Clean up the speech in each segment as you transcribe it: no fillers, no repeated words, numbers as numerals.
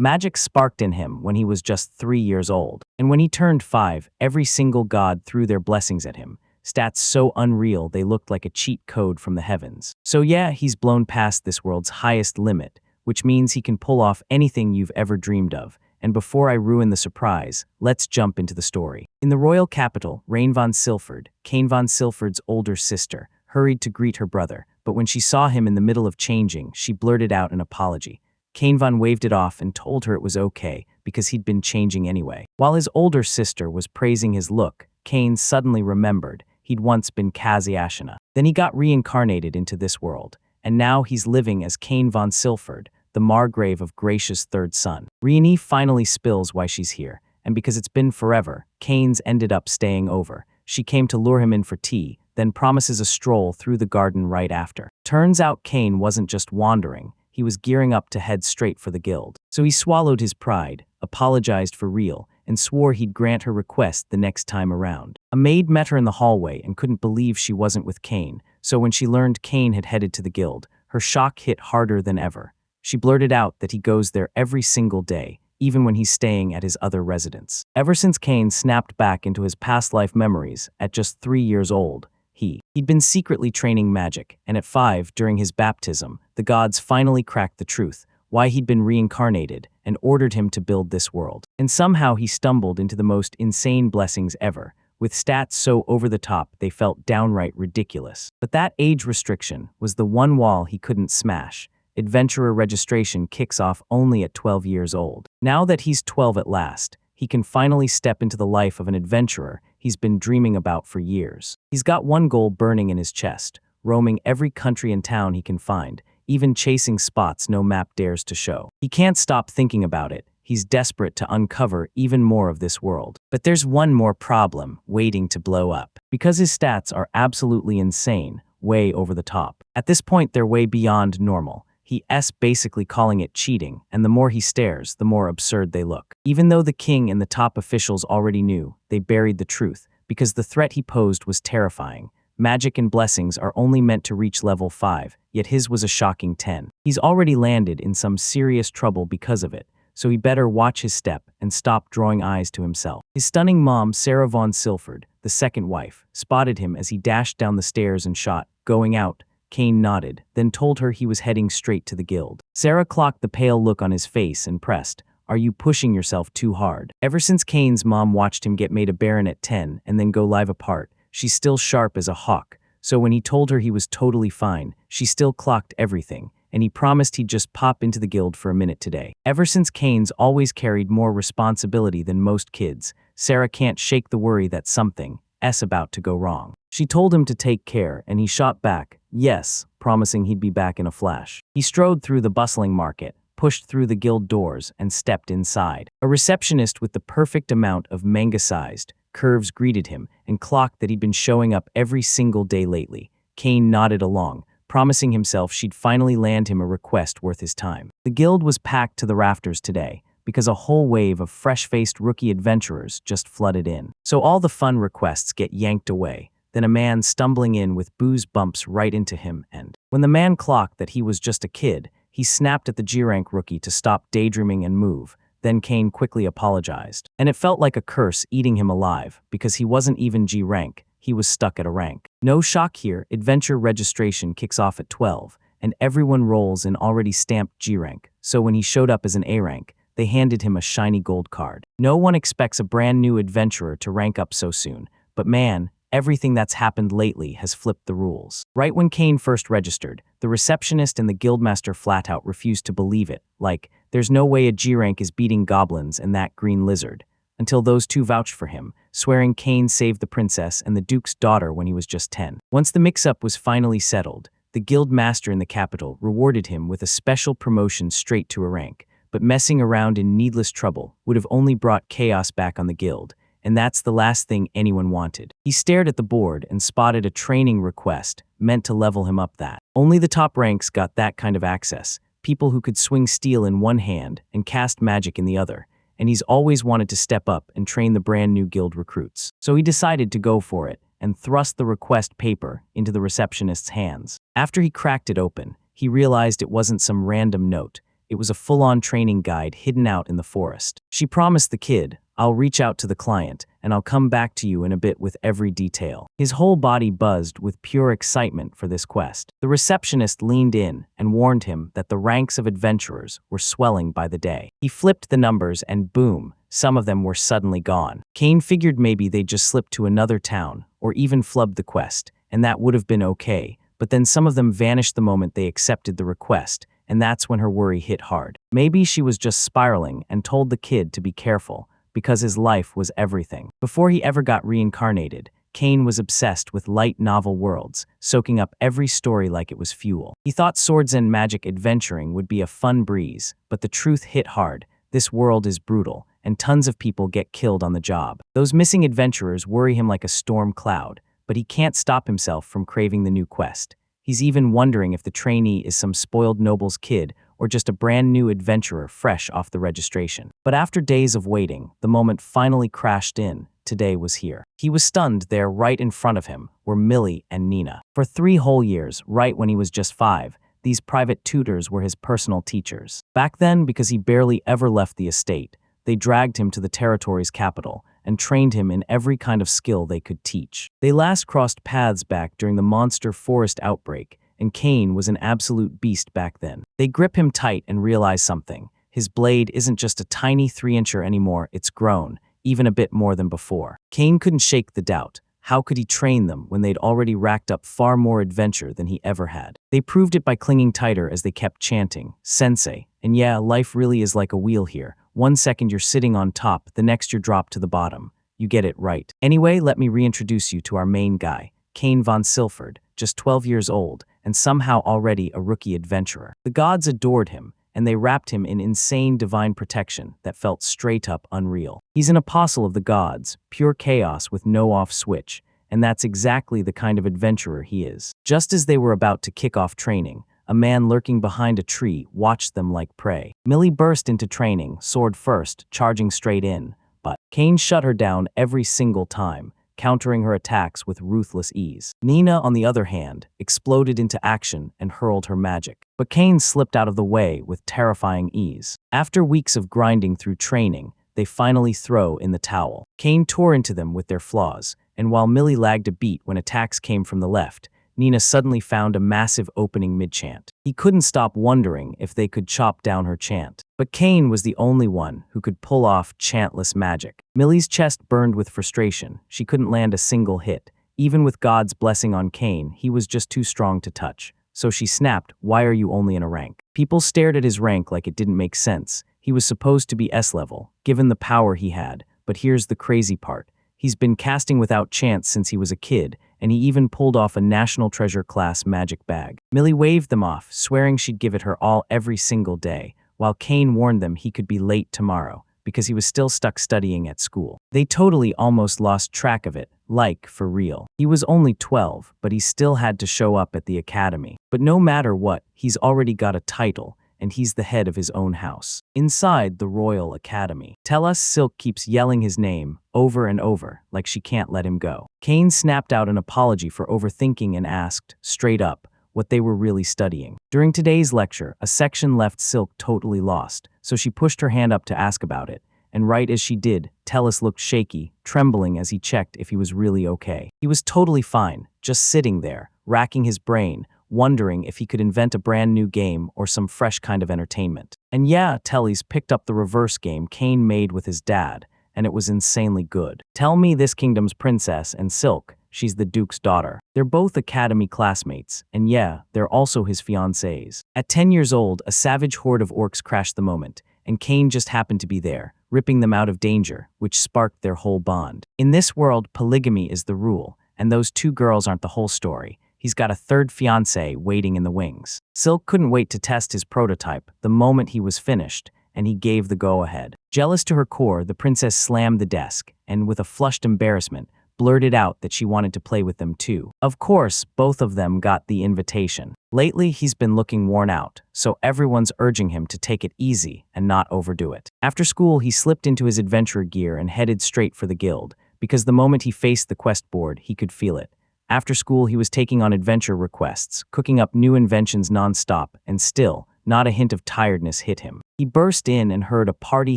Magic sparked in him when he was just 3 years old, and when he turned 5, every single god threw their blessings at him. Stats so unreal they looked like a cheat code from the heavens. So yeah, he's blown past this world's highest limit, which means he can pull off anything you've ever dreamed of. And before I ruin the surprise, let's jump into the story. In the royal capital, Rain von Silford, Kane von Silford's older sister, hurried to greet her brother, but when she saw him in the middle of changing, she blurted out an apology. Kane von waved it off and told her it was okay, because he'd been changing anyway. While his older sister was praising his look, Kane suddenly remembered he'd once been Kazuashina. Then he got reincarnated into this world, and now he's living as Kane von Silford, the Margrave of Gracia's third son. Rieni finally spills why she's here, and because it's been forever, Kane's ended up staying over. She came to lure him in for tea, then promises a stroll through the garden right after. Turns out Kane wasn't just wandering, he was gearing up to head straight for the guild. So he swallowed his pride, apologized for real, and swore he'd grant her request the next time around. A maid met her in the hallway and couldn't believe she wasn't with Kane, so when she learned Kane had headed to the guild, her shock hit harder than ever. She blurted out that he goes there every single day, even when he's staying at his other residence. Ever since Kane snapped back into his past life memories at just 3 years old, he'd been secretly training magic, and at 5, during his baptism, the gods finally cracked the truth, why he'd been reincarnated, and ordered him to build this world. And somehow he stumbled into the most insane blessings ever, with stats so over the top they felt downright ridiculous. But that age restriction was the one wall he couldn't smash. Adventurer registration kicks off only at 12 years old. Now that he's 12 at last, he can finally step into the life of an adventurer he's been dreaming about for years. He's got one goal burning in his chest, roaming every country and town he can find, even chasing spots no map dares to show. He can't stop thinking about it. He's desperate to uncover even more of this world. But there's one more problem waiting to blow up. Because his stats are absolutely insane, way over the top. At this point, they're way beyond normal. He's basically calling it cheating, and the more he stares, the more absurd they look. Even though the king and the top officials already knew, they buried the truth, because the threat he posed was terrifying. Magic and blessings are only meant to reach level 5, yet his was a shocking 10. He's already landed in some serious trouble because of it, so he better watch his step and stop drawing eyes to himself. His stunning mom, Sarah von Silford, the second wife, spotted him as he dashed down the stairs and shot, going out. Kane nodded, then told her he was heading straight to the guild. Sarah clocked the pale look on his face and pressed, "Are you pushing yourself too hard?" Ever since Kane's mom watched him get made a baron at 10 and then go live apart, she's still sharp as a hawk, so when he told her he was totally fine, she still clocked everything, and he promised he'd just pop into the guild for a minute today. Ever since Kane's always carried more responsibility than most kids, Sarah can't shake the worry that something's about to go wrong. She told him to take care, and he shot back, yes, promising he'd be back in a flash. He strode through the bustling market, pushed through the guild doors, and stepped inside. A receptionist with the perfect amount of manga-sized curves greeted him and clocked that he'd been showing up every single day lately. Kane nodded along, promising himself she'd finally land him a request worth his time. The guild was packed to the rafters today, because a whole wave of fresh-faced rookie adventurers just flooded in. So all the fun requests get yanked away. Then a man stumbling in with booze bumps right into him, and when the man clocked that he was just a kid, he snapped at the G-rank rookie to stop daydreaming and move. Then Kane quickly apologized. And it felt like a curse eating him alive, because he wasn't even G-rank, he was stuck at a rank. No shock here, adventure registration kicks off at 12, and everyone rolls in already stamped G-rank, so when he showed up as an A-rank, they handed him a shiny gold card. No one expects a brand new adventurer to rank up so soon, but man, everything that's happened lately has flipped the rules. Right when Kane first registered, the receptionist and the guildmaster flat out refused to believe it, like, there's no way a G-rank is beating goblins and that green lizard, until those two vouched for him, swearing Kane saved the princess and the duke's daughter when he was just 10. Once the mix-up was finally settled, the guild master in the capital rewarded him with a special promotion straight to a rank, but messing around in needless trouble would have only brought chaos back on the guild, and that's the last thing anyone wanted. He stared at the board and spotted a training request meant to level him up that. Only the top ranks got that kind of access, people who could swing steel in one hand and cast magic in the other, and he's always wanted to step up and train the brand new guild recruits. So he decided to go for it and thrust the request paper into the receptionist's hands. After he cracked it open, he realized it wasn't some random note. It was a full-on training guide hidden out in the forest. She promised the kid, "I'll reach out to the client, and I'll come back to you in a bit with every detail." His whole body buzzed with pure excitement for this quest. The receptionist leaned in and warned him that the ranks of adventurers were swelling by the day. He flipped the numbers and boom, some of them were suddenly gone. Kane figured maybe they'd just slipped to another town or even flubbed the quest, and that would have been okay, but then some of them vanished the moment they accepted the request, and that's when her worry hit hard. Maybe she was just spiraling and told the kid to be careful, because his life was everything. Before he ever got reincarnated, Kane was obsessed with light novel worlds, soaking up every story like it was fuel. He thought swords and magic adventuring would be a fun breeze, but the truth hit hard. This world is brutal, and tons of people get killed on the job. Those missing adventurers worry him like a storm cloud, but he can't stop himself from craving the new quest. He's even wondering if the trainee is some spoiled noble's kid or just a brand new adventurer fresh off the registration. But after days of waiting, the moment finally crashed in. Today was here. He was stunned. There, right in front of him, were Millie and Nina. For 3 whole years, right when he was just 5, these private tutors were his personal teachers. Back then, because he barely ever left the estate, they dragged him to the territory's capital and trained him in every kind of skill they could teach. They last crossed paths back during the monster forest outbreak, and Kane was an absolute beast back then. They grip him tight and realize something. His blade isn't just a tiny 3-incher anymore, it's grown, even a bit more than before. Kane couldn't shake the doubt. How could he train them when they'd already racked up far more adventure than he ever had? They proved it by clinging tighter as they kept chanting, "Sensei." And yeah, life really is like a wheel here. One second you're sitting on top, the next you're dropped to the bottom. You get it right. Anyway, let me reintroduce you to our main guy, Kane von Silford, just 12 years old, and somehow already a rookie adventurer. The gods adored him, and they wrapped him in insane divine protection that felt straight up unreal. He's an apostle of the gods, pure chaos with no off switch, and that's exactly the kind of adventurer he is. Just as they were about to kick off training, a man lurking behind a tree watched them like prey. Millie burst into training, sword first, charging straight in, but Kane shut her down every single time, countering her attacks with ruthless ease. Nina, on the other hand, exploded into action and hurled her magic. But Kane slipped out of the way with terrifying ease. After weeks of grinding through training, they finally throw in the towel. Kane tore into them with their flaws, and while Millie lagged a beat when attacks came from the left, Nina suddenly found a massive opening mid-chant. He couldn't stop wondering if they could chop down her chant. But Kane was the only one who could pull off chantless magic. Millie's chest burned with frustration. She couldn't land a single hit. Even with God's blessing on Kane, he was just too strong to touch. So she snapped, "Why are you only in a rank?" People stared at his rank like it didn't make sense. He was supposed to be S-level, given the power he had. But here's the crazy part. He's been casting without chance since he was a kid, and he even pulled off a National Treasure class magic bag. Millie waved them off, swearing she'd give it her all every single day, while Kane warned them he could be late tomorrow, because he was still stuck studying at school. They totally almost lost track of it, like, for real. He was only 12, but he still had to show up at the academy. But no matter what, he's already got a title, and he's the head of his own house. Inside the Royal Academy, Tell Us Silk keeps yelling his name over and over, like she can't let him go. Kane snapped out an apology for overthinking and asked, straight up, what they were really studying. During today's lecture, a section left Silk totally lost, so she pushed her hand up to ask about it, and right as she did, Tellus looked shaky, trembling as he checked if he was really okay. He was totally fine, just sitting there, racking his brain, wondering if he could invent a brand new game or some fresh kind of entertainment. And yeah, Telly's picked up the reverse game Kane made with his dad, and it was insanely good. Tell me this kingdom's princess and Silk, she's the Duke's daughter. They're both academy classmates, and yeah, they're also his fiancés. At 10 years old, a savage horde of orcs crashed the moment, and Kane just happened to be there, ripping them out of danger, which sparked their whole bond. In this world, polygamy is the rule, and those 2 girls aren't the whole story. He's got a 3rd fiancée waiting in the wings. Silk couldn't wait to test his prototype the moment he was finished, and he gave the go-ahead. Jealous to her core, the princess slammed the desk, and with a flushed embarrassment, blurted out that she wanted to play with them too. Of course, both of them got the invitation. Lately, he's been looking worn out, so everyone's urging him to take it easy and not overdo it. After school, he slipped into his adventurer gear and headed straight for the guild, because the moment he faced the quest board, he could feel it. After school, he was taking on adventure requests, cooking up new inventions non-stop, and still, not a hint of tiredness hit him. He burst in and heard a party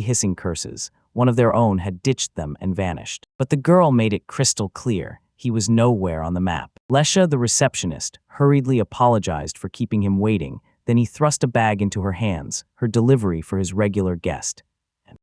hissing curses. One of their own had ditched them and vanished. But the girl made it crystal clear. He was nowhere on the map. Lesha, the receptionist, hurriedly apologized for keeping him waiting. Then he thrust a bag into her hands, her delivery for his regular guest.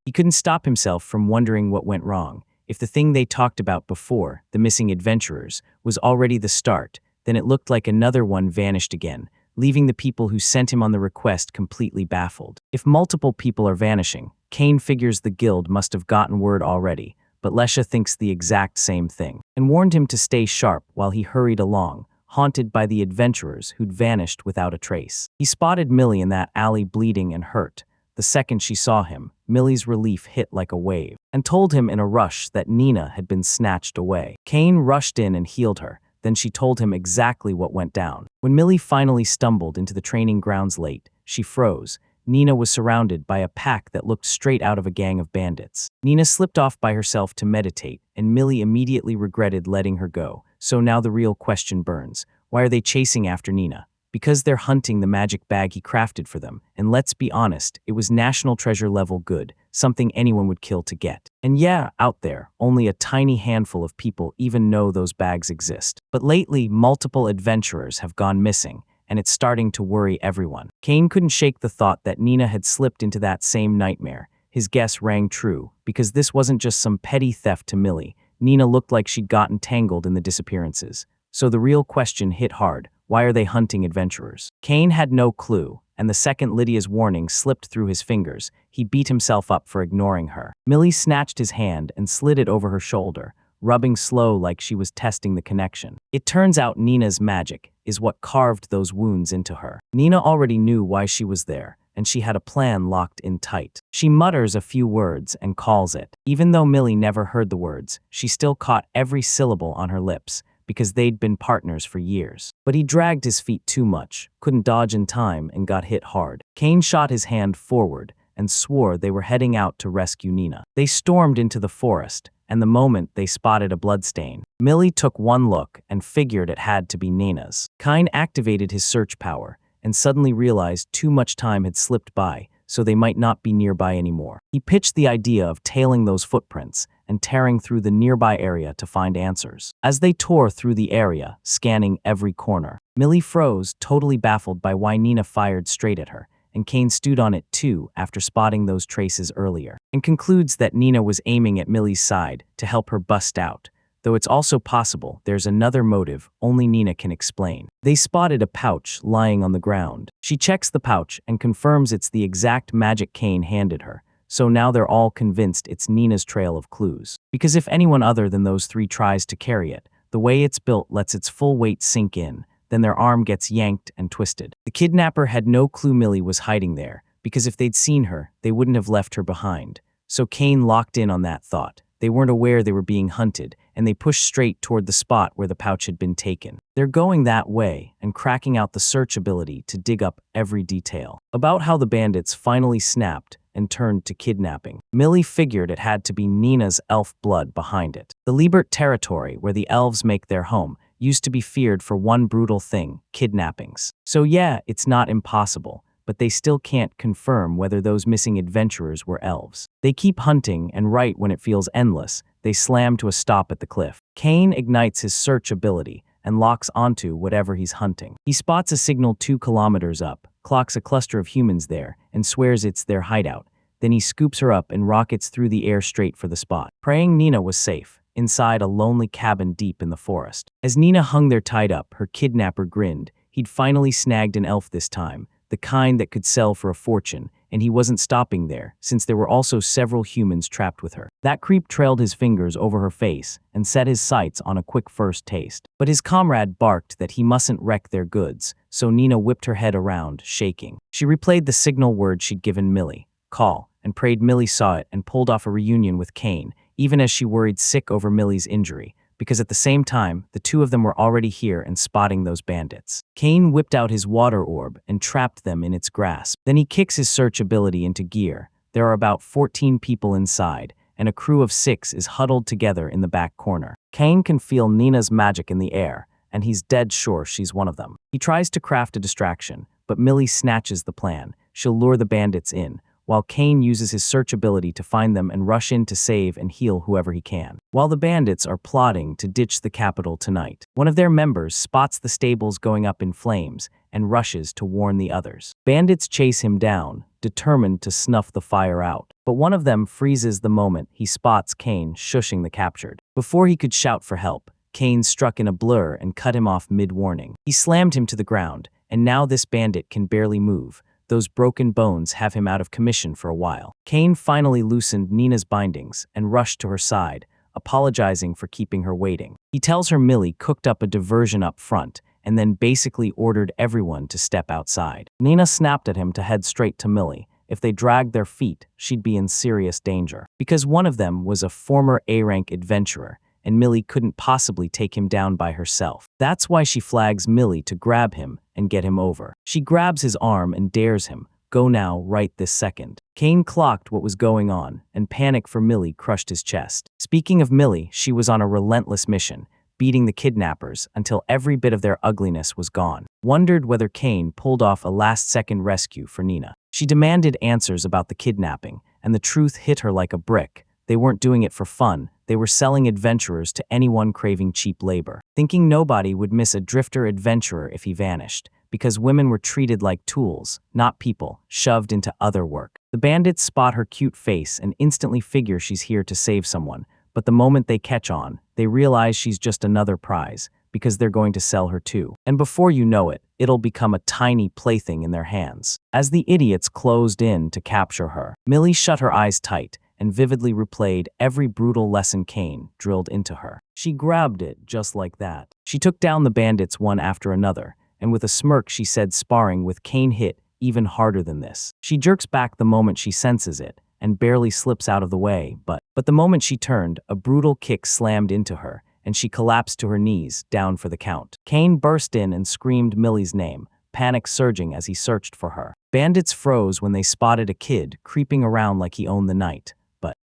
He couldn't stop himself from wondering what went wrong. If the thing they talked about before, the missing adventurers, was already the start, then it looked like another one vanished again, leaving the people who sent him on the request completely baffled. If multiple people are vanishing, Kane figures the guild must have gotten word already, but Lesha thinks the exact same thing, and warned him to stay sharp while he hurried along, haunted by the adventurers who'd vanished without a trace. He spotted Millie in that alley bleeding and hurt. The second she saw him, Millie's relief hit like a wave, and told him in a rush that Nina had been snatched away. Kane rushed in and healed her. Then she told him exactly what went down. When Millie finally stumbled into the training grounds late, she froze. Nina was surrounded by a pack that looked straight out of a gang of bandits. Nina slipped off by herself to meditate, and Millie immediately regretted letting her go. So now the real question burns. Why are they chasing after Nina? Because they're hunting the magic bag he crafted for them, and let's be honest, it was national treasure level good, something anyone would kill to get. And yeah, out there, only a tiny handful of people even know those bags exist. But lately, multiple adventurers have gone missing, and it's starting to worry everyone. Kane couldn't shake the thought that Nina had slipped into that same nightmare. His guess rang true, because this wasn't just some petty theft to Millie. Nina looked like she'd gotten tangled in the disappearances. So the real question hit hard. Why are they hunting adventurers? Kane had no clue, and the second Lydia's warning slipped through his fingers, he beat himself up for ignoring her. Millie snatched his hand and slid it over her shoulder, rubbing slow like she was testing the connection. It turns out Nina's magic is what carved those wounds into her. Nina already knew why she was there, and she had a plan locked in tight. She mutters a few words and calls it. Even though Millie never heard the words, she still caught every syllable on her lips, because they'd been partners for years. But he dragged his feet too much, couldn't dodge in time, and got hit hard. Kane shot his hand forward and swore they were heading out to rescue Nina. They stormed into the forest, and the moment they spotted a bloodstain, Millie took one look and figured it had to be Nina's. Kane activated his search power and suddenly realized too much time had slipped by, so they might not be nearby anymore. He pitched the idea of tailing those footprints and tearing through the nearby area to find answers. As they tore through the area, scanning every corner, Millie froze, totally baffled by why Nina fired straight at her, and Kane stewed on it too after spotting those traces earlier, and concludes that Nina was aiming at Millie's side to help her bust out, though it's also possible there's another motive only Nina can explain. They spotted a pouch lying on the ground. She checks the pouch and confirms it's the exact magic Kane handed her, so now they're all convinced it's Nina's trail of clues. Because if anyone other than those three tries to carry it, the way it's built lets its full weight sink in, then their arm gets yanked and twisted. The kidnapper had no clue Millie was hiding there, because if they'd seen her, they wouldn't have left her behind. So Kane locked in on that thought. They weren't aware they were being hunted, and they pushed straight toward the spot where the pouch had been taken. They're going that way and cracking out the search ability to dig up every detail. About how the bandits finally snapped and turned to kidnapping. Millie figured it had to be Nina's elf blood behind it. The Liebert territory, where the elves make their home, used to be feared for one brutal thing, kidnappings. So yeah, it's not impossible, but they still can't confirm whether those missing adventurers were elves. They keep hunting, and right when it feels endless, they slam to a stop at the cliff. Kane ignites his search ability and locks onto whatever he's hunting. He spots a signal 2 kilometers up, clocks a cluster of humans there, and swears it's their hideout. Then he scoops her up and rockets through the air straight for the spot, praying Nina was safe, inside a lonely cabin deep in the forest. As Nina hung there tied up, her kidnapper grinned. He'd finally snagged an elf this time, the kind that could sell for a fortune, and he wasn't stopping there, since there were also several humans trapped with her. That creep trailed his fingers over her face and set his sights on a quick first taste. But his comrade barked that he mustn't wreck their goods, so Nina whipped her head around, shaking. She replayed the signal word she'd given Millie, call, and prayed Millie saw it and pulled off a reunion with Kane, even as she worried sick over Millie's injury, because at the same time, the two of them were already here and spotting those bandits. Kane whipped out his water orb and trapped them in its grasp. Then he kicks his search ability into gear. There are about 14 people inside, and a crew of 6 is huddled together in the back corner. Kane can feel Nina's magic in the air, and he's dead sure she's one of them. He tries to craft a distraction, but Millie snatches the plan. She'll lure the bandits in, while Kane uses his search ability to find them and rush in to save and heal whoever he can. While the bandits are plotting to ditch the capital tonight, one of their members spots the stables going up in flames and rushes to warn the others. Bandits chase him down, determined to snuff the fire out, but one of them freezes the moment he spots Kane shushing the captured. Before he could shout for help, Kane struck in a blur and cut him off mid-warning. He slammed him to the ground, and now this bandit can barely move. Those broken bones have him out of commission for a while. Kane finally loosened Nina's bindings and rushed to her side, apologizing for keeping her waiting. He tells her Millie cooked up a diversion up front and then basically ordered everyone to step outside. Nina snapped at him to head straight to Millie. If they dragged their feet, she'd be in serious danger. Because one of them was a former A-rank adventurer, and Millie couldn't possibly take him down by herself. That's why she flags Millie to grab him and get him over. She grabs his arm and dares him, "Go now, right this second." Kane clocked what was going on, and panic for Millie crushed his chest. Speaking of Millie, she was on a relentless mission, beating the kidnappers until every bit of their ugliness was gone. Wondered whether Kane pulled off a last-second rescue for Nina. She demanded answers about the kidnapping, and the truth hit her like a brick. They weren't doing it for fun. They were selling adventurers to anyone craving cheap labor, thinking nobody would miss a drifter adventurer if he vanished, because women were treated like tools, not people, shoved into other work. The bandits spot her cute face and instantly figure she's here to save someone, but the moment they catch on, they realize she's just another prize, because they're going to sell her too. And before you know it, it'll become a tiny plaything in their hands. As the idiots closed in to capture her, Millie shut her eyes tight and vividly replayed every brutal lesson Kane drilled into her. She grabbed it just like that. She took down the bandits one after another, and with a smirk she said sparring with Kane hit even harder than this. She jerks back the moment she senses it, and barely slips out of the way, but the moment she turned, a brutal kick slammed into her, and she collapsed to her knees, down for the count. Kane burst in and screamed Millie's name, panic surging as he searched for her. Bandits froze when they spotted a kid creeping around like he owned the night.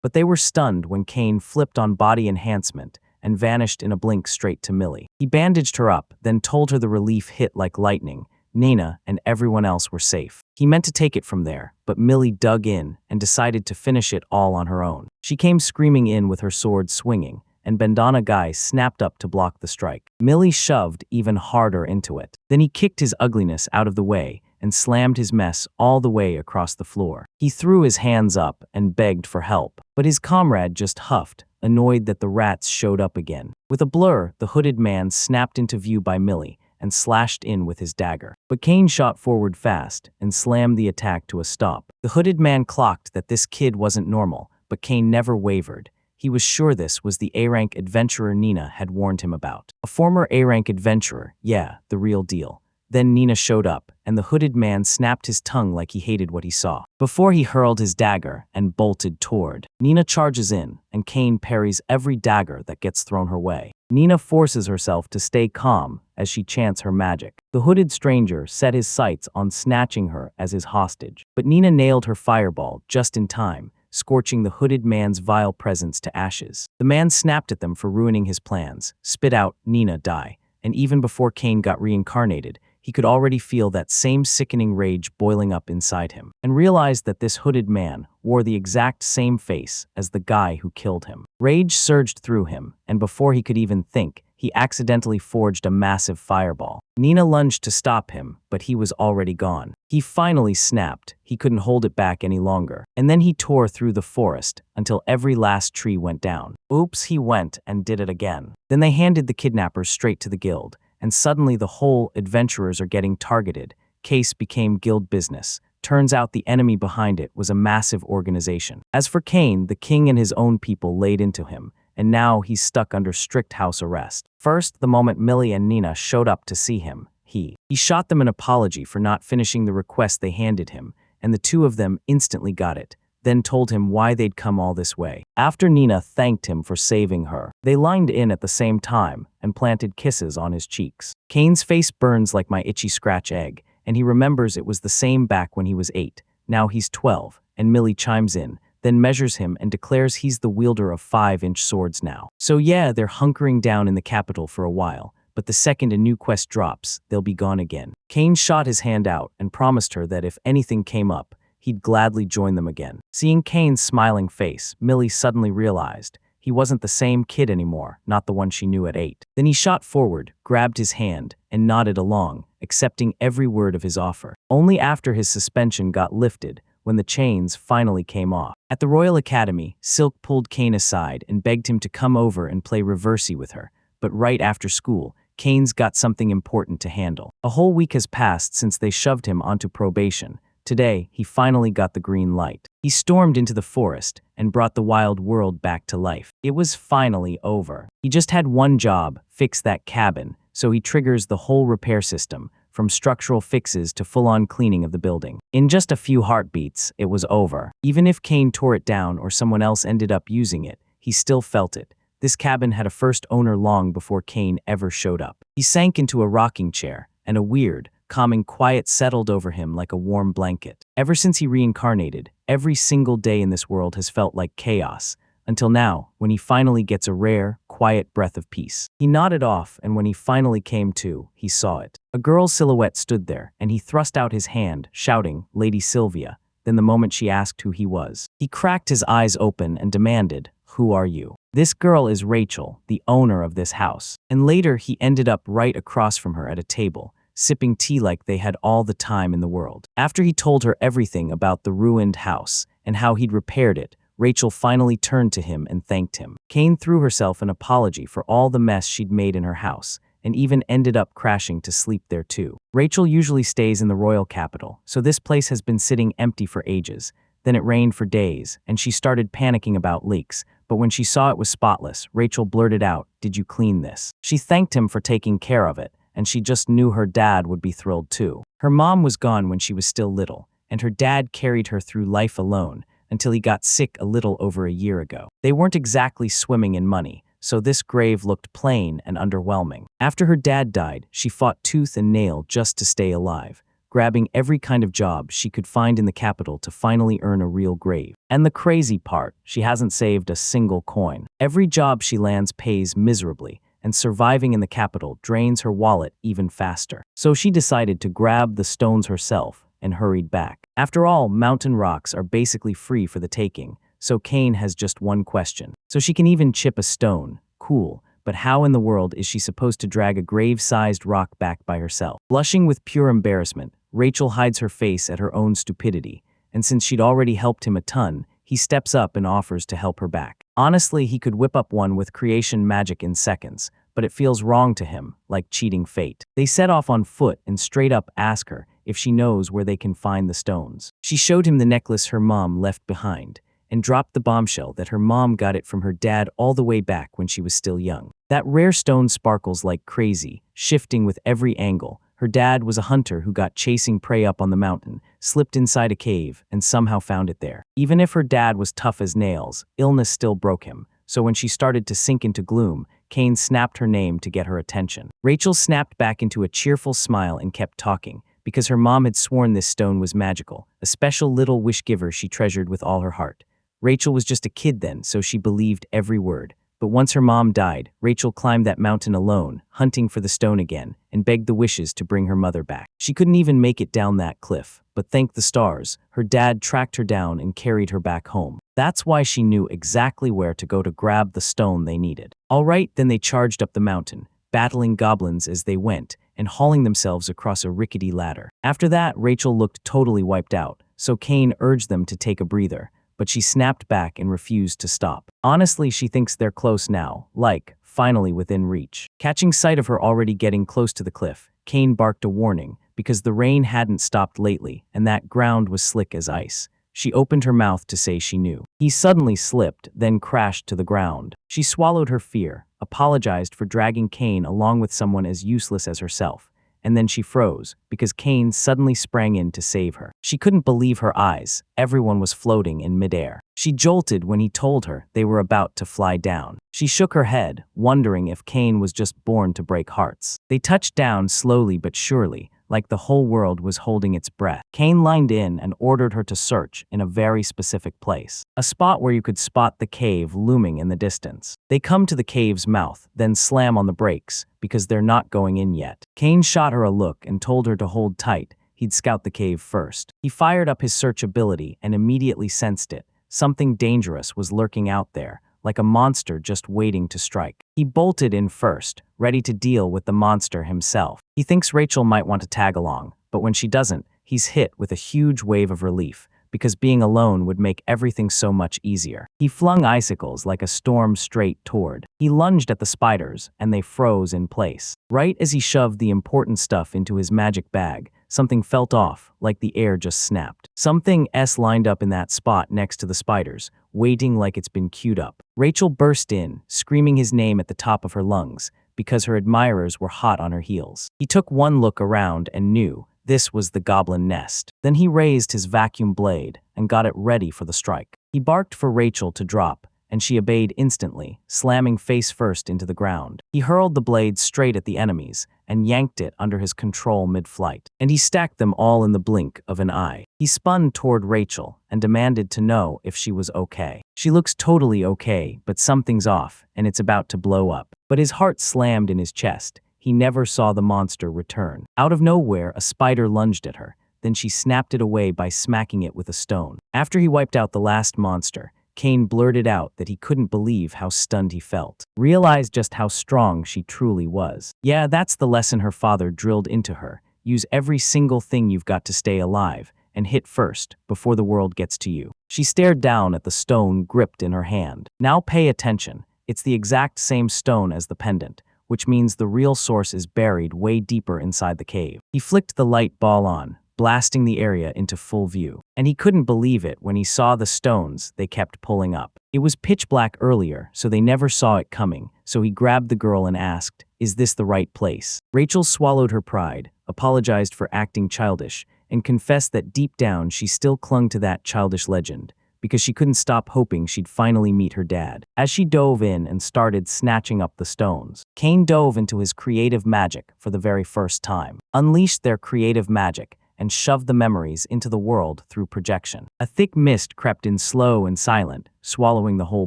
But they were stunned when Kane flipped on body enhancement and vanished in a blink straight to Millie. He bandaged her up, then told her the relief hit like lightning. Nina and everyone else were safe. He meant to take it from there, but Millie dug in and decided to finish it all on her own. She came screaming in with her sword swinging, and Bandana Guy snapped up to block the strike. Millie shoved even harder into it. Then he kicked his ugliness out of the way and slammed his mess all the way across the floor. He threw his hands up and begged for help, but his comrade just huffed, annoyed that the rats showed up again. With a blur, the hooded man snapped into view by Millie and slashed in with his dagger. But Kane shot forward fast and slammed the attack to a stop. The hooded man clocked that this kid wasn't normal, but Kane never wavered. He was sure this was the A-rank adventurer Nina had warned him about. A former A-rank adventurer, yeah, the real deal. Then Nina showed up, and the hooded man snapped his tongue like he hated what he saw. Before he hurled his dagger and bolted toward, Nina charges in, and Kane parries every dagger that gets thrown her way. Nina forces herself to stay calm as she chants her magic. The hooded stranger set his sights on snatching her as his hostage, but Nina nailed her fireball just in time, scorching the hooded man's vile presence to ashes. The man snapped at them for ruining his plans, spit out, "Nina, die," and even before Kane got reincarnated, he could already feel that same sickening rage boiling up inside him, and realized that this hooded man wore the exact same face as the guy who killed him. Rage surged through him, and before he could even think, he accidentally forged a massive fireball. Nina lunged to stop him, but he was already gone. He finally snapped. He couldn't hold it back any longer. And then he tore through the forest until every last tree went down. Oops, he went and did it again. Then they handed the kidnappers straight to the guild, and suddenly the whole adventurers are getting targeted. Case became guild business. Turns out the enemy behind it was a massive organization. As for Kane, the king and his own people laid into him, and now he's stuck under strict house arrest. First, the moment Millie and Nina showed up to see him, he shot them an apology for not finishing the request they handed him, and the two of them instantly got it, then told him why they'd come all this way. After Nina thanked him for saving her, they lined in at the same time and planted kisses on his cheeks. Kane's face burns like my itchy scratch egg, and he remembers it was the same back when he was 8. Now he's 12, and Millie chimes in, then measures him and declares he's the wielder of 5-inch swords now. So yeah, they're hunkering down in the capital for a while, but the second a new quest drops, they'll be gone again. Kane shot his hand out and promised her that if anything came up, he'd gladly join them again. Seeing Kane's smiling face, Millie suddenly realized he wasn't the same kid anymore, not the one she knew at 8. Then he shot forward, grabbed his hand, and nodded along, accepting every word of his offer. Only after his suspension got lifted, when the chains finally came off. At the Royal Academy, Silk pulled Kane aside and begged him to come over and play reversey with her. But right after school, Kane's got something important to handle. A whole week has passed since they shoved him onto probation. Today, he finally got the green light. He stormed into the forest and brought the wild world back to life. It was finally over. He just had one job, fix that cabin, so he triggers the whole repair system, from structural fixes to full-on cleaning of the building. In just a few heartbeats, it was over. Even if Kane tore it down or someone else ended up using it, he still felt it. This cabin had a first owner long before Kane ever showed up. He sank into a rocking chair, and a weird, calming quiet settled over him like a warm blanket. Ever since he reincarnated, every single day in this world has felt like chaos, until now, when he finally gets a rare, quiet breath of peace. He nodded off, and when he finally came to, he saw it. A girl's silhouette stood there, and he thrust out his hand, shouting, "Lady Sylvia." Then the moment she asked who he was, he cracked his eyes open and demanded, "Who are you?" This girl is Rachel, the owner of this house. And later, he ended up right across from her at a table, sipping tea like they had all the time in the world. After he told her everything about the ruined house and how he'd repaired it, Rachel finally turned to him and thanked him. Kane threw herself an apology for all the mess she'd made in her house, and even ended up crashing to sleep there too. Rachel usually stays in the royal capital, so this place has been sitting empty for ages. Then it rained for days, and she started panicking about leaks, but when she saw it was spotless, Rachel blurted out, "Did you clean this?" She thanked him for taking care of it, and she just knew her dad would be thrilled too. Her mom was gone when she was still little, and her dad carried her through life alone until he got sick a little over a year ago. They weren't exactly swimming in money, so this grave looked plain and underwhelming. After her dad died, she fought tooth and nail just to stay alive, grabbing every kind of job she could find in the capital to finally earn a real grave. And the crazy part, she hasn't saved a single coin. Every job she lands pays miserably, and surviving in the capital drains her wallet even faster. So she decided to grab the stones herself and hurried back. After all, mountain rocks are basically free for the taking, so Kane has just one question. So she can even chip a stone. Cool, but how in the world is she supposed to drag a grave-sized rock back by herself? Blushing with pure embarrassment, Rachel hides her face at her own stupidity, and since she'd already helped him a ton, he steps up and offers to help her back. Honestly, he could whip up one with creation magic in seconds, but it feels wrong to him, like cheating fate. They set off on foot and straight up ask her if she knows where they can find the stones. She showed him the necklace her mom left behind, and dropped the bombshell that her mom got it from her dad all the way back when she was still young. That rare stone sparkles like crazy, shifting with every angle. Her dad was a hunter who got chasing prey up on the mountain, slipped inside a cave, and somehow found it there. Even if her dad was tough as nails, illness still broke him, so when she started to sink into gloom, Kane snapped her name to get her attention. Rachel snapped back into a cheerful smile and kept talking, because her mom had sworn this stone was magical, a special little wish-giver she treasured with all her heart. Rachel was just a kid then, so she believed every word. But once her mom died, Rachel climbed that mountain alone, hunting for the stone again, and begged the wishes to bring her mother back. She couldn't even make it down that cliff, but thank the stars, her dad tracked her down and carried her back home. That's why she knew exactly where to go to grab the stone they needed. All right, then they charged up the mountain, battling goblins as they went, and hauling themselves across a rickety ladder. After that, Rachel looked totally wiped out, so Kane urged them to take a breather, but she snapped back and refused to stop. Honestly, she thinks they're close now, like, finally within reach. Catching sight of her already getting close to the cliff, Kane barked a warning, because the rain hadn't stopped lately, and that ground was slick as ice. She opened her mouth to say she knew. He suddenly slipped, then crashed to the ground. She swallowed her fear, apologized for dragging Kane along with someone as useless as herself, and then she froze, because Kane suddenly sprang in to save her. She couldn't believe her eyes. Everyone was floating in midair. She jolted when he told her they were about to fly down. She shook her head, wondering if Kane was just born to break hearts. They touched down slowly but surely, like the whole world was holding its breath. Kane lined in and ordered her to search in a very specific place, a spot where you could spot the cave looming in the distance. They come to the cave's mouth, then slam on the brakes, because they're not going in yet. Kane shot her a look and told her to hold tight. He'd scout the cave first. He fired up his search ability and immediately sensed it. Something dangerous was lurking out there, like a monster just waiting to strike. He bolted in first, ready to deal with the monster himself. He thinks Rachel might want to tag along, but when she doesn't, he's hit with a huge wave of relief, because being alone would make everything so much easier. He flung icicles like a storm straight toward. He lunged at the spiders, and they froze in place. Right as he shoved the important stuff into his magic bag, something felt off, like the air just snapped. Something lined up in that spot next to the spiders, waiting like it's been queued up. Rachel burst in, screaming his name at the top of her lungs, because her admirers were hot on her heels. He took one look around and knew this was the goblin nest. Then he raised his vacuum blade and got it ready for the strike. He barked for Rachel to drop, and she obeyed instantly, slamming face first into the ground. He hurled the blade straight at the enemies and yanked it under his control mid-flight, and he stacked them all in the blink of an eye. He spun toward Rachel and demanded to know if she was okay. She looks totally okay, but something's off, and it's about to blow up. But his heart slammed in his chest. He never saw the monster return. Out of nowhere, a spider lunged at her. Then she snapped it away by smacking it with a stone. After he wiped out the last monster, Kane blurted out that he couldn't believe how stunned he felt. Realized just how strong she truly was. Yeah, that's the lesson her father drilled into her. Use every single thing you've got to stay alive, and hit first, before the world gets to you. She stared down at the stone gripped in her hand. Now pay attention. It's the exact same stone as the pendant, which means the real source is buried way deeper inside the cave. He flicked the light ball on, blasting the area into full view. And he couldn't believe it when he saw the stones they kept pulling up. It was pitch black earlier, so they never saw it coming, so he grabbed the girl and asked, "Is this the right place?" Rachel swallowed her pride, apologized for acting childish, and confessed that deep down she still clung to that childish legend, because she couldn't stop hoping she'd finally meet her dad. As she dove in and started snatching up the stones, Kane dove into his creative magic for the very first time, unleashed their creative magic, and shoved the memories into the world through projection. A thick mist crept in slow and silent, swallowing the whole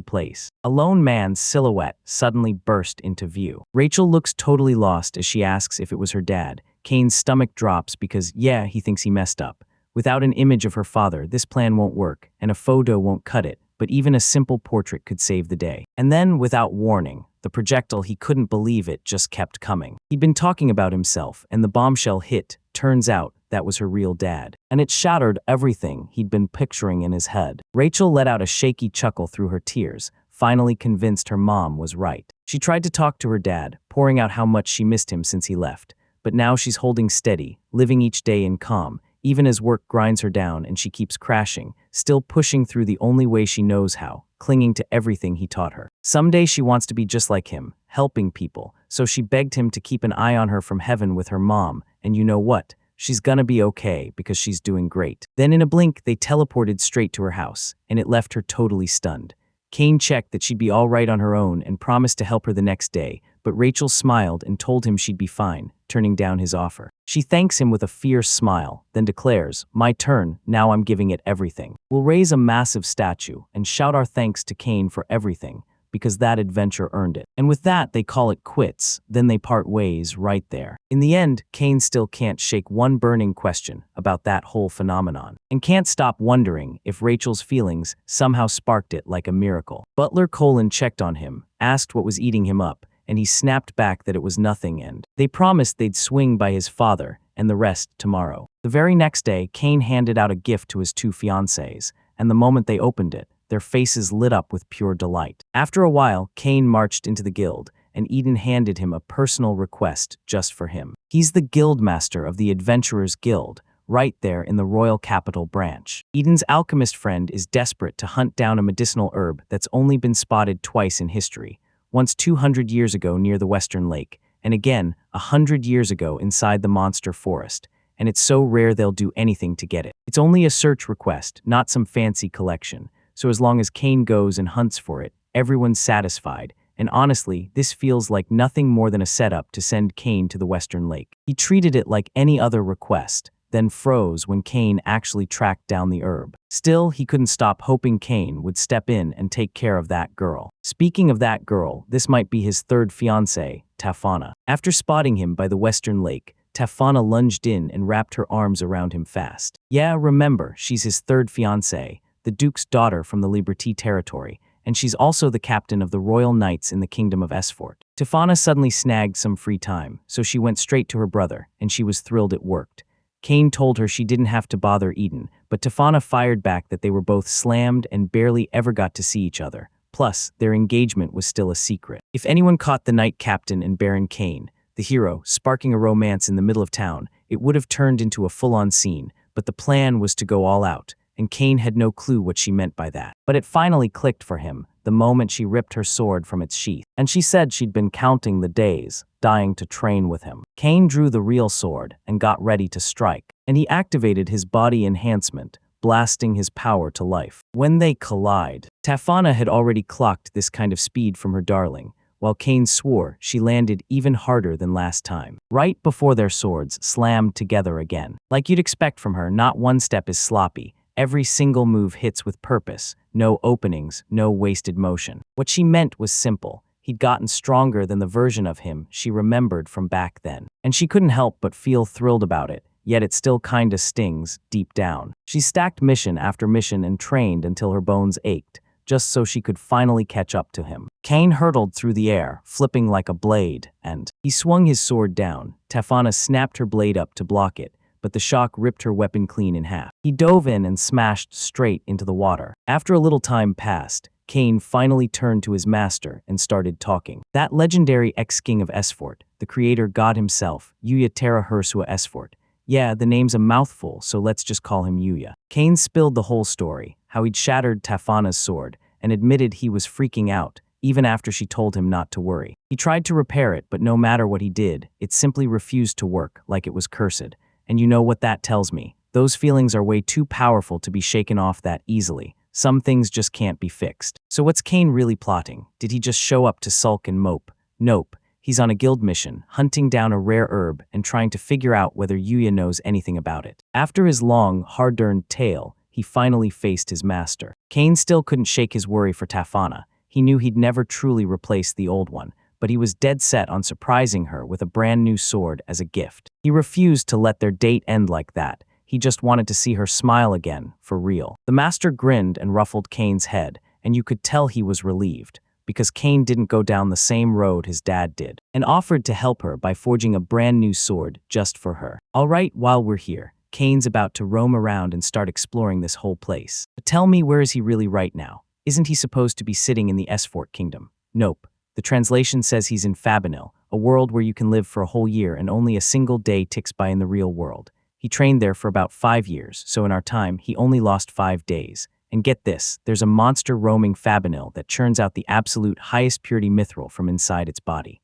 place. A lone man's silhouette suddenly burst into view. Rachel looks totally lost as she asks if it was her dad. Kane's stomach drops because, yeah, he thinks he messed up. Without an image of her father, this plan won't work, and a photo won't cut it, but even a simple portrait could save the day. And then, without warning, the projectile, he couldn't believe it, just kept coming. He'd been talking about himself, and the bombshell hit. Turns out, that was her real dad. And it shattered everything he'd been picturing in his head. Rachel let out a shaky chuckle through her tears, finally convinced her mom was right. She tried to talk to her dad, pouring out how much she missed him since he left. But now she's holding steady, living each day in calm, even as work grinds her down and she keeps crashing, still pushing through the only way she knows how, clinging to everything he taught her. Someday she wants to be just like him, helping people, so she begged him to keep an eye on her from heaven with her mom, and you know what? She's gonna be okay because she's doing great. Then in a blink, they teleported straight to her house, and it left her totally stunned. Kane checked that she'd be all right on her own and promised to help her the next day, but Rachel smiled and told him she'd be fine, turning down his offer. She thanks him with a fierce smile, then declares, "My turn, now I'm giving it everything. We'll raise a massive statue and shout our thanks to Kane for everything, because that adventure earned it." And with that, they call it quits, then they part ways right there. In the end, Kane still can't shake one burning question about that whole phenomenon, and can't stop wondering if Rachel's feelings somehow sparked it like a miracle. Butler Colin checked on him, asked what was eating him up, and he snapped back that it was nothing, and they promised they'd swing by his father and the rest tomorrow. The very next day, Kane handed out a gift to his two fiancées, and the moment they opened it, their faces lit up with pure delight. After a while, Kane marched into the guild, and Eden handed him a personal request just for him. He's the guildmaster of the Adventurers Guild, right there in the Royal Capital branch. Eden's alchemist friend is desperate to hunt down a medicinal herb that's only been spotted twice in history, once 200 years ago near the Western Lake, and again 100 years ago inside the Monster Forest, and it's so rare they'll do anything to get it. It's only a search request, not some fancy collection. So as long as Kane goes and hunts for it, everyone's satisfied, and honestly, this feels like nothing more than a setup to send Kane to the Western Lake. He treated it like any other request, then froze when Kane actually tracked down the herb. Still, he couldn't stop hoping Kane would step in and take care of that girl. Speaking of that girl, this might be his third fiancée, Tafana. After spotting him by the Western Lake, Tafana lunged in and wrapped her arms around him fast. Yeah, remember, she's his third fiancée, the Duke's daughter from the Liberty territory, and she's also the captain of the Royal Knights in the Kingdom of Esfort. Tafana suddenly snagged some free time, so she went straight to her brother, and she was thrilled it worked. Kane told her she didn't have to bother Eden, but Tafana fired back that they were both slammed and barely ever got to see each other. Plus, their engagement was still a secret. If anyone caught the Knight Captain and Baron Kane, the hero, sparking a romance in the middle of town, it would have turned into a full-on scene, but the plan was to go all out, and Kane had no clue what she meant by that. But it finally clicked for him, the moment she ripped her sword from its sheath, and she said she'd been counting the days, dying to train with him. Kane drew the real sword and got ready to strike, and he activated his body enhancement, blasting his power to life. When they collide, Tafana had already clocked this kind of speed from her darling, while Kane swore she landed even harder than last time. Right before their swords slammed together again. Like you'd expect from her, not one step is sloppy. Every single move hits with purpose, no openings, no wasted motion. What she meant was simple. He'd gotten stronger than the version of him she remembered from back then. And she couldn't help but feel thrilled about it, yet it still kinda stings deep down. She stacked mission after mission and trained until her bones ached, just so she could finally catch up to him. Kane hurtled through the air, flipping like a blade, and he swung his sword down. Tafana snapped her blade up to block it, but the shock ripped her weapon clean in half. He dove in and smashed straight into the water. After a little time passed, Kane finally turned to his master and started talking. That legendary ex-king of Esfort, the creator god himself, Yuya Terra Hersua Esfort. Yeah, the name's a mouthful, so let's just call him Yuya. Kane spilled the whole story, how he'd shattered Tafana's sword, and admitted he was freaking out, even after she told him not to worry. He tried to repair it, but no matter what he did, it simply refused to work, like it was cursed. And you know what that tells me? Those feelings are way too powerful to be shaken off that easily. Some things just can't be fixed. So what's Kane really plotting? Did he just show up to sulk and mope? Nope. He's on a guild mission, hunting down a rare herb and trying to figure out whether Yuya knows anything about it. After his long, hard-earned tale, he finally faced his master. Kane still couldn't shake his worry for Tafana. He knew he'd never truly replace the old one, but he was dead set on surprising her with a brand new sword as a gift. He refused to let their date end like that. He just wanted to see her smile again, for real. The master grinned and ruffled Kane's head, and you could tell he was relieved, because Kane didn't go down the same road his dad did, and offered to help her by forging a brand new sword just for her. Alright, while we're here, Kane's about to roam around and start exploring this whole place. But tell me, where is he really right now? Isn't he supposed to be sitting in the Esfort Kingdom? Nope. The translation says he's in Fabinil, a world where you can live for a whole year and only a single day ticks by in the real world. He trained there for about 5 years, so in our time, he only lost 5 days. And get this, there's a monster roaming Fabinil that churns out the absolute highest purity mithril from inside its body.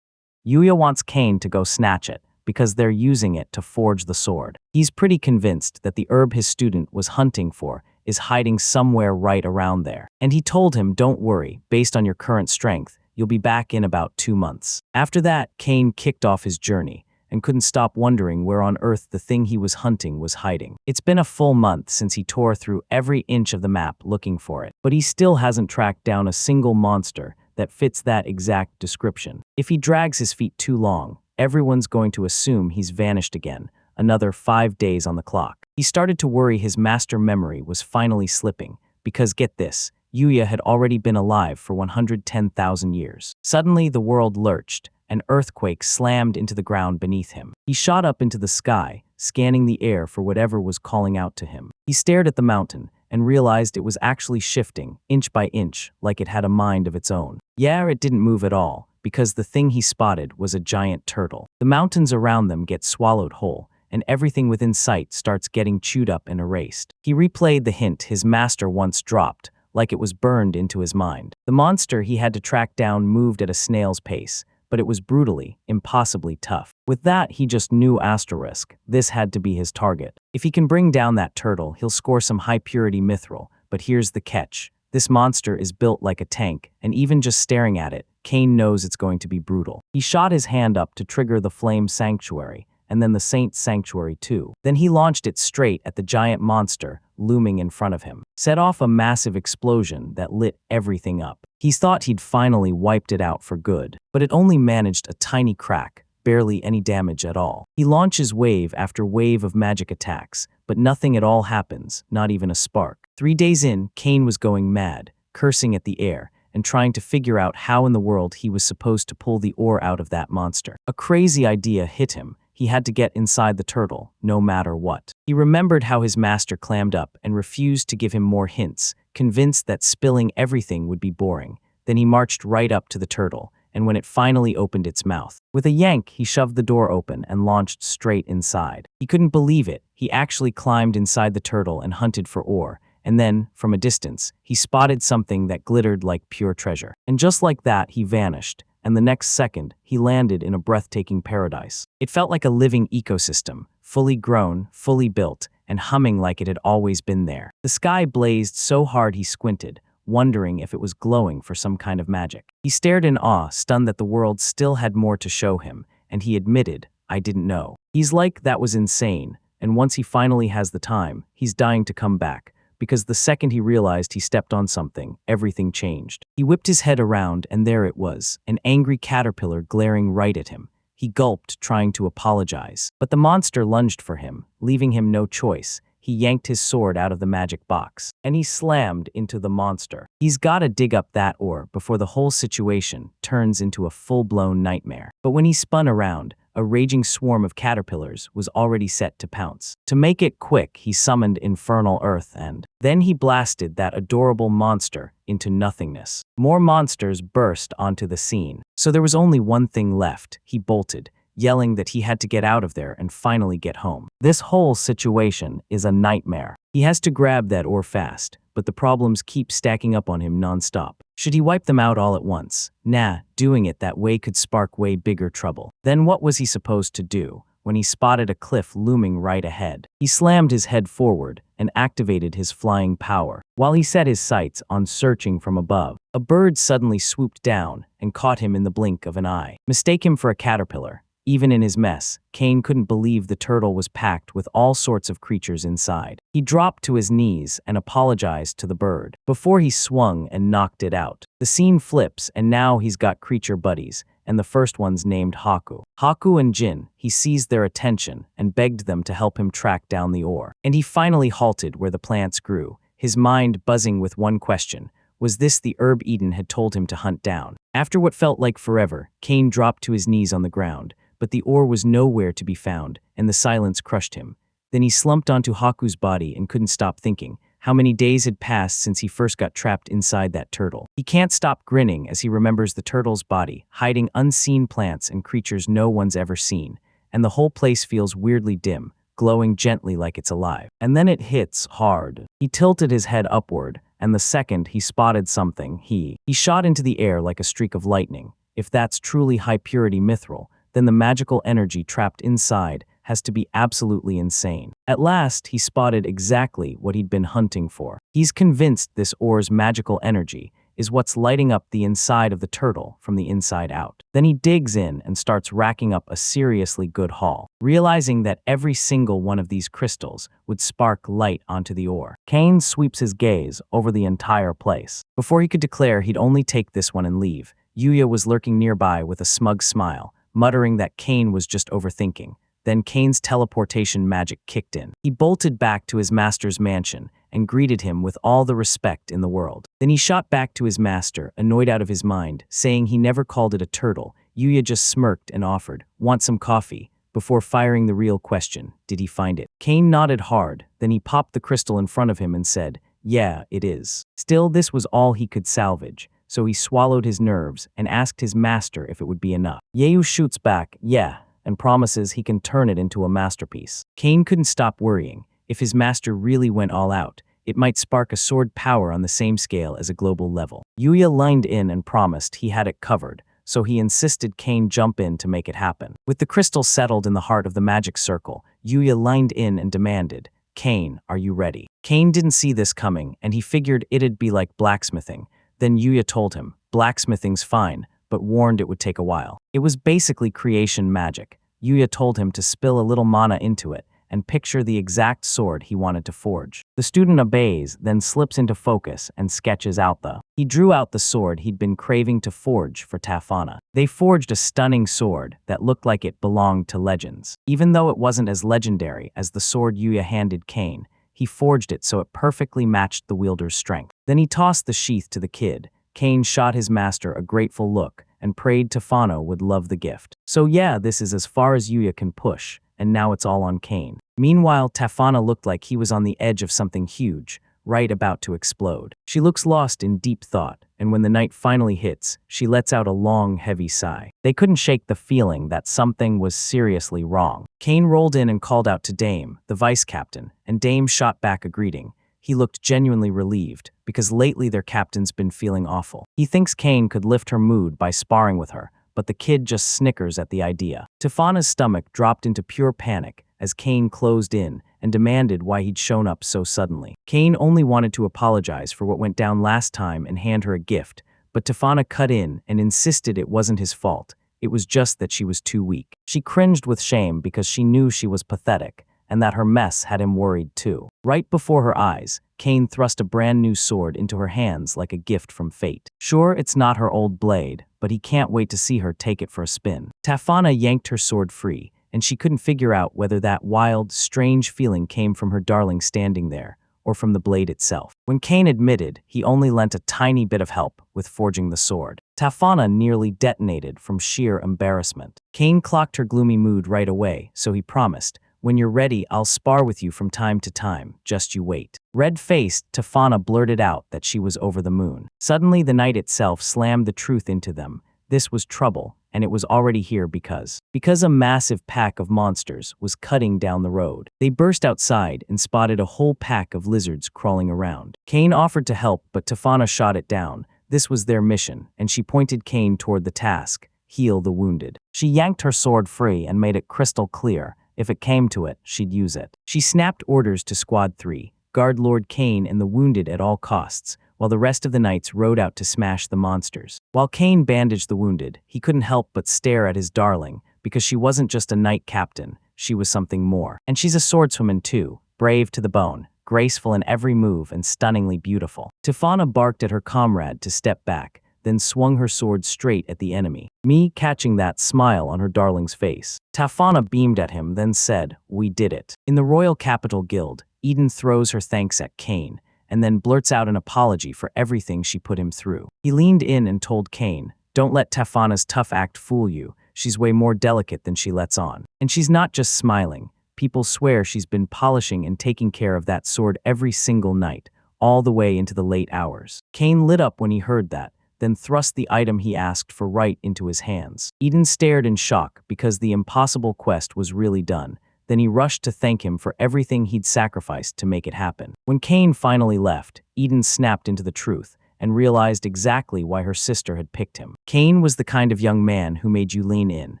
Yuya wants Kane to go snatch it, because they're using it to forge the sword. He's pretty convinced that the herb his student was hunting for is hiding somewhere right around there. And he told him, don't worry, based on your current strength, you'll be back in about 2 months. After that, Kane kicked off his journey, and couldn't stop wondering where on earth the thing he was hunting was hiding. It's been a full month since he tore through every inch of the map looking for it, but he still hasn't tracked down a single monster that fits that exact description. If he drags his feet too long, everyone's going to assume he's vanished again, another 5 days on the clock. He started to worry his master memory was finally slipping, because get this, Yuya had already been alive for 110,000 years. Suddenly, the world lurched. An earthquake slammed into the ground beneath him. He shot up into the sky, scanning the air for whatever was calling out to him. He stared at the mountain and realized it was actually shifting, inch by inch, like it had a mind of its own. Yeah, it didn't move at all, because the thing he spotted was a giant turtle. The mountains around them get swallowed whole, and everything within sight starts getting chewed up and erased. He replayed the hint his master once dropped, like it was burned into his mind. The monster he had to track down moved at a snail's pace, but it was brutally, impossibly tough. With that, he just knew asterisk. This had to be his target. If he can bring down that turtle, he'll score some high-purity mithril, but here's the catch. This monster is built like a tank, and even just staring at it, Cain knows it's going to be brutal. He shot his hand up to trigger the Flame Sanctuary, and then the Saint's Sanctuary too. Then he launched it straight at the giant monster looming in front of him, set off a massive explosion that lit everything up. He thought he'd finally wiped it out for good, but it only managed a tiny crack, barely any damage at all. He launches wave after wave of magic attacks, but nothing at all happens, not even a spark. 3 days in, Cain was going mad, cursing at the air, and trying to figure out how in the world he was supposed to pull the ore out of that monster. A crazy idea hit him. He had to get inside the turtle, no matter what. He remembered how his master clammed up and refused to give him more hints, convinced that spilling everything would be boring. Then he marched right up to the turtle, and when it finally opened its mouth, with a yank, he shoved the door open and launched straight inside. He couldn't believe it. He actually climbed inside the turtle and hunted for ore, and then, from a distance, he spotted something that glittered like pure treasure. And just like that, he vanished, and the next second, he landed in a breathtaking paradise. It felt like a living ecosystem, fully grown, fully built, and humming like it had always been there. The sky blazed so hard he squinted, wondering if it was glowing for some kind of magic. He stared in awe, stunned that the world still had more to show him, and he admitted, "I didn't know." He's like, that was insane, and once he finally has the time, he's dying to come back, because the second he realized he stepped on something, everything changed. He whipped his head around, and there it was, an angry caterpillar glaring right at him. He gulped, trying to apologize, but the monster lunged for him, leaving him no choice. He yanked his sword out of the magic box, and he slammed into the monster. He's gotta dig up that ore before the whole situation turns into a full-blown nightmare. But when he spun around, a raging swarm of caterpillars was already set to pounce. To make it quick, he summoned infernal earth and then he blasted that adorable monster into nothingness. More monsters burst onto the scene. So there was only one thing left. He bolted, yelling that he had to get out of there and finally get home. This whole situation is a nightmare. He has to grab that ore fast, but the problems keep stacking up on him nonstop. Should he wipe them out all at once? Nah, doing it that way could spark way bigger trouble. Then what was he supposed to do when he spotted a cliff looming right ahead? He slammed his head forward and activated his flying power. While he set his sights on searching from above, a bird suddenly swooped down and caught him in the blink of an eye. Mistake him for a caterpillar. Even in his mess, Cain couldn't believe the turtle was packed with all sorts of creatures inside. He dropped to his knees and apologized to the bird before he swung and knocked it out. The scene flips, and now he's got creature buddies, and the first one's named Haku. Haku and Jin, he seized their attention and begged them to help him track down the ore. And he finally halted where the plants grew, his mind buzzing with one question. Was this the herb Eden had told him to hunt down? After what felt like forever, Cain dropped to his knees on the ground, but the ore was nowhere to be found, and the silence crushed him. Then he slumped onto Haku's body and couldn't stop thinking how many days had passed since he first got trapped inside that turtle. He can't stop grinning as he remembers the turtle's body, hiding unseen plants and creatures no one's ever seen, and the whole place feels weirdly dim, glowing gently like it's alive. And then it hits hard. He tilted his head upward, and the second he spotted something, he shot into the air like a streak of lightning. If that's truly high-purity mithril, then the magical energy trapped inside has to be absolutely insane. At last, he spotted exactly what he'd been hunting for. He's convinced this ore's magical energy is what's lighting up the inside of the turtle from the inside out. Then he digs in and starts racking up a seriously good haul, realizing that every single one of these crystals would spark light onto the ore. Cain sweeps his gaze over the entire place. Before he could declare he'd only take this one and leave, Yuya was lurking nearby with a smug smile, muttering that Cain was just overthinking. Then Cain's teleportation magic kicked in. He bolted back to his master's mansion and greeted him with all the respect in the world. Then he shot back to his master, annoyed out of his mind, saying he never called it a turtle. Yuya just smirked and offered, "Want some coffee?" before firing the real question, did he find it? Cain nodded hard, then he popped the crystal in front of him and said, "Yeah, it is." Still, this was all he could salvage, so he swallowed his nerves and asked his master if it would be enough. Yeu shoots back, "Yeah," and promises he can turn it into a masterpiece. Cain couldn't stop worrying. If his master really went all out, it might spark a sword power on the same scale as a global level. Yuya lined in and promised he had it covered, so he insisted Cain jump in to make it happen. With the crystal settled in the heart of the magic circle, Yuya lined in and demanded, "Kane, are you ready?" Kane didn't see this coming, and he figured it'd be like blacksmithing. Then Yuya told him, "Blacksmithing's fine," but warned it would take a while. It was basically creation magic. Yuya told him to spill a little mana into it and picture the exact sword he wanted to forge. The student obeys, then slips into focus and sketches out He drew out the sword he'd been craving to forge for Tafana. They forged a stunning sword that looked like it belonged to legends. Even though it wasn't as legendary as the sword Yuya handed Kane, he forged it so it perfectly matched the wielder's strength. Then he tossed the sheath to the kid. Kane shot his master a grateful look and prayed Tafano would love the gift. So yeah, this is as far as Yuya can push, and now it's all on Kane. Meanwhile, Tafana looked like he was on the edge of something huge, right about to explode. She looks lost in deep thought, and when the night finally hits, she lets out a long, heavy sigh. They couldn't shake the feeling that something was seriously wrong. Kane rolled in and called out to Dame, the vice captain, and Dame shot back a greeting. He looked genuinely relieved, because lately their captain's been feeling awful. He thinks Kane could lift her mood by sparring with her, but the kid just snickers at the idea. Tafana's stomach dropped into pure panic as Kane closed in and demanded why he'd shown up so suddenly. Kane only wanted to apologize for what went down last time and hand her a gift, but Tafana cut in and insisted it wasn't his fault. It was just that she was too weak. She cringed with shame because she knew she was pathetic, and that her mess had him worried too. Right before her eyes, Kane thrust a brand new sword into her hands like a gift from fate. Sure, it's not her old blade, but he can't wait to see her take it for a spin. Tafana yanked her sword free, and she couldn't figure out whether that wild, strange feeling came from her darling standing there, or from the blade itself. When Kane admitted he only lent a tiny bit of help with forging the sword, Tafana nearly detonated from sheer embarrassment. Kane clocked her gloomy mood right away, so he promised, "When you're ready, I'll spar with you from time to time, just you wait." Red-faced, Tafana blurted out that she was over the moon. Suddenly, the night itself slammed the truth into them. This was trouble, and it was already here because a massive pack of monsters was cutting down the road. They burst outside and spotted a whole pack of lizards crawling around. Kane offered to help, but Tafana shot it down. This was their mission, and she pointed Kane toward the task: heal the wounded. She yanked her sword free and made it crystal clear. If it came to it, she'd use it. She snapped orders to Squad 3, guard Lord Kane and the wounded at all costs, while the rest of the knights rode out to smash the monsters. While Kane bandaged the wounded, he couldn't help but stare at his darling, because she wasn't just a knight captain, she was something more. And she's a swordswoman too, brave to the bone, graceful in every move and stunningly beautiful. Tafana barked at her comrade to step back, then swung her sword straight at the enemy. Me catching that smile on her darling's face. Tafana beamed at him, then said, "We did it." In the Royal Capital Guild, Eden throws her thanks at Kane, and then blurts out an apology for everything she put him through. He leaned in and told Kane, "Don't let Tafana's tough act fool you. She's way more delicate than she lets on. And she's not just smiling. People swear she's been polishing and taking care of that sword every single night, all the way into the late hours." Kane lit up when he heard that, then thrust the item he asked for right into his hands. Eden stared in shock because the impossible quest was really done. Then he rushed to thank him for everything he'd sacrificed to make it happen. When Kane finally left, Eden snapped into the truth and realized exactly why her sister had picked him. Kane was the kind of young man who made you lean in,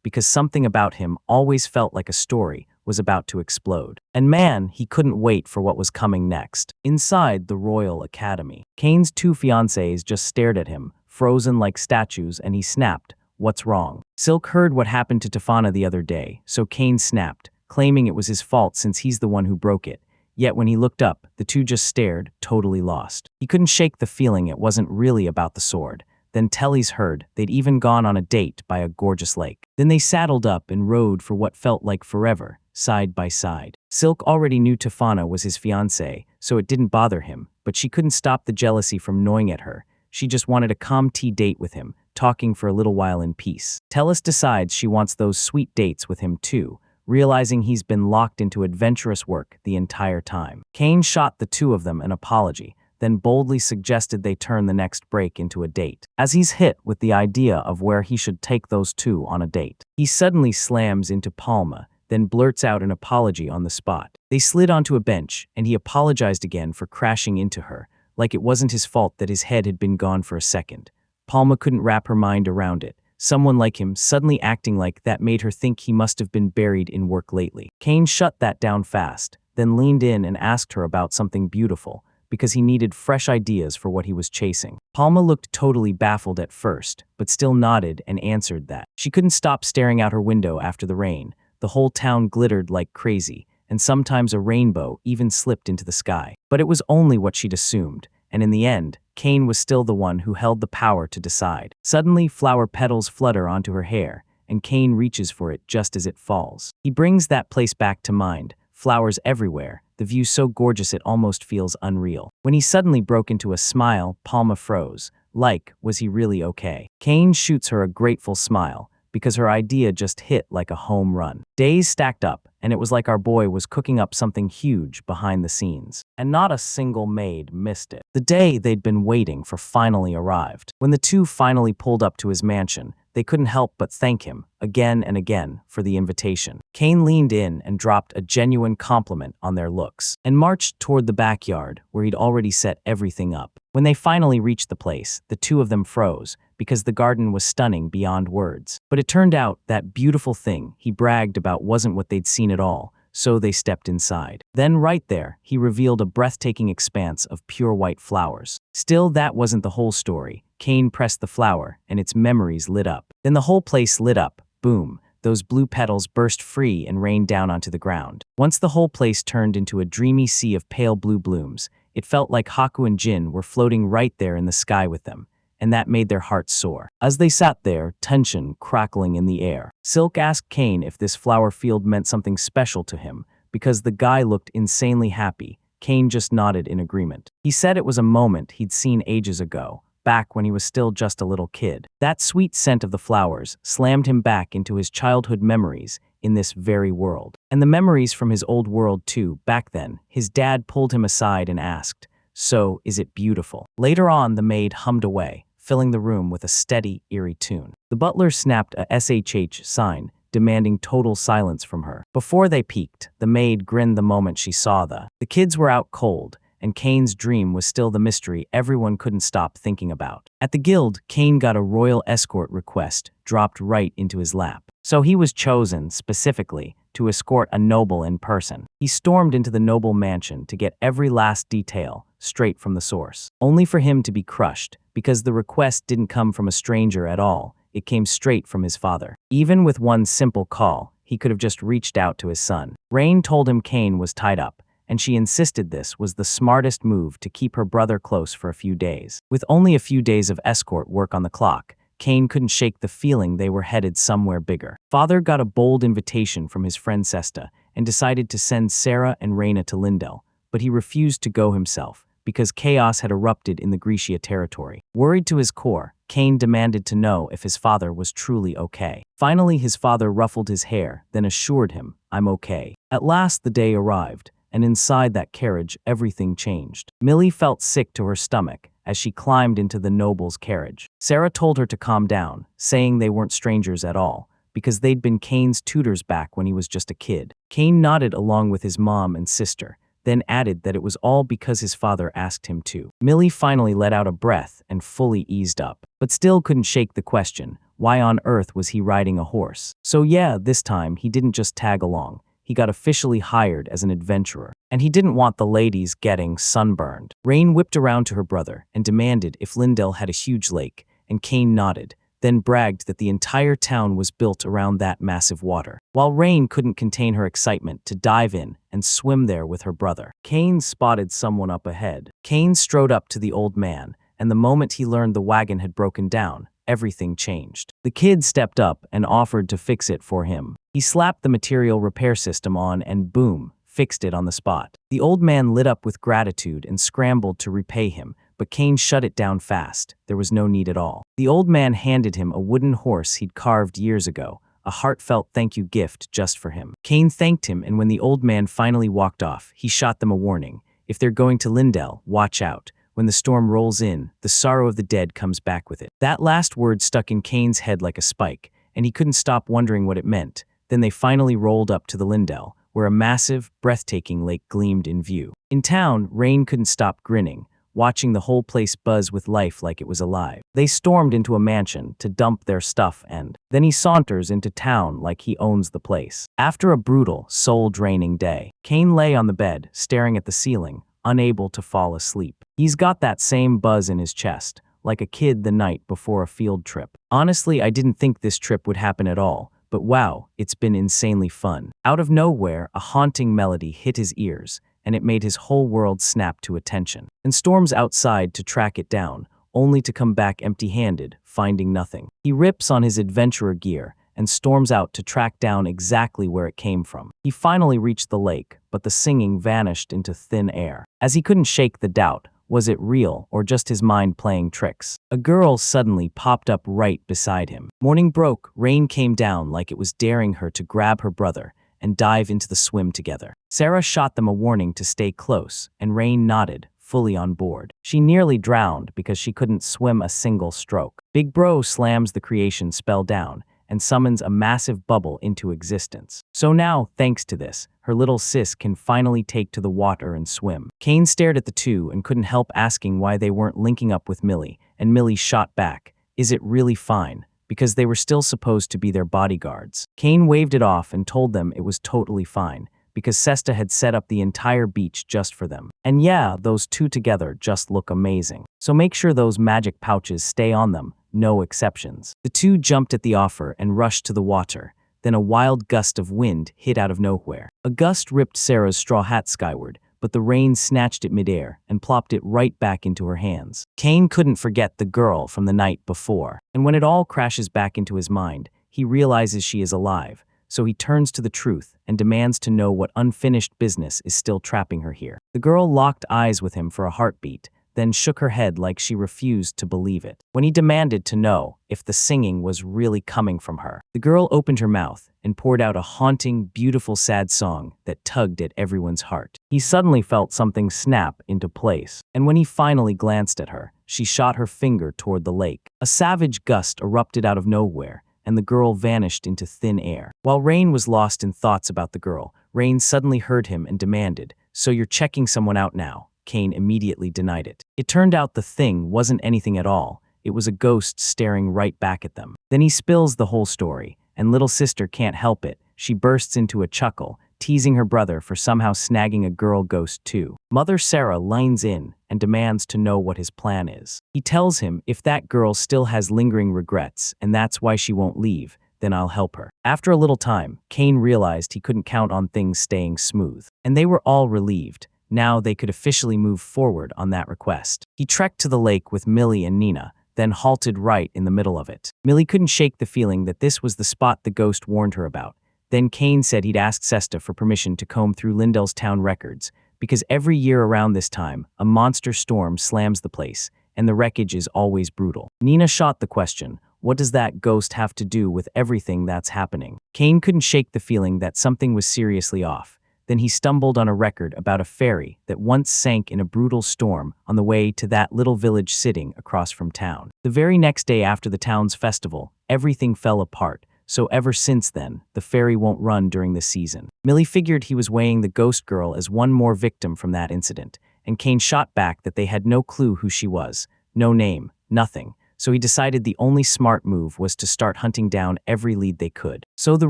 because something about him always felt like a story was about to explode. And man, he couldn't wait for what was coming next. Inside the Royal Academy, Kane's two fiancées just stared at him, frozen like statues, and he snapped, "What's wrong?" Silk heard what happened to Tafana the other day, so Kane snapped, claiming it was his fault since he's the one who broke it. Yet when he looked up, the two just stared, totally lost. He couldn't shake the feeling it wasn't really about the sword. Then Telly's heard they'd even gone on a date by a gorgeous lake. Then they saddled up and rode for what felt like forever, side by side. Silk already knew Tafana was his fiancée, so it didn't bother him, but she couldn't stop the jealousy from gnawing at her. She just wanted a calm tea date with him, talking for a little while in peace. Tellus decides she wants those sweet dates with him too, realizing he's been locked into adventurous work the entire time. Kane shot the two of them an apology, then boldly suggested they turn the next break into a date. As he's hit with the idea of where he should take those two on a date, he suddenly slams into Palma, then blurts out an apology on the spot. They slid onto a bench, and he apologized again for crashing into her, like it wasn't his fault that his head had been gone for a second. Palma couldn't wrap her mind around it. Someone like him suddenly acting like that made her think he must have been buried in work lately. Kane shut that down fast, then leaned in and asked her about something beautiful, because he needed fresh ideas for what he was chasing. Palma looked totally baffled at first, but still nodded and answered that she couldn't stop staring out her window after the rain. The whole town glittered like crazy, and sometimes a rainbow even slipped into the sky. But it was only what she'd assumed, and in the end, Kane was still the one who held the power to decide. Suddenly, flower petals flutter onto her hair, and Kane reaches for it just as it falls. He brings that place back to mind, flowers everywhere, the view so gorgeous it almost feels unreal. When he suddenly broke into a smile, Palma froze. Was he really okay? Kane shoots her a grateful smile, because her idea just hit like a home run. Days stacked up, and it was like our boy was cooking up something huge behind the scenes. And not a single maid missed it. The day they'd been waiting for finally arrived. When the two finally pulled up to his mansion, they couldn't help but thank him, again and again, for the invitation. Kane leaned in and dropped a genuine compliment on their looks, and marched toward the backyard, where he'd already set everything up. When they finally reached the place, the two of them froze, because the garden was stunning beyond words. But it turned out that beautiful thing he bragged about wasn't what they'd seen at all, so they stepped inside. Then right there, he revealed a breathtaking expanse of pure white flowers. Still, that wasn't the whole story. Kane pressed the flower, and its memories lit up. Then the whole place lit up. Boom. Those blue petals burst free and rained down onto the ground. Once the whole place turned into a dreamy sea of pale blue blooms, it felt like Haku and Jin were floating right there in the sky with them, and that made their hearts soar. As they sat there, tension crackling in the air, Silk asked Kane if this flower field meant something special to him, because the guy looked insanely happy. Kane just nodded in agreement. He said it was a moment he'd seen ages ago, back when he was still just a little kid. That sweet scent of the flowers slammed him back into his childhood memories in this very world. And the memories from his old world too. Back then, his dad pulled him aside and asked, "So, is it beautiful?" Later on, the maid hummed away, filling the room with a steady, eerie tune. The butler snapped a SHH sign, demanding total silence from her. Before they peeked, the maid grinned the moment she saw the kids were out cold, and Kane's dream was still the mystery everyone couldn't stop thinking about. At the guild, Kane got a royal escort request dropped right into his lap. So he was chosen, specifically, to escort a noble in person. He stormed into the noble mansion to get every last detail, straight from the source. Only for him to be crushed, because the request didn't come from a stranger at all. It came straight from his father. Even with one simple call, he could have just reached out to his son. Rain told him Kane was tied up, and she insisted this was the smartest move to keep her brother close for a few days. With only a few days of escort work on the clock, Kane couldn't shake the feeling they were headed somewhere bigger. Father got a bold invitation from his friend Sesta and decided to send Sarah and Reina to Lindell, but he refused to go himself because chaos had erupted in the Grecia territory. Worried to his core, Kane demanded to know if his father was truly okay. Finally, his father ruffled his hair, then assured him, "I'm okay." At last, the day arrived, and inside that carriage, everything changed. Millie felt sick to her stomach as she climbed into the noble's carriage. Sarah told her to calm down, saying they weren't strangers at all, because they'd been Kane's tutors back when he was just a kid. Kane nodded along with his mom and sister, then added that it was all because his father asked him to. Millie finally let out a breath and fully eased up, but still couldn't shake the question, why on earth was he riding a horse? So yeah, this time he didn't just tag along. He got officially hired as an adventurer, and he didn't want the ladies getting sunburned. Rain whipped around to her brother and demanded if Lindell had a huge lake, and Kane nodded, then bragged that the entire town was built around that massive water. While Rain couldn't contain her excitement to dive in and swim there with her brother, Kane spotted someone up ahead. Kane strode up to the old man, and the moment he learned the wagon had broken down, everything changed. The kid stepped up and offered to fix it for him. He slapped the material repair system on and boom, fixed it on the spot. The old man lit up with gratitude and scrambled to repay him, but Kane shut it down fast. There was no need at all. The old man handed him a wooden horse he'd carved years ago, a heartfelt thank you gift just for him. Kane thanked him, and when the old man finally walked off, he shot them a warning. If they're going to Lindell, watch out. When the storm rolls in, the sorrow of the dead comes back with it. That last word stuck in Kane's head like a spike, and he couldn't stop wondering what it meant. Then they finally rolled up to the Lindell, where a massive, breathtaking lake gleamed in view. In town, Rain couldn't stop grinning. watching the whole place buzz with life like it was alive. They stormed into a mansion to dump their stuff, and then he saunters into town like he owns the place. After a brutal, soul-draining day, Kane lay on the bed, staring at the ceiling, unable to fall asleep. He's got that same buzz in his chest, like a kid the night before a field trip. Honestly, I didn't think this trip would happen at all, but wow, it's been insanely fun. Out of nowhere, a haunting melody hit his ears, and it made his whole world snap to attention. And storms outside to track it down, only to come back empty-handed, finding nothing. He rips on his adventurer gear and storms out to track down exactly where it came from. He finally reached the lake, but the singing vanished into thin air. As he couldn't shake the doubt, was it real or just his mind playing tricks? A girl suddenly popped up right beside him. Morning broke, rain came down like it was daring her to grab her brother and dive into the swim together. Sarah shot them a warning to stay close, and Rain nodded, fully on board. She nearly drowned because she couldn't swim a single stroke. Big Bro slams the creation spell down and summons a massive bubble into existence. So now, thanks to this, her little sis can finally take to the water and swim. Kane stared at the two and couldn't help asking why they weren't linking up with Millie, and Millie shot back, "Is it really fine?" Because they were still supposed to be their bodyguards. Kane waved it off and told them it was totally fine, because Sesta had set up the entire beach just for them. And yeah, those two together just look amazing. So make sure those magic pouches stay on them, no exceptions. The two jumped at the offer and rushed to the water. Then a wild gust of wind hit out of nowhere. A gust ripped Sarah's straw hat skyward, but the rain snatched it midair and plopped it right back into her hands. Kane couldn't forget the girl from the night before, and when it all crashes back into his mind, he realizes she is alive, so he turns to the truth and demands to know what unfinished business is still trapping her here. The girl locked eyes with him for a heartbeat, then shook her head like she refused to believe it. When he demanded to know if the singing was really coming from her, the girl opened her mouth and poured out a haunting, beautiful, sad song that tugged at everyone's heart. He suddenly felt something snap into place, and when he finally glanced at her, she shot her finger toward the lake. A savage gust erupted out of nowhere, and the girl vanished into thin air. While Rain was lost in thoughts about the girl, Rain suddenly heard him and demanded, "So you're checking someone out now?" Kane immediately denied it. It turned out the thing wasn't anything at all. It was a ghost staring right back at them. Then he spills the whole story, and little sister can't help it. She bursts into a chuckle, teasing her brother for somehow snagging a girl ghost too. Mother Sarah lines in and demands to know what his plan is. He tells him if that girl still has lingering regrets and that's why she won't leave, then I'll help her. After a little time, Kane realized he couldn't count on things staying smooth, and they were all relieved. Now they could officially move forward on that request. He trekked to the lake with Millie and Nina, then halted right in the middle of it. Millie couldn't shake the feeling that this was the spot the ghost warned her about. Then Kane said he'd asked Sesta for permission to comb through Lindell's town records, because every year around this time, a monster storm slams the place, and the wreckage is always brutal. Nina shot the question, what does that ghost have to do with everything that's happening? Kane couldn't shake the feeling that something was seriously off. Then he stumbled on a record about a ferry that once sank in a brutal storm on the way to that little village sitting across from town. The very next day after the town's festival, everything fell apart, so ever since then, the ferry won't run during the season. Millie figured he was weighing the ghost girl as one more victim from that incident, and Kane shot back that they had no clue who she was, no name, nothing. So he decided the only smart move was to start hunting down every lead they could. So the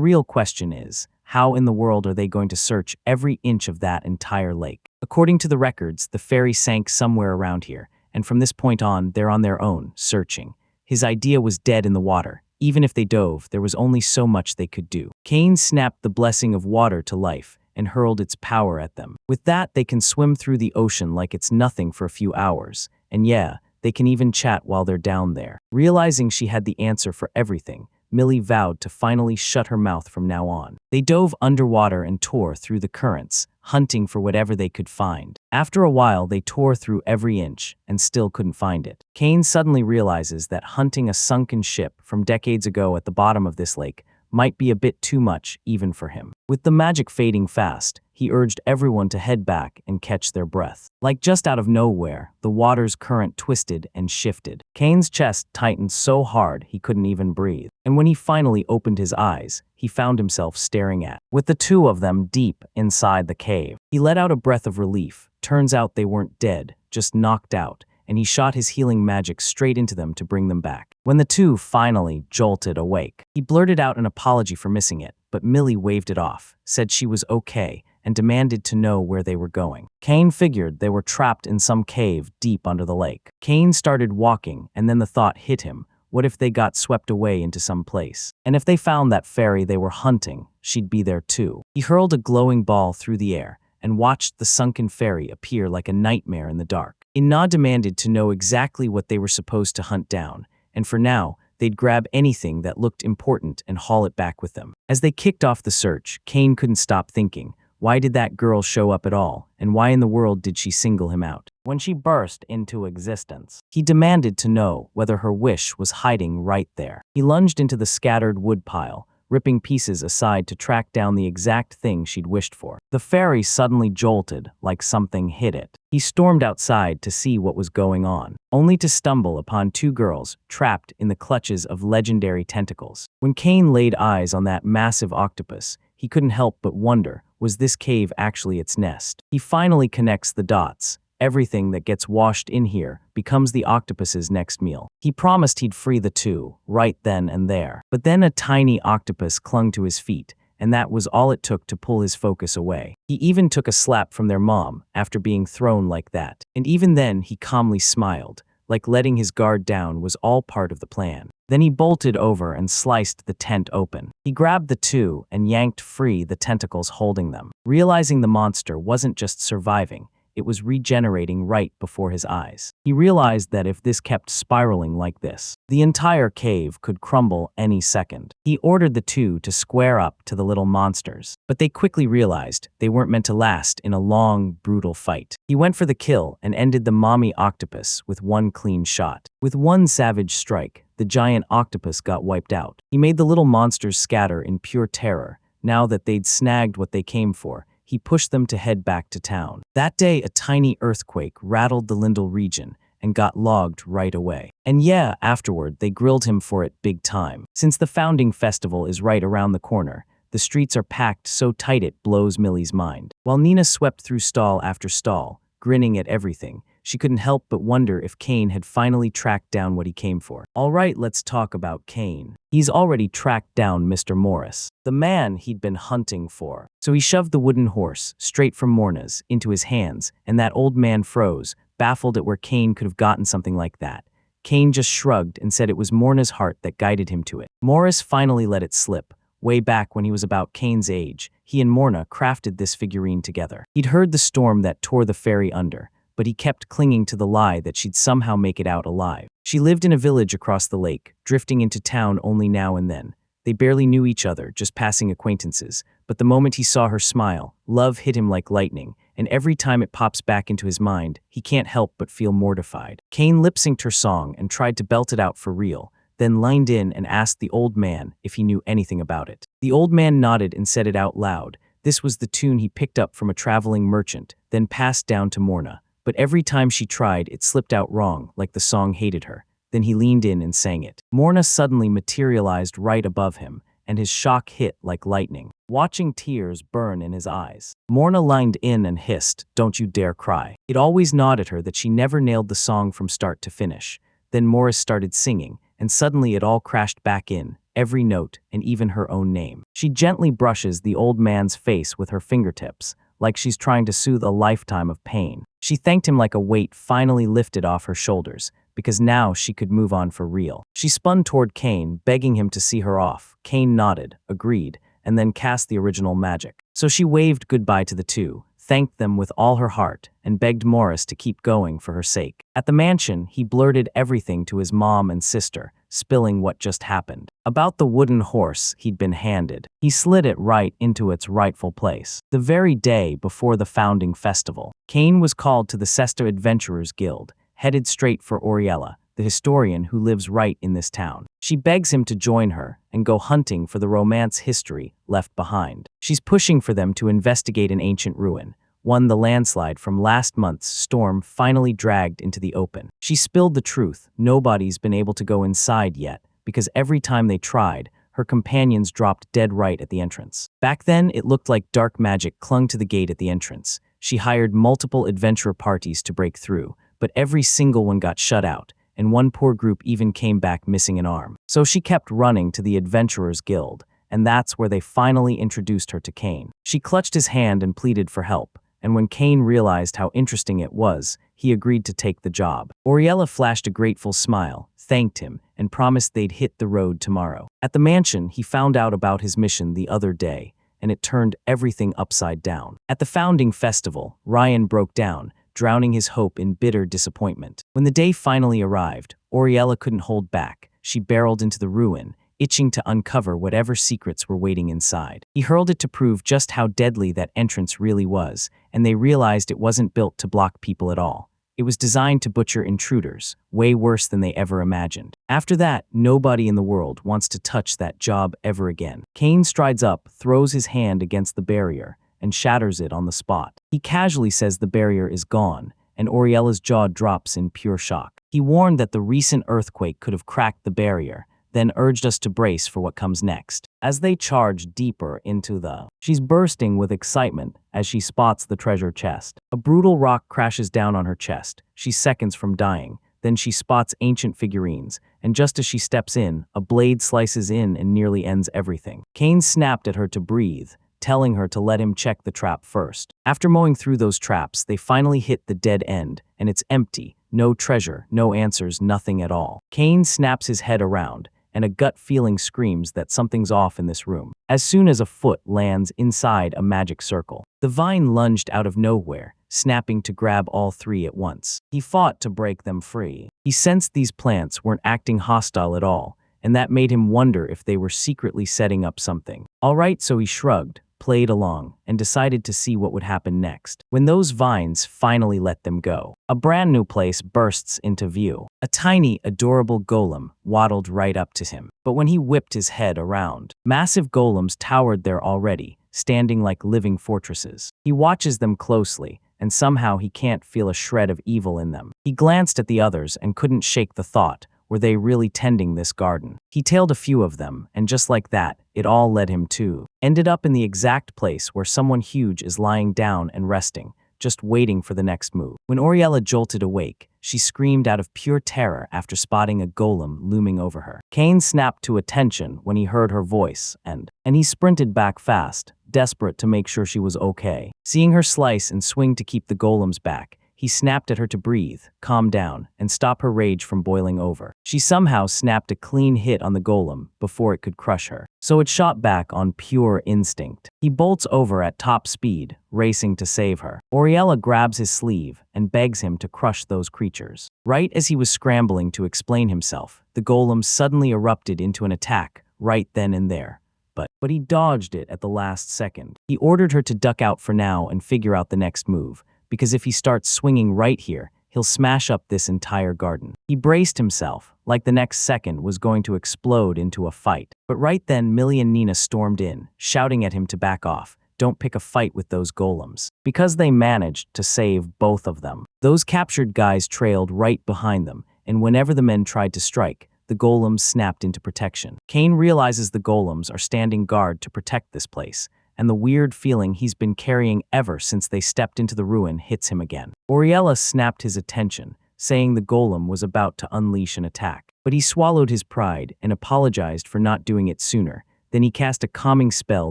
real question is, how in the world are they going to search every inch of that entire lake? According to the records, the ferry sank somewhere around here, and from this point on, they're on their own, searching. His idea was dead in the water. Even if they dove, there was only so much they could do. Kane snapped the blessing of water to life and hurled its power at them. With that, they can swim through the ocean like it's nothing for a few hours. And yeah, they can even chat while they're down there. Realizing she had the answer for everything, Millie vowed to finally shut her mouth from now on. They dove underwater and tore through the currents, hunting for whatever they could find. After a while, they tore through every inch and still couldn't find it. Kane suddenly realizes that hunting a sunken ship from decades ago at the bottom of this lake might be a bit too much even for him. With the magic fading fast, he urged everyone to head back and catch their breath. Like just out of nowhere, the water's current twisted and shifted. Kane's chest tightened so hard he couldn't even breathe. And when he finally opened his eyes, he found himself staring at, with the two of them deep inside the cave. He let out a breath of relief. Turns out they weren't dead, just knocked out, and he shot his healing magic straight into them to bring them back. When the two finally jolted awake, he blurted out an apology for missing it, but Millie waved it off, said she was okay, and demanded to know where they were going. Kane figured they were trapped in some cave deep under the lake. Kane started walking, and then the thought hit him. What if they got swept away into some place? And if they found that fairy they were hunting, she'd be there too. He hurled a glowing ball through the air and watched the sunken fairy appear like a nightmare in the dark. Inna demanded to know exactly what they were supposed to hunt down, and for now, they'd grab anything that looked important and haul it back with them. As they kicked off the search, Kane couldn't stop thinking, why did that girl show up at all, and why in the world did she single him out? When she burst into existence, he demanded to know whether her wish was hiding right there. He lunged into the scattered woodpile, ripping pieces aside to track down the exact thing she'd wished for. The fairy suddenly jolted like something hit it. He stormed outside to see what was going on, only to stumble upon two girls trapped in the clutches of legendary tentacles. When Kane laid eyes on that massive octopus, he couldn't help but wonder, was this cave actually its nest? He finally connects the dots. Everything that gets washed in here becomes the octopus's next meal. He promised he'd free the two, right then and there. But then a tiny octopus clung to his feet, and that was all it took to pull his focus away. He even took a slap from their mom after being thrown like that. And even then, he calmly smiled, like letting his guard down was all part of the plan. Then he bolted over and sliced the tent open. He grabbed the two and yanked free the tentacles holding them. Realizing the monster wasn't just surviving, it was regenerating right before his eyes. He realized that if this kept spiraling like this, the entire cave could crumble any second. He ordered the two to square up to the little monsters, but they quickly realized they weren't meant to last in a long, brutal fight. He went for the kill and ended the mommy octopus with one clean shot. With one savage strike, the giant octopus got wiped out. He made the little monsters scatter in pure terror. Now that they'd snagged what they came for, he pushed them to head back to town. That day, a tiny earthquake rattled the Lindell region and got logged right away. And yeah, afterward, they grilled him for it big time. Since the founding festival is right around the corner, the streets are packed so tight it blows Millie's mind. While Nina swept through stall after stall, grinning at everything, she couldn't help but wonder if Kane had finally tracked down what he came for. All right, let's talk about Kane. He's already tracked down Mr. Morris, the man he'd been hunting for. So he shoved the wooden horse, straight from Morna's, into his hands, and that old man froze, baffled at where Kane could have gotten something like that. Kane just shrugged and said it was Morna's heart that guided him to it. Morris finally let it slip. Way back when he was about Kane's age, he and Morna crafted this figurine together. He'd heard the storm that tore the fairy under, but he kept clinging to the lie that she'd somehow make it out alive. She lived in a village across the lake, drifting into town only now and then. They barely knew each other, just passing acquaintances, but the moment he saw her smile, love hit him like lightning, and every time it pops back into his mind, he can't help but feel mortified. Kane lip-synced her song and tried to belt it out for real, then leaned in and asked the old man if he knew anything about it. The old man nodded and said it out loud. This was the tune he picked up from a traveling merchant, then passed down to Morna. But every time she tried, it slipped out wrong, like the song hated her. Then he leaned in and sang it. Morna suddenly materialized right above him, and his shock hit like lightning, watching tears burn in his eyes. Morna leaned in and hissed, "Don't you dare cry." It always gnawed at her that she never nailed the song from start to finish. Then Morris started singing, and suddenly it all crashed back in, every note, and even her own name. She gently brushes the old man's face with her fingertips, like she's trying to soothe a lifetime of pain. She thanked him like a weight finally lifted off her shoulders, because now she could move on for real. She spun toward Kane, begging him to see her off. Kane nodded, agreed, and then cast the original magic. So she waved goodbye to the two, thanked them with all her heart, and begged Morris to keep going for her sake. At the mansion, he blurted everything to his mom and sister, spilling what just happened. About the wooden horse he'd been handed. He slid it right into its rightful place. The very day before the founding festival, Kane was called to the Cesta Adventurers Guild, headed straight for Oriella, the historian who lives right in this town. She begs him to join her and go hunting for the romance history left behind. She's pushing for them to investigate an ancient ruin, one the landslide from last month's storm finally dragged into the open. She spilled the truth. Nobody's been able to go inside yet, because every time they tried, her companions dropped dead right at the entrance. Back then, it looked like dark magic clung to the gate at the entrance. She hired multiple adventurer parties to break through, but every single one got shut out, and one poor group even came back missing an arm. So she kept running to the Adventurers Guild, and that's where they finally introduced her to Kane. She clutched his hand and pleaded for help, and when Kane realized how interesting it was, he agreed to take the job. Oriella flashed a grateful smile, thanked him, and promised they'd hit the road tomorrow. At the mansion, he found out about his mission the other day, and it turned everything upside down. At the founding festival, Ryan broke down, drowning his hope in bitter disappointment. When the day finally arrived, Oriella couldn't hold back. She barreled into the ruin, itching to uncover whatever secrets were waiting inside. He hurled it to prove just how deadly that entrance really was, and they realized it wasn't built to block people at all. It was designed to butcher intruders, way worse than they ever imagined. After that, nobody in the world wants to touch that job ever again. Kane strides up, throws his hand against the barrier, and shatters it on the spot. He casually says the barrier is gone, and Oriella's jaw drops in pure shock. He warned that the recent earthquake could have cracked the barrier, then urged us to brace for what comes next. As they charge deeper into she's bursting with excitement as she spots the treasure chest. A brutal rock crashes down on her chest. She's seconds from dying. Then she spots ancient figurines, and just as she steps in, a blade slices in and nearly ends everything. Kane snapped at her to breathe, telling her to let him check the trap first. After mowing through those traps, they finally hit the dead end, and it's empty. No treasure, no answers, nothing at all. Kane snaps his head around, and a gut feeling screams that something's off in this room. As soon as a foot lands inside a magic circle, the vine lunged out of nowhere, snapping to grab all three at once. He fought to break them free. He sensed these plants weren't acting hostile at all, and that made him wonder if they were secretly setting up something. All right, so he shrugged, played along, and decided to see what would happen next. When those vines finally let them go, a brand new place bursts into view. A tiny, adorable golem waddled right up to him. But when he whipped his head around, massive golems towered there already, standing like living fortresses. He watches them closely, and somehow he can't feel a shred of evil in them. He glanced at the others and couldn't shake the thought, were they really tending this garden? He tailed a few of them, and just like that, it all led him to ended up in the exact place where someone huge is lying down and resting, just waiting for the next move. When Oriella jolted awake, she screamed out of pure terror after spotting a golem looming over her. Kane snapped to attention when he heard her voice, and he sprinted back fast, desperate to make sure she was okay. Seeing her slice and swing to keep the golems back, he snapped at her to breathe, calm down, and stop her rage from boiling over. She somehow snapped a clean hit on the golem before it could crush her, so it shot back on pure instinct. He bolts over at top speed, racing to save her. Oriella grabs his sleeve and begs him to crush those creatures. Right as he was scrambling to explain himself, the golem suddenly erupted into an attack right then and there. But he dodged it at the last second. He ordered her to duck out for now and figure out the next move, because if he starts swinging right here, he'll smash up this entire garden. He braced himself, like the next second was going to explode into a fight. But right then, Millie and Nina stormed in, shouting at him to back off. Don't pick a fight with those golems. Because they managed to save both of them. Those captured guys trailed right behind them, and whenever the men tried to strike, the golems snapped into protection. Kane realizes the golems are standing guard to protect this place, and the weird feeling he's been carrying ever since they stepped into the ruin hits him again. Oriella snapped his attention, saying the golem was about to unleash an attack. But he swallowed his pride and apologized for not doing it sooner. Then he cast a calming spell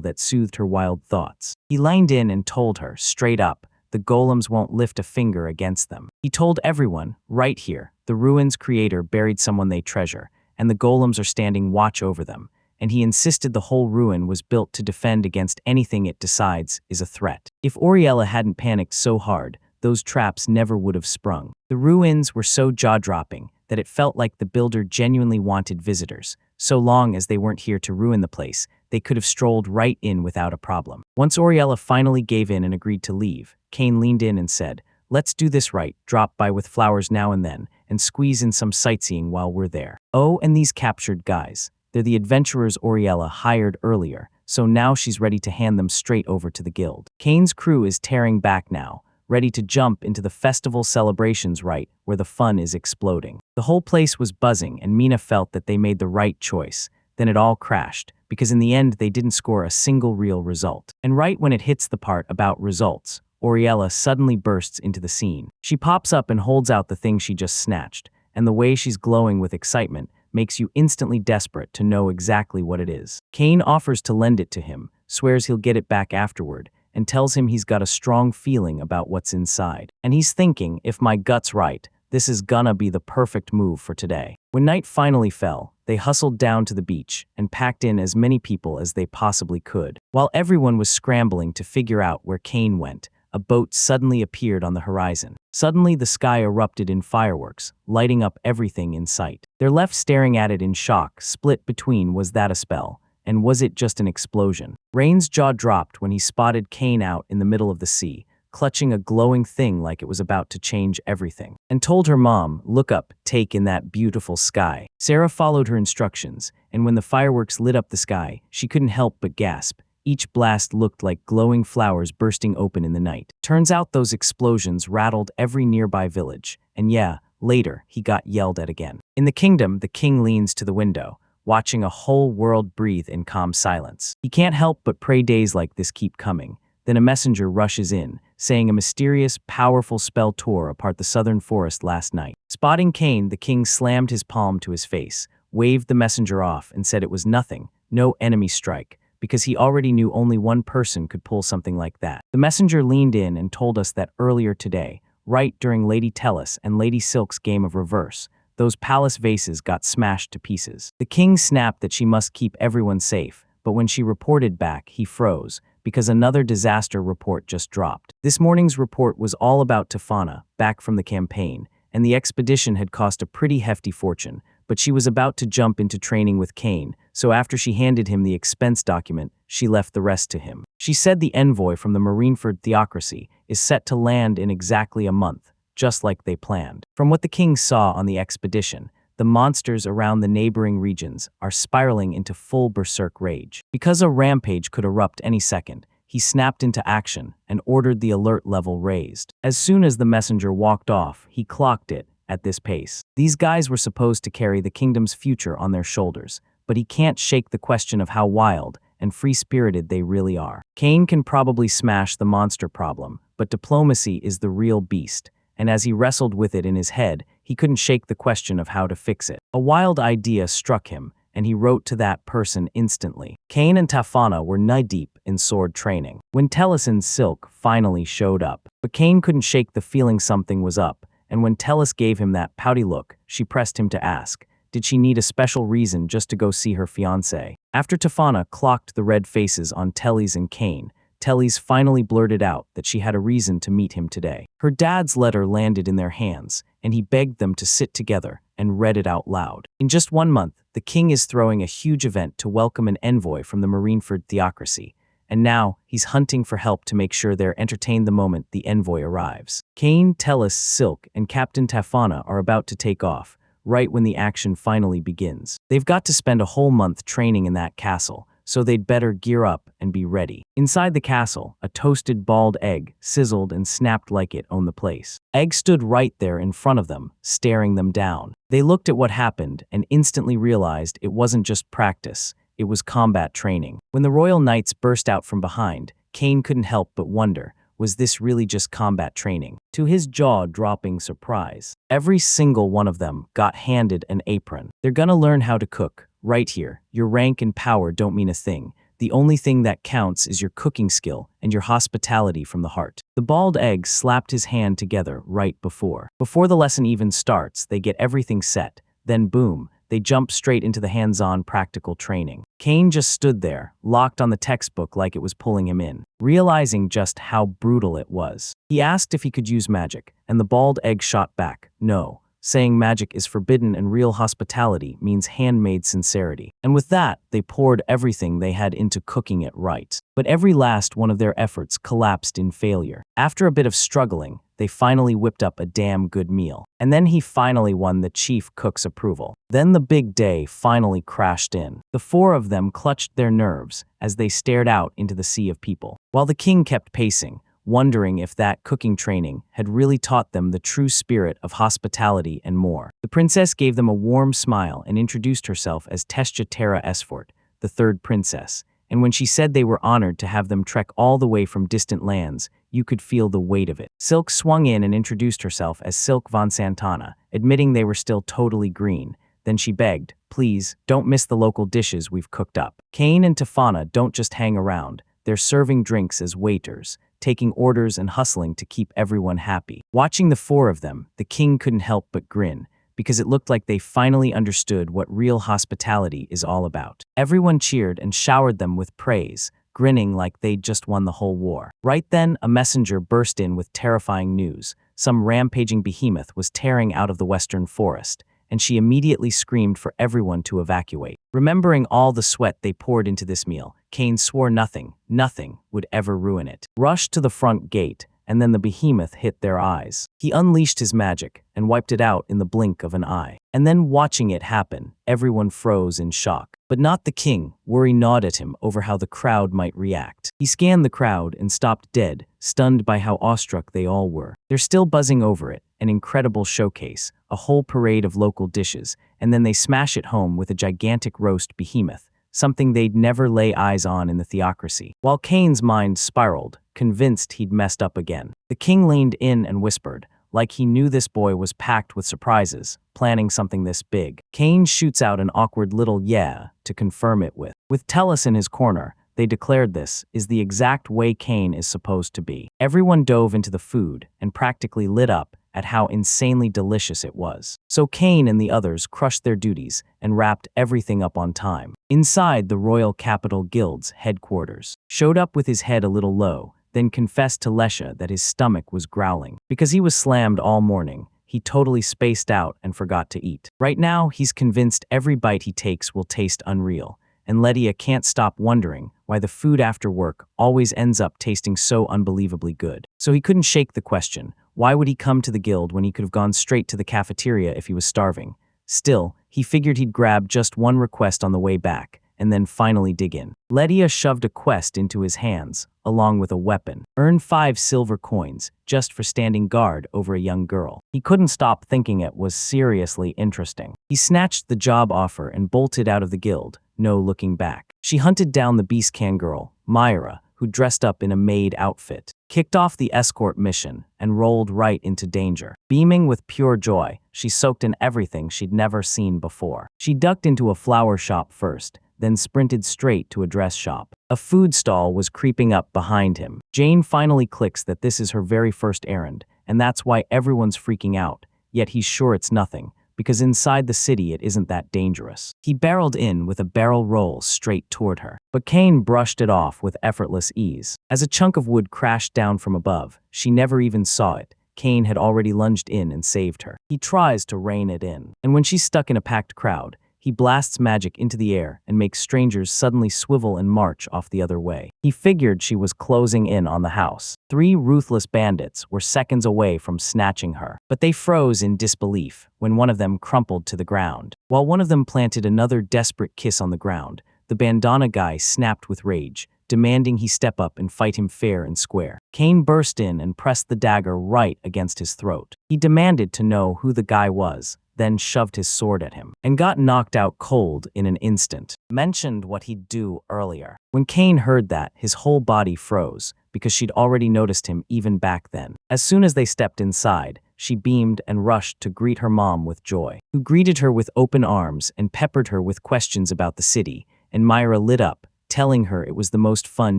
that soothed her wild thoughts. He leaned in and told her, straight up, the golems won't lift a finger against them. He told everyone, right here, the ruin's creator buried someone they treasure, and the golems are standing watch over them. And he insisted the whole ruin was built to defend against anything it decides is a threat. If Oriella hadn't panicked so hard, those traps never would have sprung. The ruins were so jaw-dropping that it felt like the builder genuinely wanted visitors. So long as they weren't here to ruin the place, they could have strolled right in without a problem. Once Oriella finally gave in and agreed to leave, Kane leaned in and said, let's do this right, drop by with flowers now and then, and squeeze in some sightseeing while we're there. Oh, and these captured guys. They're the adventurers Oriella hired earlier, so now she's ready to hand them straight over to the guild. Kane's crew is tearing back now, ready to jump into the festival celebrations right where the fun is exploding. The whole place was buzzing, and Mina felt that they made the right choice. Then it all crashed, because in the end they didn't score a single real result. And right when it hits the part about results, Oriella suddenly bursts into the scene. She pops up and holds out the thing she just snatched, and the way she's glowing with excitement makes you instantly desperate to know exactly what it is. Kane offers to lend it to him, swears he'll get it back afterward, and tells him he's got a strong feeling about what's inside. And he's thinking, if my gut's right, this is gonna be the perfect move for today. When night finally fell, they hustled down to the beach and packed in as many people as they possibly could. While everyone was scrambling to figure out where Kane went, a boat suddenly appeared on the horizon. Suddenly, the sky erupted in fireworks, lighting up everything in sight. They're left staring at it in shock, split between was that a spell, and was it just an explosion? Rain's jaw dropped when he spotted Kane out in the middle of the sea, clutching a glowing thing like it was about to change everything, and told her mom, "Look up, take in that beautiful sky." Sarah followed her instructions, and when the fireworks lit up the sky, she couldn't help but gasp. Each blast looked like glowing flowers bursting open in the night. Turns out those explosions rattled every nearby village, and yeah, later he got yelled at again. In the kingdom, the king leans to the window, watching a whole world breathe in calm silence. He can't help but pray days like this keep coming. Then a messenger rushes in, saying a mysterious, powerful spell tore apart the southern forest last night. Spotting Kane, the king slammed his palm to his face, waved the messenger off, and said it was nothing, no enemy strike, because he already knew only one person could pull something like that. The messenger leaned in and told us that earlier today, right during Lady Tellus and Lady Silk's game of reverse, those palace vases got smashed to pieces. The king snapped that she must keep everyone safe, but when she reported back, he froze, because another disaster report just dropped. This morning's report was all about Tefana, back from the campaign, and the expedition had cost a pretty hefty fortune, but she was about to jump into training with Kane, so after she handed him the expense document, she left the rest to him. She said the envoy from the Marineford Theocracy is set to land in exactly a month, just like they planned. From what the king saw on the expedition, the monsters around the neighboring regions are spiraling into full berserk rage. Because a rampage could erupt any second, he snapped into action and ordered the alert level raised. As soon as the messenger walked off, he clocked it. At this pace, these guys were supposed to carry the kingdom's future on their shoulders, but he can't shake the question of how wild and free-spirited they really are. Kane can probably smash the monster problem, but diplomacy is the real beast, and as he wrestled with it in his head, he couldn't shake the question of how to fix it. A wild idea struck him, and he wrote to that person instantly. Kane and Tefana were knee-deep in sword training when Tellus and Silk finally showed up. But Kane couldn't shake the feeling something was up, and when Tellus gave him that pouty look, she pressed him to ask, did she need a special reason just to go see her fiancé? After Tefana clocked the red faces on Tellys and Kane, Tellys finally blurted out that she had a reason to meet him today. Her dad's letter landed in their hands, and he begged them to sit together and read it out loud. In just 1 month, the king is throwing a huge event to welcome an envoy from the Marineford Theocracy, and now he's hunting for help to make sure they're entertained the moment the envoy arrives. Kane, Tellus, Silk, and Captain Tefana are about to take off, right when the action finally begins. They've got to spend a whole month training in that castle, so they'd better gear up and be ready. Inside the castle, a toasted bald egg sizzled and snapped like it owned the place. Egg stood right there in front of them, staring them down. They looked at what happened and instantly realized it wasn't just practice, it was combat training. When the royal knights burst out from behind, Kane couldn't help but wonder, was this really just combat training? To his jaw-dropping surprise, every single one of them got handed an apron. They're gonna learn how to cook. Right here, your rank and power don't mean a thing. The only thing that counts is your cooking skill and your hospitality from the heart. The bald egg slapped his hand together right before. Before the lesson even starts, they get everything set. Then boom, they jump straight into the hands-on practical training. Kane just stood there, locked on the textbook like it was pulling him in, realizing just how brutal it was. He asked if he could use magic, and the bald egg shot back, no, saying magic is forbidden and real hospitality means handmade sincerity. And with that, they poured everything they had into cooking it right. But every last one of their efforts collapsed in failure. After a bit of struggling, they finally whipped up a damn good meal. And then he finally won the chief cook's approval. Then the big day finally crashed in. The four of them clutched their nerves as they stared out into the sea of people, while the king kept pacing, wondering if that cooking training had really taught them the true spirit of hospitality and more. The princess gave them a warm smile and introduced herself as Testja Terra Esfort, the third princess, and when she said they were honored to have them trek all the way from distant lands, you could feel the weight of it. Silk swung in and introduced herself as Silk von Santana, admitting they were still totally green. Then she begged, "Please, don't miss the local dishes we've cooked up." Kane and Tafana don't just hang around, they're serving drinks as waiters, taking orders and hustling to keep everyone happy. Watching the four of them, the king couldn't help but grin, because it looked like they finally understood what real hospitality is all about. Everyone cheered and showered them with praise, grinning like they'd just won the whole war. Right then, a messenger burst in with terrifying news. Some rampaging behemoth was tearing out of the western forest, and she immediately screamed for everyone to evacuate. Remembering all the sweat they poured into this meal, Kane swore nothing would ever ruin it. Rushed to the front gate, and then the behemoth hit their eyes. He unleashed his magic and wiped it out in the blink of an eye. And then watching it happen, everyone froze in shock. But not the king. Worry gnawed at him over how the crowd might react. He scanned the crowd and stopped dead, stunned by how awestruck they all were. They're still buzzing over it, an incredible showcase, a whole parade of local dishes, and then they smash it home with a gigantic roast behemoth, something they'd never lay eyes on in the theocracy. While Kane's mind spiraled, convinced he'd messed up again, the king leaned in and whispered, like he knew this boy was packed with surprises, planning something this big. Kane shoots out an awkward little "yeah" to confirm it with. With Tellus in his corner, they declared this is the exact way Kane is supposed to be. Everyone dove into the food and practically lit up at how insanely delicious it was. So Kane and the others crushed their duties and wrapped everything up on time. Inside the Royal Capital Guild's headquarters, showed up with his head a little low, then confessed to Lesha that his stomach was growling. Because he was slammed all morning, he totally spaced out and forgot to eat. Right now, he's convinced every bite he takes will taste unreal, and Lydia can't stop wondering why the food after work always ends up tasting so unbelievably good. So he couldn't shake the question, why would he come to the guild when he could have gone straight to the cafeteria if he was starving? Still, he figured he'd grab just one request on the way back, and then finally dig in. Lydia shoved a quest into his hands, along with a weapon. Earn 5 silver coins, just for standing guard over a young girl. He couldn't stop thinking it was seriously interesting. He snatched the job offer and bolted out of the guild, no looking back. She hunted down the Beast Can girl, Myra, who dressed up in a maid outfit, kicked off the escort mission, and rolled right into danger. Beaming with pure joy, she soaked in everything she'd never seen before. She ducked into a flower shop first, then sprinted straight to a dress shop. A food stall was creeping up behind him. Jane finally clicks that this is her very first errand, and that's why everyone's freaking out, yet he's sure it's nothing, because inside the city it isn't that dangerous. He barreled in with a barrel roll straight toward her, but Kane brushed it off with effortless ease. As a chunk of wood crashed down from above, she never even saw it. Kane had already lunged in and saved her. He tries to rein it in, and when she's stuck in a packed crowd, he blasts magic into the air and makes strangers suddenly swivel and march off the other way. He figured she was closing in on the house. 3 ruthless bandits were seconds away from snatching her, but they froze in disbelief when one of them crumpled to the ground. While one of them planted another desperate kiss on the ground, the bandana guy snapped with rage, demanding he step up and fight him fair and square. Kane burst in and pressed the dagger right against his throat. He demanded to know who the guy was, then shoved his sword at him, and got knocked out cold in an instant. Mentioned what he'd do earlier. When Kane heard that, his whole body froze, because she'd already noticed him even back then. As soon as they stepped inside, she beamed and rushed to greet her mom with joy, who greeted her with open arms and peppered her with questions about the city, and Myra lit up, telling her it was the most fun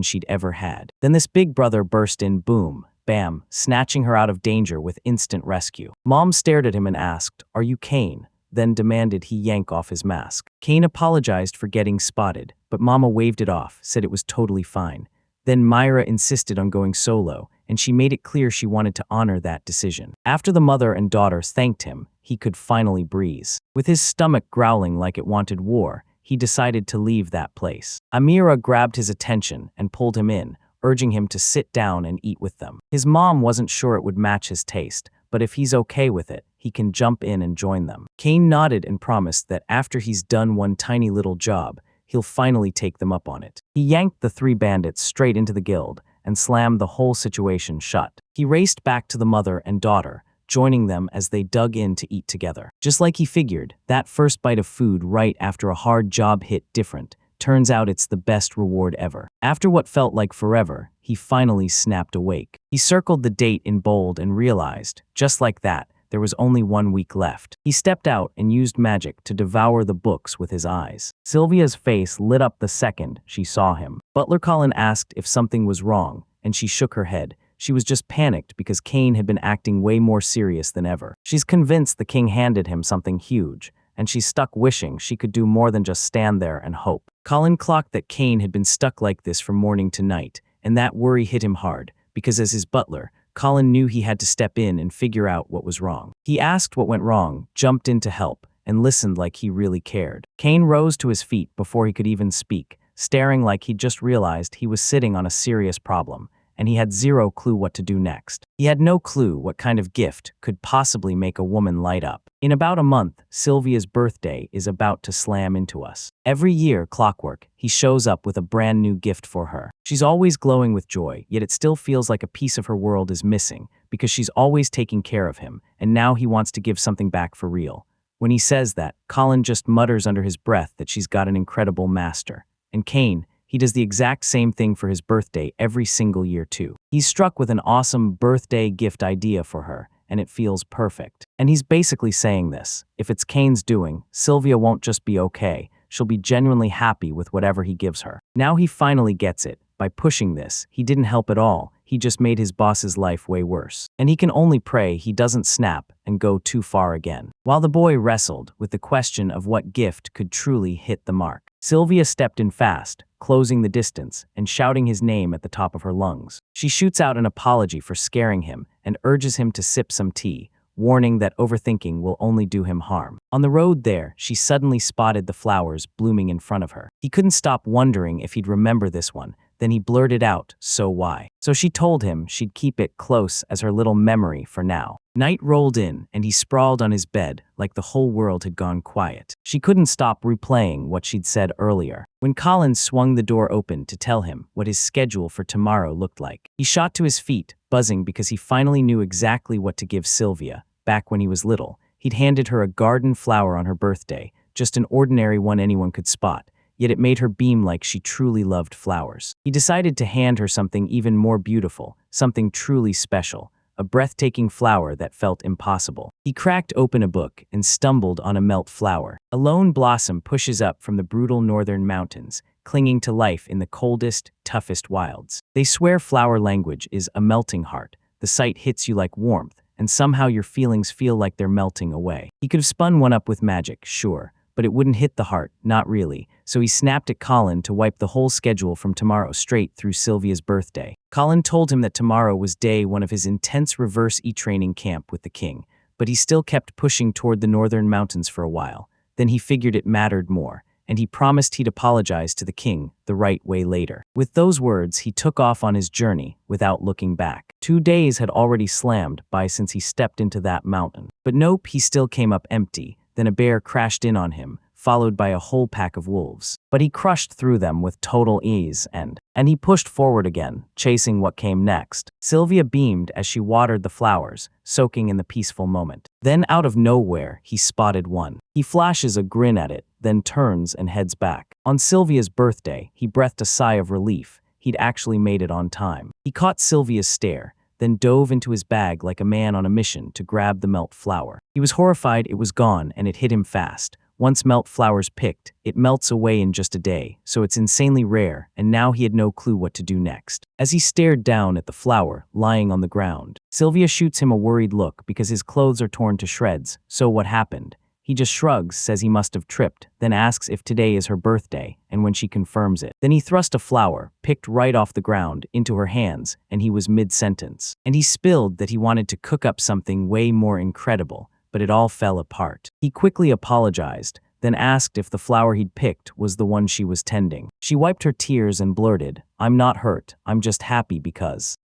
she'd ever had. Then this big brother burst in, boom, bam, snatching her out of danger with instant rescue. Mom stared at him and asked, "Are you Kane?" Then demanded he yank off his mask. Kane apologized for getting spotted, but Mama waved it off, said it was totally fine. Then Myra insisted on going solo, and she made it clear she wanted to honor that decision. After the mother and daughter thanked him, he could finally breathe. With his stomach growling like it wanted war, he decided to leave that place. Amira grabbed his attention and pulled him in, urging him to sit down and eat with them. His mom wasn't sure it would match his taste, but if he's okay with it, he can jump in and join them. Kane nodded and promised that after he's done one tiny little job, he'll finally take them up on it. He yanked the 3 bandits straight into the guild and slammed the whole situation shut. He raced back to the mother and daughter, joining them as they dug in to eat together. Just like he figured, that first bite of food right after a hard job hit different, Turns out it's the best reward ever. After what felt like forever, he finally snapped awake. He circled the date in bold and realized, just like that, there was only 1 week left. He stepped out and used magic to devour the books with his eyes. Sylvia's face lit up the second she saw him. Butler Colin asked if something was wrong, and she shook her head. She was just panicked because Kane had been acting way more serious than ever. She's convinced the king handed him something huge, and she's stuck wishing she could do more than just stand there and hope. Colin clocked that Kane had been stuck like this from morning to night, and that worry hit him hard, because as his butler, Colin knew he had to step in and figure out what was wrong. He asked what went wrong, jumped in to help, and listened like he really cared. Kane rose to his feet before he could even speak, staring like he'd just realized he was sitting on a serious problem, and he had zero clue what to do next. He had no clue what kind of gift could possibly make a woman light up. In about a month, Sylvia's birthday is about to slam into us. Every year, clockwork, he shows up with a brand new gift for her. She's always glowing with joy, yet it still feels like a piece of her world is missing, because she's always taking care of him, and now he wants to give something back for real. When he says that, Colin just mutters under his breath that she's got an incredible master. And Kane, he does the exact same thing for his birthday every single year too. He's struck with an awesome birthday gift idea for her, and it feels perfect. And he's basically saying this: if it's Kane's doing, Sylvia won't just be okay, she'll be genuinely happy with whatever he gives her. Now he finally gets it. By pushing this, he didn't help at all, he just made his boss's life way worse. And he can only pray he doesn't snap and go too far again. While the boy wrestled with the question of what gift could truly hit the mark, Sylvia stepped in fast, closing the distance and shouting his name at the top of her lungs. She shoots out an apology for scaring him and urges him to sip some tea, warning that overthinking will only do him harm. On the road there, she suddenly spotted the flowers blooming in front of her. He couldn't stop wondering if he'd remember this one. Then he blurted out, "So why?" So she told him she'd keep it close as her little memory for now. Night rolled in, and he sprawled on his bed like the whole world had gone quiet. She couldn't stop replaying what she'd said earlier. When Colin swung the door open to tell him what his schedule for tomorrow looked like, he shot to his feet, buzzing because he finally knew exactly what to give Sylvia. Back when he was little, he'd handed her a garden flower on her birthday, just an ordinary one anyone could spot. Yet it made her beam like she truly loved flowers. He decided to hand her something even more beautiful, something truly special, a breathtaking flower that felt impossible. He cracked open a book and stumbled on a melt flower. A lone blossom pushes up from the brutal northern mountains, clinging to life in the coldest, toughest wilds. They swear flower language is a melting heart. The sight hits you like warmth, and somehow your feelings feel like they're melting away. He could have spun one up with magic, sure, but it wouldn't hit the heart, not really, so he snapped at Colin to wipe the whole schedule from tomorrow straight through Sylvia's birthday. Colin told him that tomorrow was day one of his intense reverse e-training camp with the king, but he still kept pushing toward the northern mountains for a while. Then he figured it mattered more, and he promised he'd apologize to the king the right way later. With those words, he took off on his journey without looking back. 2 days had already slammed by since he stepped into that mountain. But nope, he still came up empty. Then a bear crashed in on him, followed by a whole pack of wolves. But he crushed through them with total ease and he pushed forward again, chasing what came next. Sylvia beamed as she watered the flowers, soaking in the peaceful moment. Then out of nowhere, he spotted one. He flashes a grin at it, then turns and heads back. On Sylvia's birthday, he breathed a sigh of relief. He'd actually made it on time. He caught Sylvia's stare, then dove into his bag like a man on a mission to grab the melt flower. He was horrified it was gone, and it hit him fast. Once melt flowers picked, it melts away in just a day, so it's insanely rare, and now he had no clue what to do next. As he stared down at the flower lying on the ground, Sylvia shoots him a worried look because his clothes are torn to shreds. So what happened? He just shrugs, says he must have tripped, then asks if today is her birthday, and when she confirms it. Then he thrust a flower, picked right off the ground, into her hands, and he was mid-sentence. And he spilled that he wanted to cook up something way more incredible, but it all fell apart. He quickly apologized, then asked if the flower he'd picked was the one she was tending. She wiped her tears and blurted, "I'm not hurt, I'm just happy because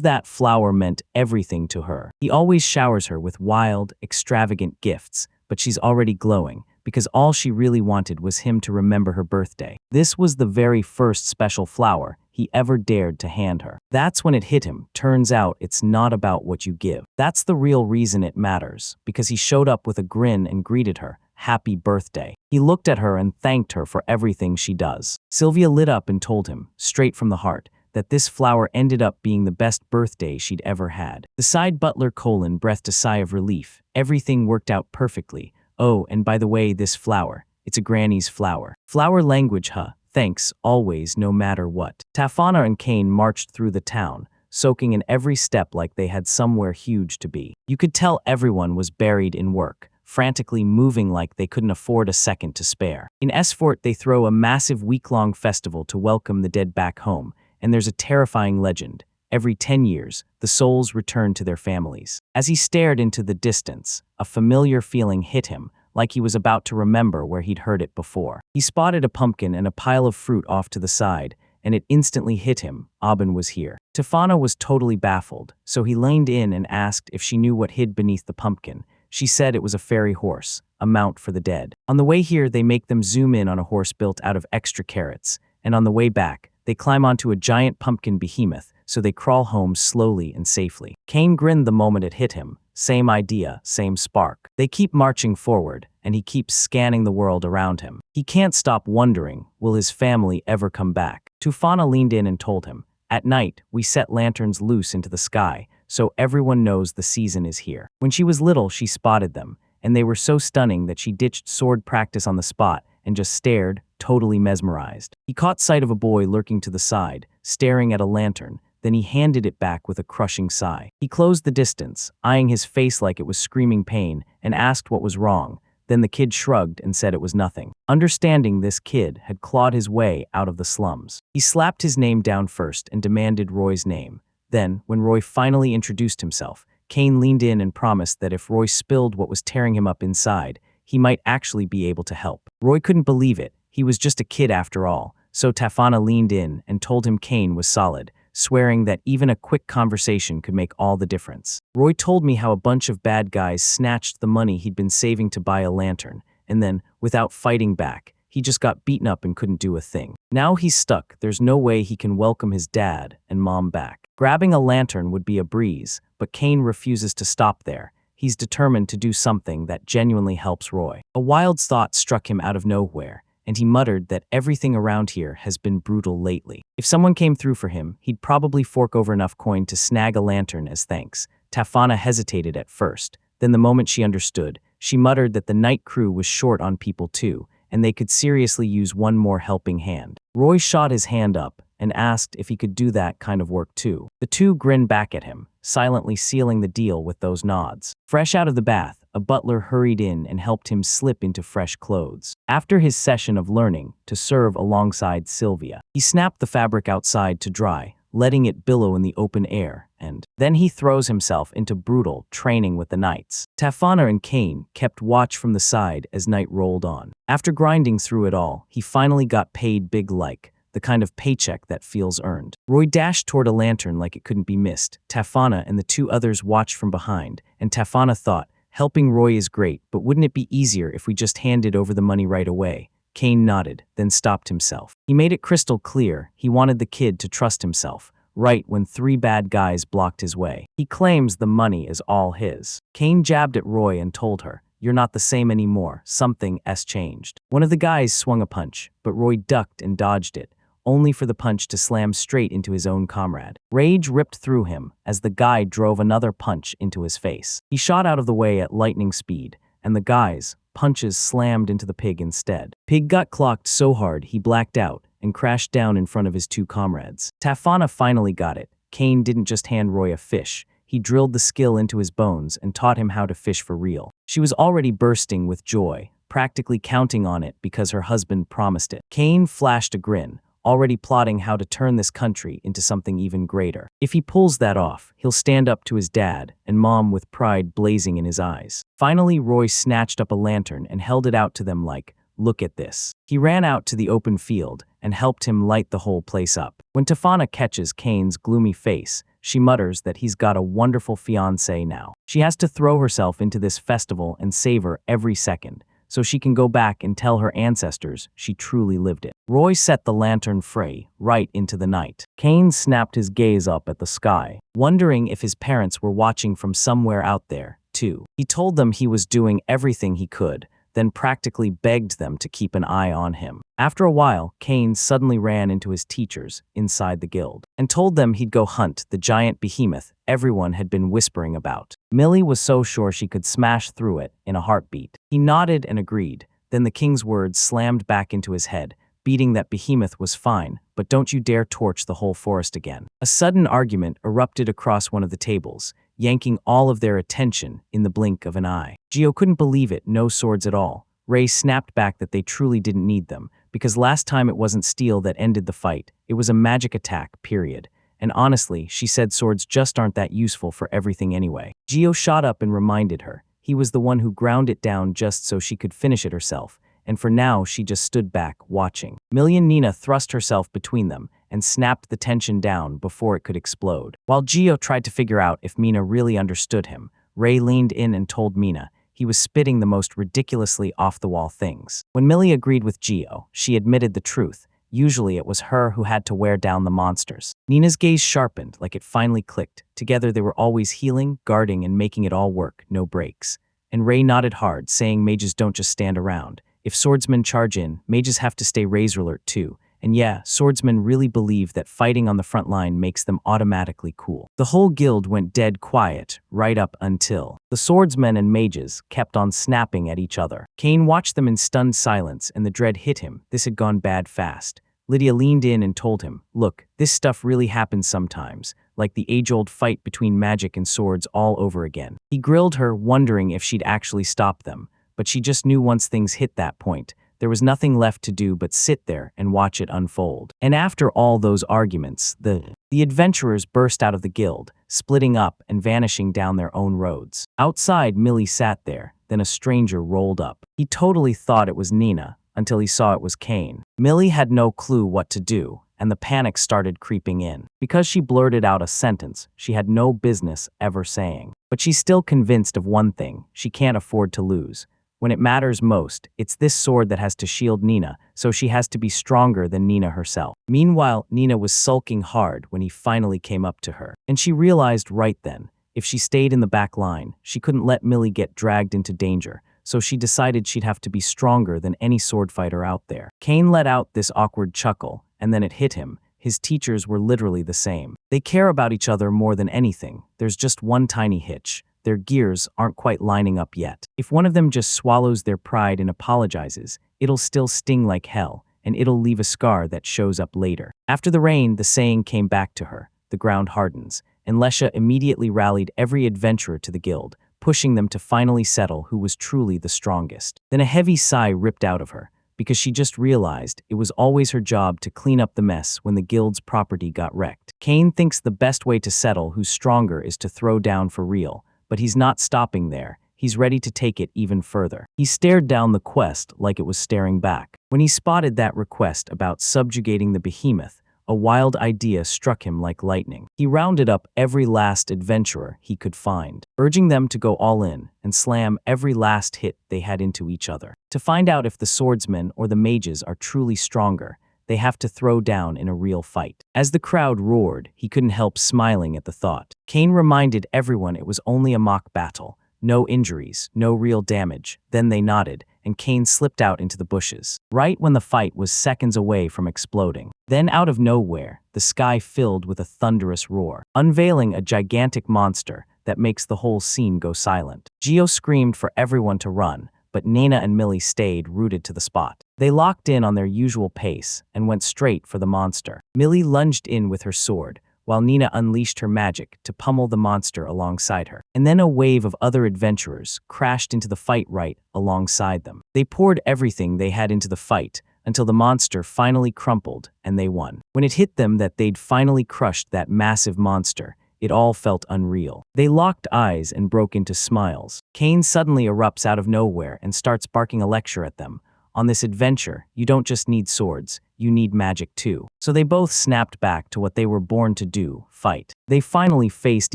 that flower meant everything to her. He always showers her with wild, extravagant gifts, but she's already glowing, because all she really wanted was him to remember her birthday. This was the very first special flower he ever dared to hand her." That's when it hit him. Turns out it's not about what you give. That's the real reason it matters, because he showed up with a grin and greeted her, "Happy birthday." He looked at her and thanked her for everything she does. Sylvia lit up and told him, straight from the heart, that this flower ended up being the best birthday she'd ever had. The side butler Colin breathed a sigh of relief. Everything worked out perfectly. "Oh, and by the way, this flower, it's a granny's flower." Flower language, huh? Thanks, always, no matter what. Tafana and Kane marched through the town, soaking in every step like they had somewhere huge to be. You could tell everyone was buried in work, frantically moving like they couldn't afford a second to spare. In Esfort, they throw a massive week-long festival to welcome the dead back home, and there's a terrifying legend. Every 10 years, the souls return to their families. As he stared into the distance, a familiar feeling hit him, like he was about to remember where he'd heard it before. He spotted a pumpkin and a pile of fruit off to the side, and it instantly hit him. Aubin was here. Tafana was totally baffled, so he leaned in and asked if she knew what hid beneath the pumpkin. She said it was a fairy horse, a mount for the dead. On the way here, they make them zoom in on a horse built out of extra carrots, and on the way back, they climb onto a giant pumpkin behemoth, so they crawl home slowly and safely. Kane grinned the moment it hit him. Same idea, same spark. They keep marching forward, and he keeps scanning the world around him. He can't stop wondering, will his family ever come back? Tufana leaned in and told him, "At night, we set lanterns loose into the sky, so everyone knows the season is here." When she was little, she spotted them, and they were so stunning that she ditched sword practice on the spot and just stared, totally mesmerized. He caught sight of a boy lurking to the side, staring at a lantern. Then he handed it back with a crushing sigh. He closed the distance, eyeing his face like it was screaming pain, and asked what was wrong. Then the kid shrugged and said it was nothing. Understanding this kid had clawed his way out of the slums. He slapped his name down first and demanded Roy's name. Then, when Roy finally introduced himself, Kane leaned in and promised that if Roy spilled what was tearing him up inside, he might actually be able to help. Roy couldn't believe it. He was just a kid after all. So Tafana leaned in and told him Kane was solid, swearing that even a quick conversation could make all the difference. "Roy told me how a bunch of bad guys snatched the money he'd been saving to buy a lantern, and then, without fighting back, he just got beaten up and couldn't do a thing. Now he's stuck. There's no way he can welcome his dad and mom back. Grabbing a lantern would be a breeze, but Kane refuses to stop there. He's determined to do something that genuinely helps Roy." A wild thought struck him out of nowhere, and he muttered that everything around here has been brutal lately. If someone came through for him, he'd probably fork over enough coin to snag a lantern as thanks. Tafana hesitated at first. Then the moment she understood, she muttered that the night crew was short on people too, and they could seriously use one more helping hand. Roy shot his hand up and asked if he could do that kind of work too. The two grinned back at him, silently sealing the deal with those nods. Fresh out of the bath, a butler hurried in and helped him slip into fresh clothes. After his session of learning to serve alongside Sylvia, he snapped the fabric outside to dry, letting it billow in the open air, and then he throws himself into brutal training with the knights. Tafana and Kane kept watch from the side as night rolled on. After grinding through it all, he finally got paid big like, the kind of paycheck that feels earned. Roy dashed toward a lantern like it couldn't be missed. Tafana and the two others watched from behind, and Tafana thought, helping Roy is great, but wouldn't it be easier if we just handed over the money right away? Kane nodded, then stopped himself. He made it crystal clear he wanted the kid to trust himself, right when 3 bad guys blocked his way. He claims the money is all his. Kane jabbed at Roy and told her, "You're not the same anymore, something's changed." One of the guys swung a punch, but Roy ducked and dodged it, only for the punch to slam straight into his own comrade. Rage ripped through him as the guy drove another punch into his face. He shot out of the way at lightning speed, and the guy's punches slammed into the pig instead. Pig got clocked so hard he blacked out and crashed down in front of his 2 comrades. Tafana finally got it. Kane didn't just hand Roy a fish. He drilled the skill into his bones and taught him how to fish for real. She was already bursting with joy, practically counting on it because her husband promised it. Kane flashed a grin, already plotting how to turn this country into something even greater. If he pulls that off, he'll stand up to his dad and mom with pride blazing in his eyes. Finally, Roy snatched up a lantern and held it out to them like, "Look at this." He ran out to the open field and helped him light the whole place up. When Tafana catches Kane's gloomy face, she mutters that he's got a wonderful fiancé now. She has to throw herself into this festival and savor every second, so she can go back and tell her ancestors she truly lived it. Roy set the lantern free, right into the night. Kane snapped his gaze up at the sky, wondering if his parents were watching from somewhere out there, too. He told them he was doing everything he could, then practically begged them to keep an eye on him. After a while, Kane suddenly ran into his teachers inside the guild and told them he'd go hunt the giant behemoth everyone had been whispering about. Millie was so sure she could smash through it in a heartbeat. He nodded and agreed. Then the king's words slammed back into his head. Beating that behemoth was fine, but don't you dare torch the whole forest again. A sudden argument erupted across one of the tables, yanking all of their attention in the blink of an eye. Gio couldn't believe it, no swords at all. Ray snapped back that they truly didn't need them, because last time it wasn't steel that ended the fight, it was a magic attack, period. And honestly, she said swords just aren't that useful for everything anyway. Gio shot up and reminded her. He was the one who ground it down just so she could finish it herself, and for now she just stood back, watching. Nina thrust herself between them and snapped the tension down before it could explode. While Gio tried to figure out if Mina really understood him, Ray leaned in and told Mina he was spitting the most ridiculously off-the-wall things. When Millie agreed with Gio, she admitted the truth. Usually it was her who had to wear down the monsters. Nina's gaze sharpened like it finally clicked. Together they were always healing, guarding, and making it all work, no breaks. And Ray nodded hard, saying mages don't just stand around. If swordsmen charge in, mages have to stay razor alert too. And yeah, swordsmen really believe that fighting on the front line makes them automatically cool. The whole guild went dead quiet, right up until the swordsmen and mages kept on snapping at each other. Kane watched them in stunned silence, and the dread hit him. This had gone bad fast. Lydia leaned in and told him, "Look, this stuff really happens sometimes, like the age-old fight between magic and swords all over again." He grilled her, wondering if she'd actually stop them, but she just knew once things hit that point, there was nothing left to do but sit there and watch it unfold. And after all those arguments, the adventurers burst out of the guild, splitting up and vanishing down their own roads. Outside, Millie sat there, then a stranger rolled up. He totally thought it was Nina, until he saw it was Kane. Millie had no clue what to do, and the panic started creeping in. Because she blurted out a sentence she had no business ever saying. But she's still convinced of one thing: she can't afford to lose. When it matters most, it's this sword that has to shield Nina, so she has to be stronger than Nina herself. Meanwhile, Nina was sulking hard when he finally came up to her. And she realized right then, if she stayed in the back line, she couldn't let Millie get dragged into danger, so she decided she'd have to be stronger than any sword fighter out there. Kane let out this awkward chuckle, and then it hit him. His teachers were literally the same. They care about each other more than anything. There's just one tiny hitch. Their gears aren't quite lining up yet. If one of them just swallows their pride and apologizes, it'll still sting like hell, and it'll leave a scar that shows up later. After the rain, the saying came back to her: the ground hardens, and Lesha immediately rallied every adventurer to the guild, pushing them to finally settle who was truly the strongest. Then a heavy sigh ripped out of her, because she just realized it was always her job to clean up the mess when the guild's property got wrecked. Kane thinks the best way to settle who's stronger is to throw down for real, but he's not stopping there. He's ready to take it even further. He stared down the quest like it was staring back. When he spotted that request about subjugating the behemoth, a wild idea struck him like lightning. He rounded up every last adventurer he could find, urging them to go all in and slam every last hit they had into each other. To find out if the swordsmen or the mages are truly stronger, they have to throw down in a real fight. As the crowd roared, he couldn't help smiling at the thought. Kane reminded everyone it was only a mock battle. No injuries, no real damage. Then they nodded, and Kane slipped out into the bushes, right when the fight was seconds away from exploding. Then out of nowhere, the sky filled with a thunderous roar, unveiling a gigantic monster that makes the whole scene go silent. Gio screamed for everyone to run, but Nina and Millie stayed rooted to the spot. They locked in on their usual pace and went straight for the monster. Millie lunged in with her sword, while Nina unleashed her magic to pummel the monster alongside her. And then a wave of other adventurers crashed into the fight right alongside them. They poured everything they had into the fight until the monster finally crumpled and they won. When it hit them that they'd finally crushed that massive monster, it all felt unreal. They locked eyes and broke into smiles. Kane suddenly erupts out of nowhere and starts barking a lecture at them. On this adventure, you don't just need swords, you need magic too. So they both snapped back to what they were born to do: fight. They finally faced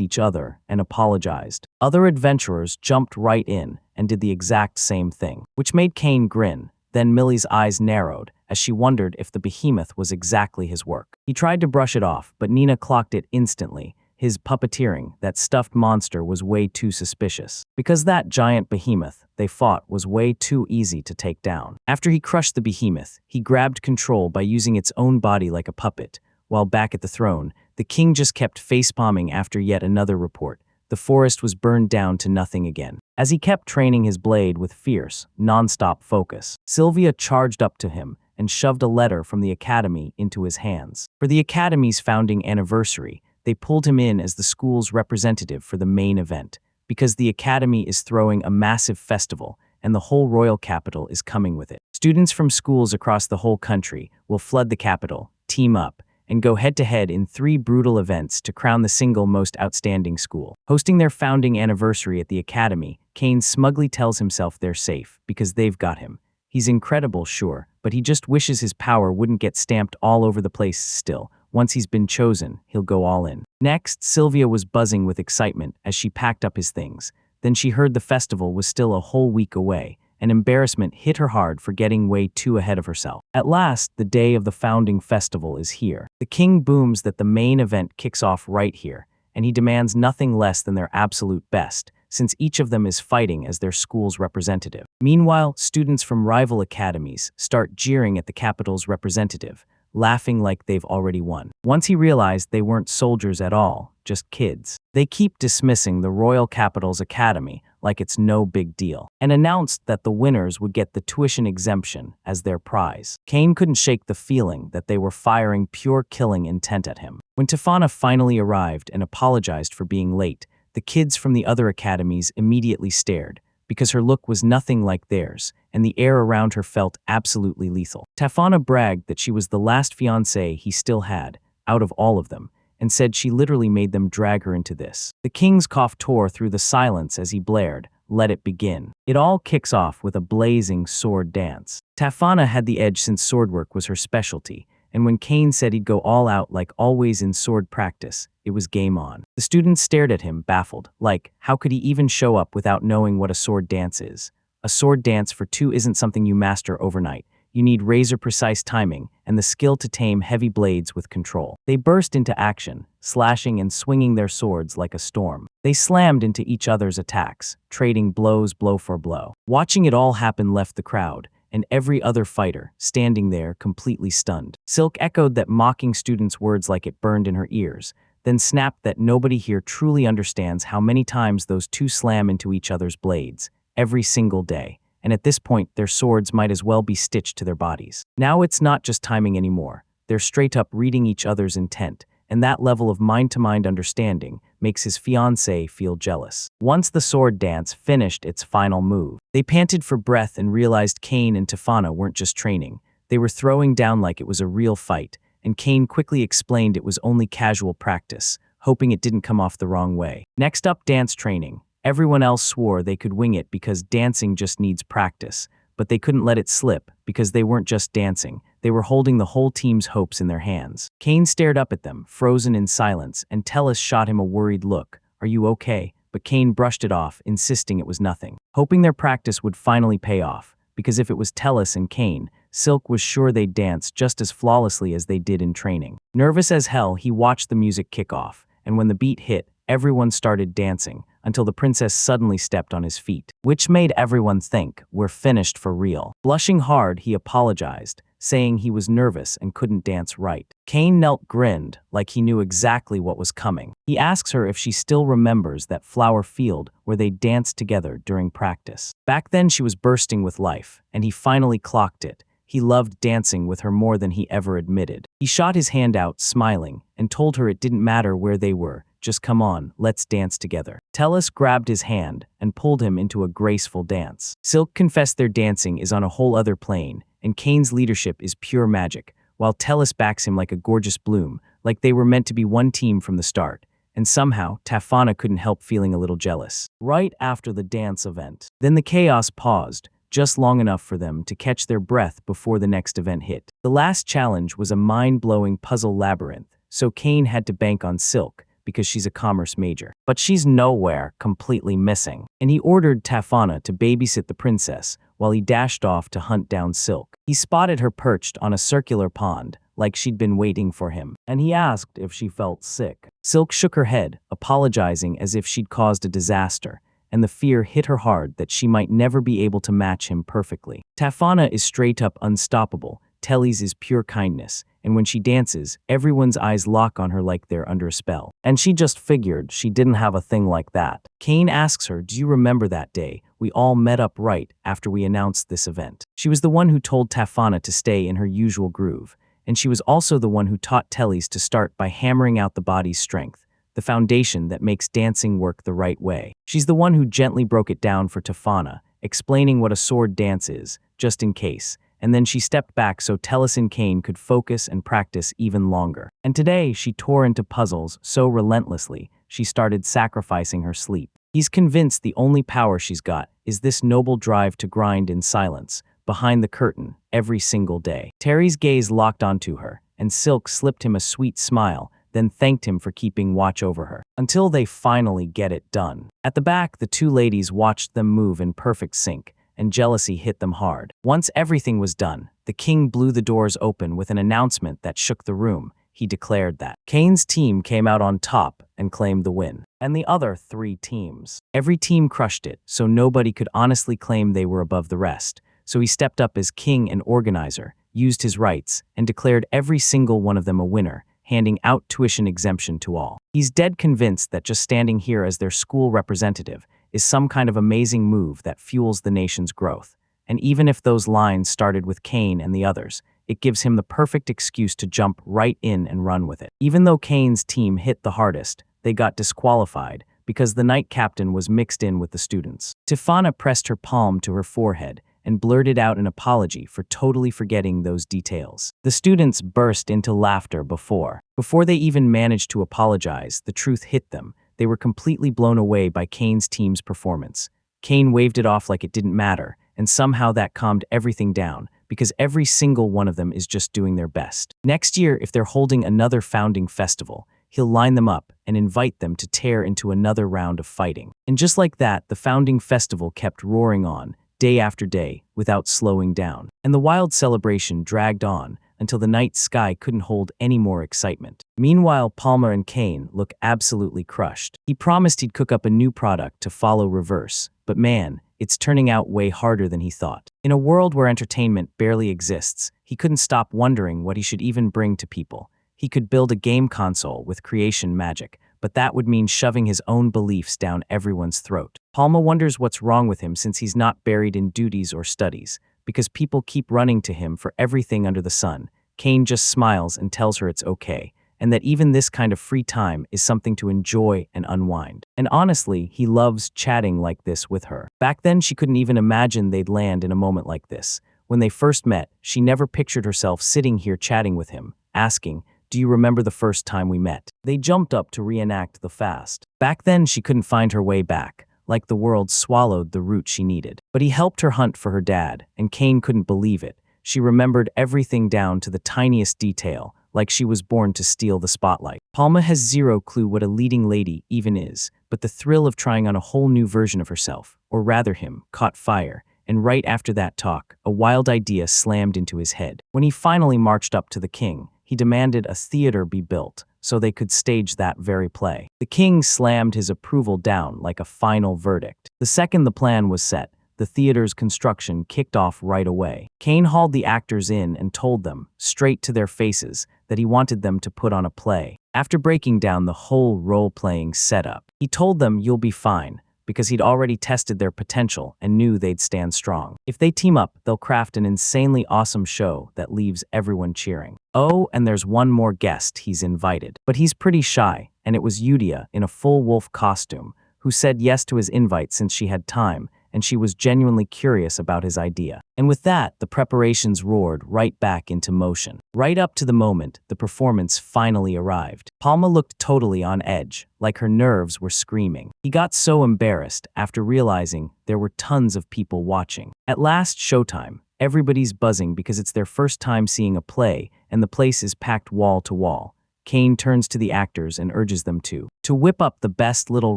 each other and apologized. Other adventurers jumped right in and did the exact same thing, which made Kane grin. Then Millie's eyes narrowed as she wondered if the behemoth was exactly his work. He tried to brush it off, but Nina clocked it instantly. his puppeteering, that stuffed monster was way too suspicious. Because that giant behemoth they fought was way too easy to take down. After he crushed the behemoth, he grabbed control by using its own body like a puppet. While back at the throne, the king just kept facepalming after yet another report. The forest was burned down to nothing again. As he kept training his blade with fierce, non-stop focus, Sylvia charged up to him and shoved a letter from the academy into his hands. For the academy's founding anniversary, they pulled him in as the school's representative for the main event, because the academy is throwing a massive festival and the whole royal capital is coming with it. Students from schools across the whole country will flood the capital, team up, and go head-to-head in 3 brutal events to crown the single most outstanding school. Hosting their founding anniversary at the academy, Kane smugly tells himself they're safe because they've got him. He's incredible, sure, but he just wishes his power wouldn't get stamped all over the place still. Once he's been chosen, he'll go all in. Next, Sylvia was buzzing with excitement as she packed up his things. Then she heard the festival was still a whole week away, and embarrassment hit her hard for getting way too ahead of herself. At last, the day of the founding festival is here. The king booms that the main event kicks off right here, and he demands nothing less than their absolute best, since each of them is fighting as their school's representative. Meanwhile, students from rival academies start jeering at the capital's representative, laughing like they've already won. Once he realized they weren't soldiers at all, just kids. They keep dismissing the royal capital's academy like it's no big deal, and announced that the winners would get the tuition exemption as their prize. Kane couldn't shake the feeling that they were firing pure killing intent at him. When Tefana finally arrived and apologized for being late, the kids from the other academies immediately stared, because her look was nothing like theirs, and the air around her felt absolutely lethal. Tefana bragged that she was the last fiancé he still had, out of all of them, and said she literally made them drag her into this. The king's cough tore through the silence as he blared, "Let it begin." It all kicks off with a blazing sword dance. Tefana had the edge since swordwork was her specialty, and when Kane said he'd go all out like always in sword practice, it was game on. The students stared at him, baffled, like, how could he even show up without knowing what a sword dance is? A sword dance for 2 isn't something you master overnight. You need razor-precise timing and the skill to tame heavy blades with control. They burst into action, slashing and swinging their swords like a storm. They slammed into each other's attacks, trading blows blow for blow. Watching it all happen left the crowd, and every other fighter, standing there completely stunned. Silk echoed that mocking students' words like it burned in her ears, then snapped that nobody here truly understands how many times those 2 slam into each other's blades, every single day. And at this point, their swords might as well be stitched to their bodies. Now it's not just timing anymore. They're straight up reading each other's intent, and that level of mind-to-mind understanding makes his fiancée feel jealous. Once the sword dance finished its final move, they panted for breath and realized Kane and Tefana weren't just training. They were throwing down like it was a real fight, and Kane quickly explained it was only casual practice, hoping it didn't come off the wrong way. Next up, dance training. Everyone else swore they could wing it because dancing just needs practice, but they couldn't let it slip because they weren't just dancing, they were holding the whole team's hopes in their hands. Kane stared up at them, frozen in silence, and Tellus shot him a worried look. "Are you okay?" But Kane brushed it off, insisting it was nothing, hoping their practice would finally pay off, because if it was Tellus and Kane, Silk was sure they'd dance just as flawlessly as they did in training. Nervous as hell, he watched the music kick off, and when the beat hit, everyone started dancing, until the princess suddenly stepped on his feet, which made everyone think, we're finished for real. Blushing hard, he apologized, saying he was nervous and couldn't dance right. Kane grinned, like he knew exactly what was coming. He asks her if she still remembers that flower field where they danced together during practice. Back then she was bursting with life, and he finally clocked it. He loved dancing with her more than he ever admitted. He shot his hand out, smiling, and told her it didn't matter where they were, just come on, let's dance together. Tellus grabbed his hand and pulled him into a graceful dance. Silk confessed their dancing is on a whole other plane, and Kane's leadership is pure magic, while Tellus backs him like a gorgeous bloom, like they were meant to be one team from the start. And somehow, Tefana couldn't help feeling a little jealous. Right after the dance event, then the chaos paused, just long enough for them to catch their breath before the next event hit. The last challenge was a mind-blowing puzzle labyrinth, so Kane had to bank on Silk, because she's a commerce major. But she's nowhere, completely missing. And he ordered Tefana to babysit the princess, while he dashed off to hunt down Silk. He spotted her perched on a circular pond, like she'd been waiting for him, and he asked if she felt sick. Silk shook her head, apologizing as if she'd caused a disaster, and the fear hit her hard that she might never be able to match him perfectly. Tafana is straight up unstoppable, Telly's is pure kindness, and when she dances, everyone's eyes lock on her like they're under a spell. And she just figured she didn't have a thing like that. Kane asks her, "Do you remember that day we all met up right after we announced this event?" She was the one who told Tafana to stay in her usual groove, and she was also the one who taught Telly's to start by hammering out the body's strength, the foundation that makes dancing work the right way. She's the one who gently broke it down for Tafana, explaining what a sword dance is, just in case, and then she stepped back so Tellis and Kane could focus and practice even longer. And today, she tore into puzzles so relentlessly, she started sacrificing her sleep. He's convinced the only power she's got is this noble drive to grind in silence, behind the curtain, every single day. Terry's gaze locked onto her, and Silk slipped him a sweet smile, then thanked him for keeping watch over her, until they finally get it done. At the back, the two ladies watched them move in perfect sync, and jealousy hit them hard. Once everything was done, the king blew the doors open with an announcement that shook the room. He declared that Kane's team came out on top and claimed the win, and the other 3 teams. Every team crushed it, so nobody could honestly claim they were above the rest. So he stepped up as king and organizer, used his rights, and declared every single one of them a winner, handing out tuition exemption to all. He's dead convinced that just standing here as their school representative is some kind of amazing move that fuels the nation's growth. And even if those lines started with Kane and the others, it gives him the perfect excuse to jump right in and run with it. Even though Kane's team hit the hardest, they got disqualified because the knight captain was mixed in with the students. Tafana pressed her palm to her forehead and blurted out an apology for totally forgetting those details. The students burst into laughter before they even managed to apologize. The truth hit them. They were completely blown away by Kane's team's performance. Kane waved it off like it didn't matter, and somehow that calmed everything down, because every single one of them is just doing their best. Next year, if they're holding another founding festival, he'll line them up and invite them to tear into another round of fighting. And just like that, the founding festival kept roaring on, day after day, without slowing down. And the wild celebration dragged on until the night sky couldn't hold any more excitement. Meanwhile, Palmer and Kane look absolutely crushed. He promised he'd cook up a new product to follow reverse, but man, it's turning out way harder than he thought. In a world where entertainment barely exists, he couldn't stop wondering what he should even bring to people. He could build a game console with creation magic, but that would mean shoving his own beliefs down everyone's throat. Palma wonders what's wrong with him since he's not buried in duties or studies, because people keep running to him for everything under the sun. Kane just smiles and tells her it's okay, and that even this kind of free time is something to enjoy and unwind. And honestly, he loves chatting like this with her. Back then, she couldn't even imagine they'd land in a moment like this. When they first met, she never pictured herself sitting here chatting with him, asking, "Do you remember the first time we met?" They jumped up to reenact the fast. Back then, she couldn't find her way back, like the world swallowed the route she needed. But he helped her hunt for her dad, and Kane couldn't believe it. She remembered everything down to the tiniest detail, like she was born to steal the spotlight. Palma has zero clue what a leading lady even is, but the thrill of trying on a whole new version of herself, or rather him, caught fire. And right after that talk, a wild idea slammed into his head. When he finally marched up to the king, he demanded a theater be built so they could stage that very play. The king slammed his approval down like a final verdict. The second the plan was set, the theater's construction kicked off right away. Kane hauled the actors in and told them, straight to their faces, that he wanted them to put on a play. After breaking down the whole role-playing setup, he told them you'll be fine, because he'd already tested their potential and knew they'd stand strong. If they team up, they'll craft an insanely awesome show that leaves everyone cheering. Oh, and there's one more guest he's invited. But he's pretty shy, and it was Yudia in a full wolf costume, who said yes to his invite since she had time, and she was genuinely curious about his idea. And with that, the preparations roared right back into motion. Right up to the moment the performance finally arrived. Palma looked totally on edge, like her nerves were screaming. He got so embarrassed after realizing there were tons of people watching. At last showtime, everybody's buzzing because it's their first time seeing a play, and the place is packed wall to wall. Kane turns to the actors and urges them to whip up the best Little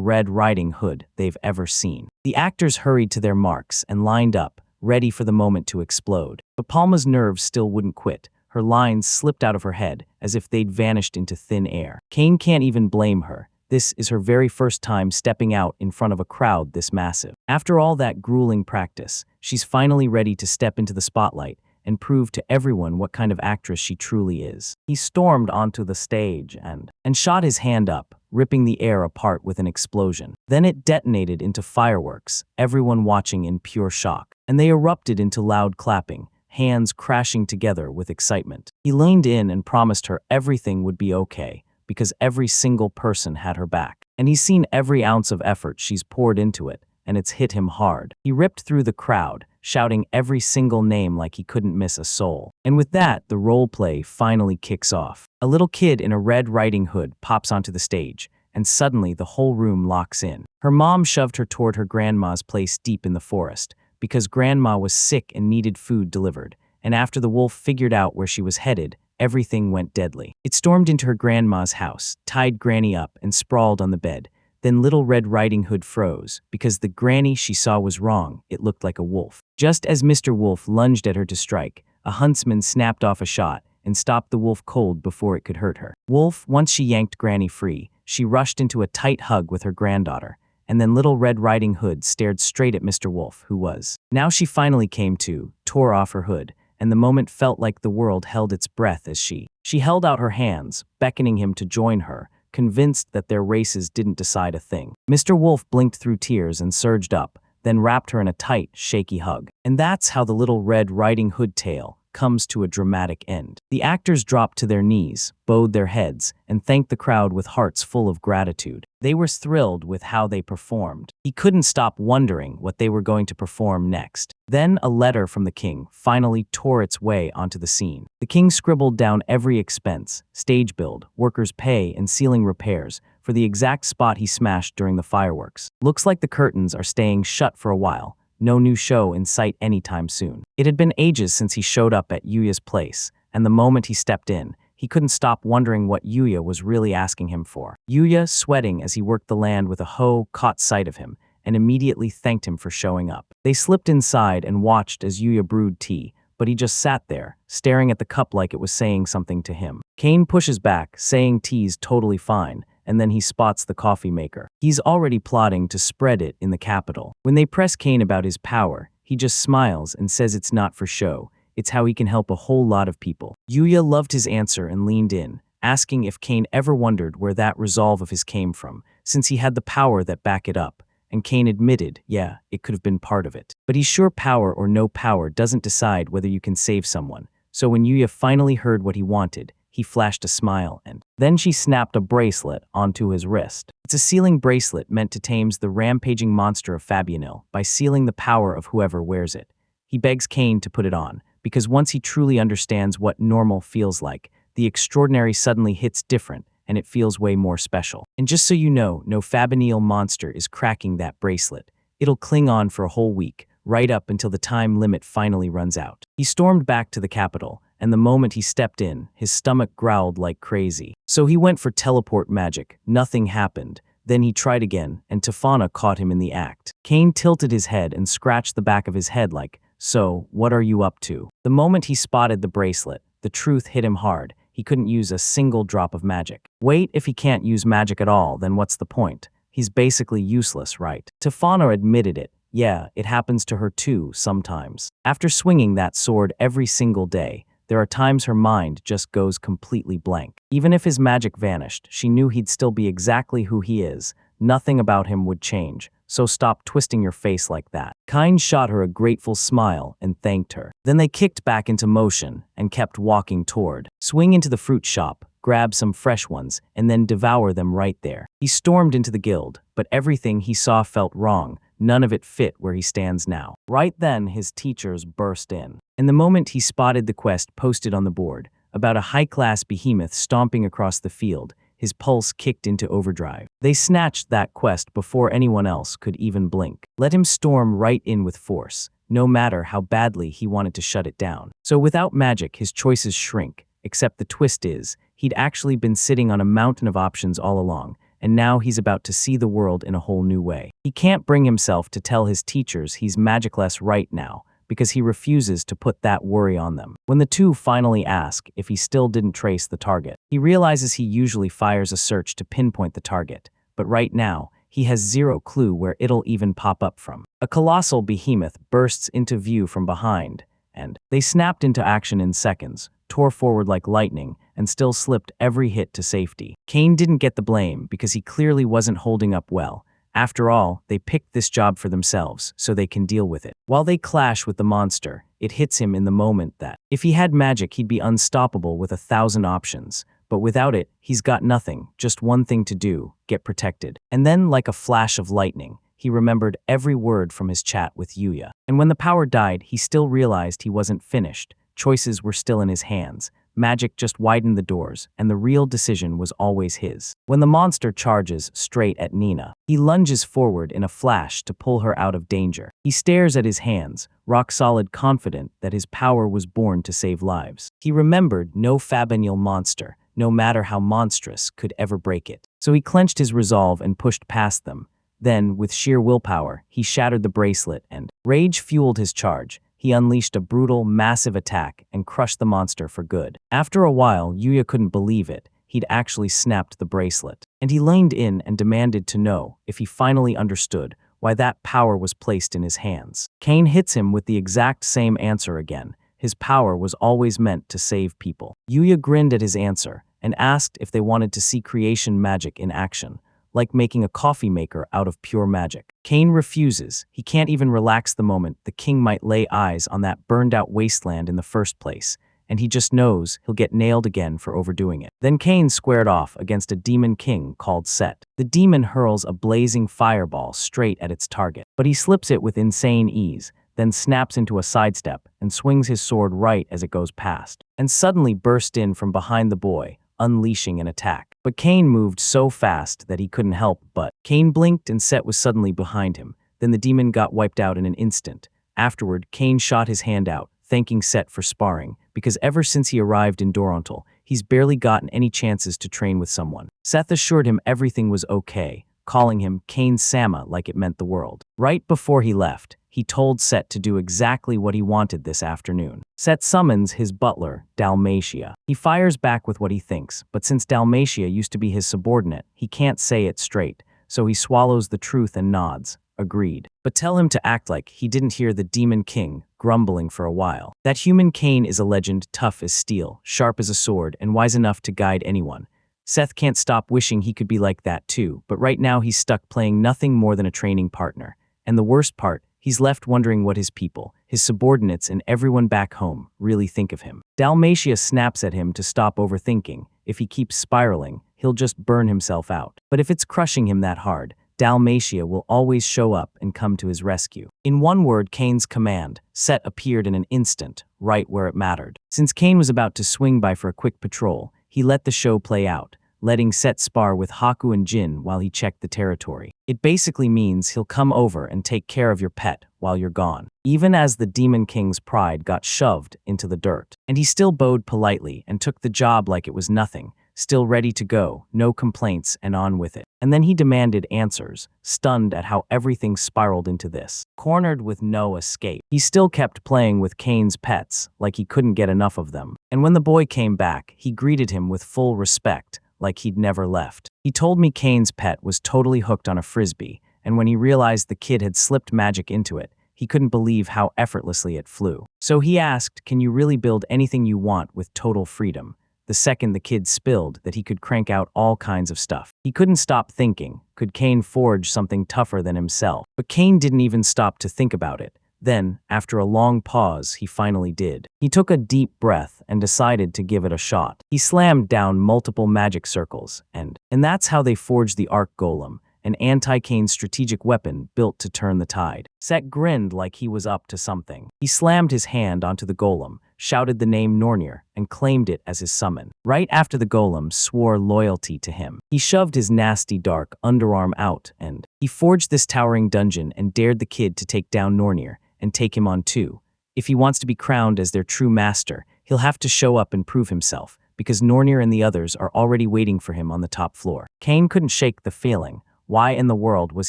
Red Riding Hood they've ever seen. The actors hurried to their marks and lined up, ready for the moment to explode. But Palma's nerves still wouldn't quit. Her lines slipped out of her head as if they'd vanished into thin air. Kane can't even blame her. This is her very first time stepping out in front of a crowd this massive. After all that grueling practice, she's finally ready to step into the spotlight and prove to everyone what kind of actress she truly is. He stormed onto the stage and shot his hand up, ripping the air apart with an explosion. Then it detonated into fireworks, everyone watching in pure shock. And they erupted into loud clapping, hands crashing together with excitement. He leaned in and promised her everything would be okay, because every single person had her back. And he's seen every ounce of effort she's poured into it, and it's hit him hard. He ripped through the crowd, shouting every single name like he couldn't miss a soul. And with that, the role play finally kicks off. A little kid in a Red Riding Hood pops onto the stage, and suddenly the whole room locks in. Her mom shoved her toward her grandma's place deep in the forest, because grandma was sick and needed food delivered, and after the wolf figured out where she was headed, everything went deadly. It stormed into her grandma's house, tied Granny up, and sprawled on the bed. Then Little Red Riding Hood froze, because the granny she saw was wrong. It looked like a wolf. Just as Mr. Wolf lunged at her to strike, a huntsman snapped off a shot and stopped the wolf cold before it could hurt her. Wolf, once she yanked Granny free, she rushed into a tight hug with her granddaughter, and then Little Red Riding Hood stared straight at Mr. Wolf, who was. Now she finally came to, tore off her hood, and the moment felt like the world held its breath as she held out her hands, beckoning him to join her, convinced that their races didn't decide a thing. Mr. Wolf blinked through tears and surged up, then wrapped her in a tight, shaky hug. And that's how the Little Red Riding Hood tale comes to a dramatic end. The actors dropped to their knees, bowed their heads, and thanked the crowd with hearts full of gratitude. They were thrilled with how they performed. He couldn't stop wondering what they were going to perform next. Then a letter from the king finally tore its way onto the scene. The king scribbled down every expense, stage build, workers' pay, and ceiling repairs for the exact spot he smashed during the fireworks. Looks like the curtains are staying shut for a while. No new show in sight anytime soon. It had been ages since he showed up at Yuya's place, and the moment he stepped in, he couldn't stop wondering what Yuya was really asking him for. Yuya, sweating as he worked the land with a hoe, caught sight of him, and immediately thanked him for showing up. They slipped inside and watched as Yuya brewed tea, but he just sat there, staring at the cup like it was saying something to him. Kane pushes back, saying tea's totally fine, and then he spots the coffee maker. He's already plotting to spread it in the capital. When they press Kane about his power, he just smiles and says it's not for show. It's how he can help a whole lot of people. Yuya loved his answer and leaned in, asking if Kane ever wondered where that resolve of his came from, since he had the power that back it up. And Kane admitted, yeah, it could have been part of it. But he's sure power or no power doesn't decide whether you can save someone. So when Yuya finally heard what he wanted, he flashed a smile, and then she snapped a bracelet onto his wrist. It's a sealing bracelet meant to tame the rampaging monster of Fabianil by sealing the power of whoever wears it. He begs Kane to put it on, because once he truly understands what normal feels like, the extraordinary suddenly hits different, and it feels way more special. And just so you know, no Fabianil monster is cracking that bracelet. It'll cling on for a whole week, right up until the time limit finally runs out. He stormed back to the capital, and the moment he stepped in, his stomach growled like crazy. So he went for teleport magic. Nothing happened. Then he tried again, and Tefana caught him in the act. Kane tilted his head and scratched the back of his head like, "So, what are you up to?" The moment he spotted the bracelet, the truth hit him hard. He couldn't use a single drop of magic. Wait, if he can't use magic at all, then what's the point? He's basically useless, right? Tefana admitted it. Yeah, it happens to her too, sometimes. After swinging that sword every single day, there are times her mind just goes completely blank. Even if his magic vanished, she knew he'd still be exactly who he is. Nothing about him would change. So stop twisting your face like that. Kine shot her a grateful smile and thanked her. Then they kicked back into motion and kept walking toward. Swing into the fruit shop, grab some fresh ones, and then devour them right there. He stormed into the guild, but everything he saw felt wrong. None of it fit where he stands now. Right then, his teachers burst in. And the moment he spotted the quest posted on the board, about a high-class behemoth stomping across the field, his pulse kicked into overdrive. They snatched that quest before anyone else could even blink. Let him storm right in with force, no matter how badly he wanted to shut it down. So without magic, his choices shrink, except the twist is, he'd actually been sitting on a mountain of options all along, and now he's about to see the world in a whole new way. He can't bring himself to tell his teachers he's magicless right now, because he refuses to put that worry on them. When the two finally ask if he still didn't trace the target, he realizes he usually fires a search to pinpoint the target, but right now, he has zero clue where it'll even pop up from. A colossal behemoth bursts into view from behind, and they snapped into action in seconds, tore forward like lightning, and still slipped every hit to safety. Kane didn't get the blame because he clearly wasn't holding up well. After all, they picked this job for themselves, so they can deal with it. While they clash with the monster, it hits him in the moment that, if he had magic, he'd be unstoppable with 1,000 options. But without it, he's got nothing, just one thing to do: get protected. And then, like a flash of lightning, he remembered every word from his chat with Yuya. And when the power died, he still realized he wasn't finished. Choices were still in his hands. Magic just widened the doors, and the real decision was always his. When the monster charges straight at Nina, he lunges forward in a flash to pull her out of danger. He stares at his hands, rock-solid, confident that his power was born to save lives. He remembered no fabanial monster, no matter how monstrous, could ever break it. So he clenched his resolve and pushed past them. Then, with sheer willpower, he shattered the bracelet and rage fueled his charge. He unleashed a brutal, massive attack and crushed the monster for good. After a while, Yuya couldn't believe it. He'd actually snapped the bracelet. And he leaned in and demanded to know if he finally understood why that power was placed in his hands. Kane hits him with the exact same answer again. His power was always meant to save people. Yuya grinned at his answer and asked if they wanted to see creation magic in action, like making a coffee maker out of pure magic. Kane refuses. He can't even relax the moment the king might lay eyes on that burned-out wasteland in the first place, and he just knows he'll get nailed again for overdoing it. Then Kane squared off against a demon king called Set. The demon hurls a blazing fireball straight at its target, but he slips it with insane ease, then snaps into a sidestep and swings his sword right as it goes past, and suddenly burst in from behind the boy, unleashing an attack. But Kane moved so fast that he couldn't help but. Kane blinked and Set was suddenly behind him. Then the demon got wiped out in an instant. Afterward, Kane shot his hand out, thanking Set for sparring, because ever since he arrived in Dorontal, he's barely gotten any chances to train with someone. Seth assured him everything was okay, calling him Kane-sama like it meant the world. Right before he left, he told Set to do exactly what he wanted this afternoon. Set summons his butler, Dalmatia. He fires back with what he thinks, but since Dalmatia used to be his subordinate, he can't say it straight, so he swallows the truth and nods. Agreed. But tell him to act like he didn't hear the Demon King grumbling for a while. That human Kane is a legend, tough as steel, sharp as a sword, and wise enough to guide anyone. Seth can't stop wishing he could be like that too, but right now he's stuck playing nothing more than a training partner. And the worst part, he's left wondering what his people, his subordinates, and everyone back home really think of him. Dalmatia snaps at him to stop overthinking. If he keeps spiraling, he'll just burn himself out. But if it's crushing him that hard, Dalmatia will always show up and come to his rescue. In one word, Kane's command, Set appeared in an instant, right where it mattered. Since Kane was about to swing by for a quick patrol, he let the show play out, letting Set spar with Haku and Jin while he checked the territory. It basically means he'll come over and take care of your pet while you're gone. Even as the Demon King's pride got shoved into the dirt. And he still bowed politely and took the job like it was nothing, still ready to go, no complaints, and on with it. And then he demanded answers, stunned at how everything spiraled into this. Cornered with no escape, he still kept playing with Kane's pets, like he couldn't get enough of them. And when the boy came back, he greeted him with full respect, like he'd never left. He told me Kane's pet was totally hooked on a frisbee, and when he realized the kid had slipped magic into it, he couldn't believe how effortlessly it flew. So he asked, can you really build anything you want with total freedom? The second the kid spilled that he could crank out all kinds of stuff. He couldn't stop thinking, could Kane forge something tougher than himself? But Kane didn't even stop to think about it. Then, after a long pause, he finally did. He took a deep breath and decided to give it a shot. He slammed down multiple magic circles, and that's how they forged the Arc Golem, an anti-Kane strategic weapon built to turn the tide. Set grinned like he was up to something. He slammed his hand onto the golem, shouted the name Nornir, and claimed it as his summon. Right after the golem swore loyalty to him, he shoved his nasty dark underarm out and he forged this towering dungeon and dared the kid to take down Nornir and take him on too. If he wants to be crowned as their true master, he'll have to show up and prove himself, because Nornir and the others are already waiting for him on the top floor. Kane couldn't shake the feeling. Why in the world was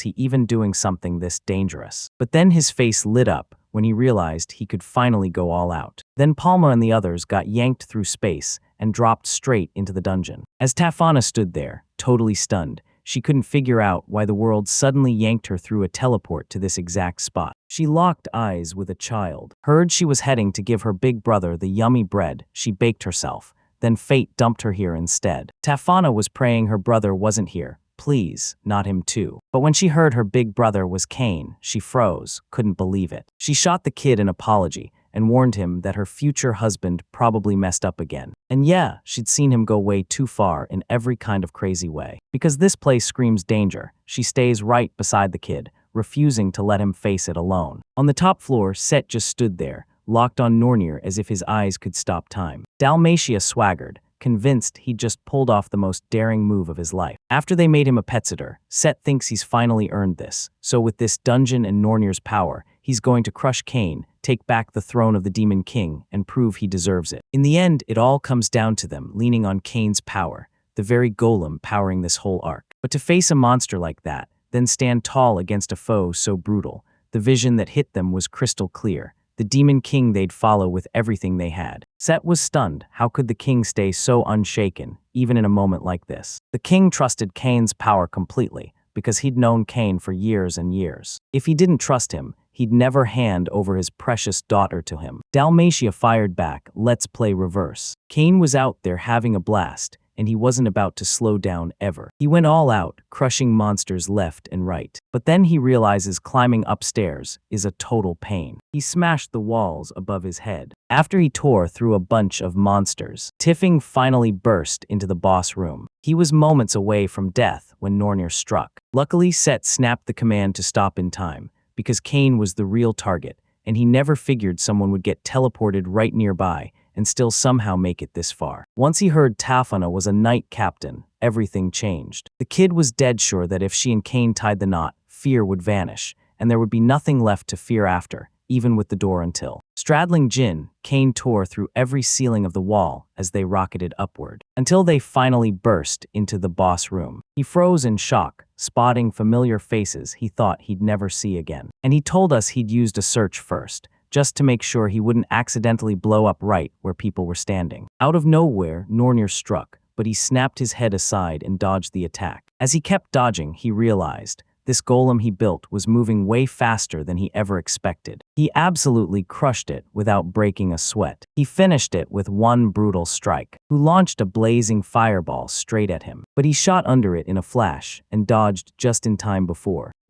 he even doing something this dangerous? But then his face lit up when he realized he could finally go all out. Then Palma and the others got yanked through space and dropped straight into the dungeon. As Tafana stood there, totally stunned, she couldn't figure out why the world suddenly yanked her through a teleport to this exact spot. She locked eyes with a child, heard she was heading to give her big brother the yummy bread she baked herself, then fate dumped her here instead. Tafana was praying her brother wasn't here. Please, not him too. But when she heard her big brother was Cain, she froze, couldn't believe it. She shot the kid an apology and warned him that her future husband probably messed up again. And yeah, she'd seen him go way too far in every kind of crazy way. Because this place screams danger, she stays right beside the kid, refusing to let him face it alone. On the top floor, Set just stood there, locked on Nornir as if his eyes could stop time. Dalmatia swaggered, convinced he'd just pulled off the most daring move of his life. After they made him a pet sitter, Set thinks he's finally earned this. So with this dungeon and Nornir's power, he's going to crush Cain, take back the throne of the Demon King, and prove he deserves it. In the end, it all comes down to them leaning on Cain's power, the very golem powering this whole arc. But to face a monster like that, then stand tall against a foe so brutal, the vision that hit them was crystal clear. The Demon King they'd follow with everything they had. Set was stunned. How could the king stay so unshaken, even in a moment like this? The king trusted Cain's power completely, because he'd known Cain for years and years. If he didn't trust him, he'd never hand over his precious daughter to him. Dalmatia fired back, let's play reverse. Cain was out there having a blast, and he wasn't about to slow down ever. He went all out, crushing monsters left and right. But then he realizes climbing upstairs is a total pain. He smashed the walls above his head. After he tore through a bunch of monsters, Tiffing finally burst into the boss room. He was moments away from death when Nornir struck. Luckily, Set snapped the command to stop in time, because Cain was the real target, and he never figured someone would get teleported right nearby and still somehow make it this far. Once he heard Tafana was a knight captain, everything changed. The kid was dead sure that if she and Cain tied the knot, fear would vanish, and there would be nothing left to fear after, even with the door until. Straddling Jin, Cain tore through every ceiling of the wall as they rocketed upward, until they finally burst into the boss room. He froze in shock, spotting familiar faces he thought he'd never see again. And he told us he'd used a search first, just to make sure he wouldn't accidentally blow up right where people were standing. Out of nowhere, Nornir struck, but he snapped his head aside and dodged the attack. As he kept dodging, he realized this golem he built was moving way faster than he ever expected. He absolutely crushed it without breaking a sweat. He finished it with one brutal strike, who launched a blazing fireball straight at him. But he shot under it in a flash and dodged just in time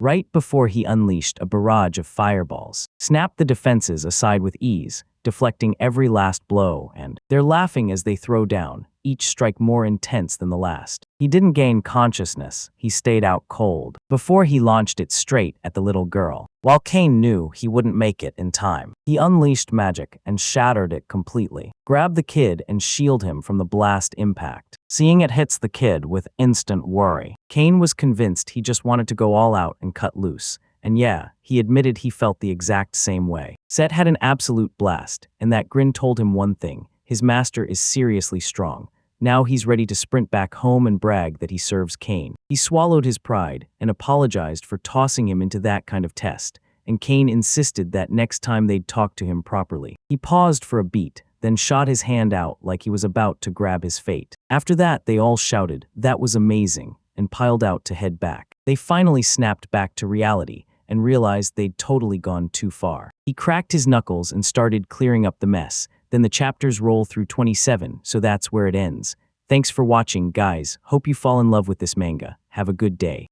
right before he unleashed a barrage of fireballs, snapped the defenses aside with ease, deflecting every last blow, and they're laughing as they throw down, each strike more intense than the last. He didn't gain consciousness, he stayed out cold, before he launched it straight at the little girl. While Cain knew he wouldn't make it in time, he unleashed magic and shattered it completely, grabbed the kid and shielded him from the blast impact. Seeing it hits the kid with instant worry, Cain was convinced he just wanted to go all out and cut loose. And yeah, he admitted he felt the exact same way. Set had an absolute blast, and that grin told him one thing: his master is seriously strong. Now he's ready to sprint back home and brag that he serves Cain. He swallowed his pride and apologized for tossing him into that kind of test, and Cain insisted that next time they'd talk to him properly. He paused for a beat, then shot his hand out like he was about to grab his fate. After that, they all shouted, "That was amazing," and piled out to head back. They finally snapped back to reality and realized they'd totally gone too far. He cracked his knuckles and started clearing up the mess. Then the chapters roll through 27, so that's where it ends. Thanks for watching, guys. Hope you fall in love with this manga. Have a good day.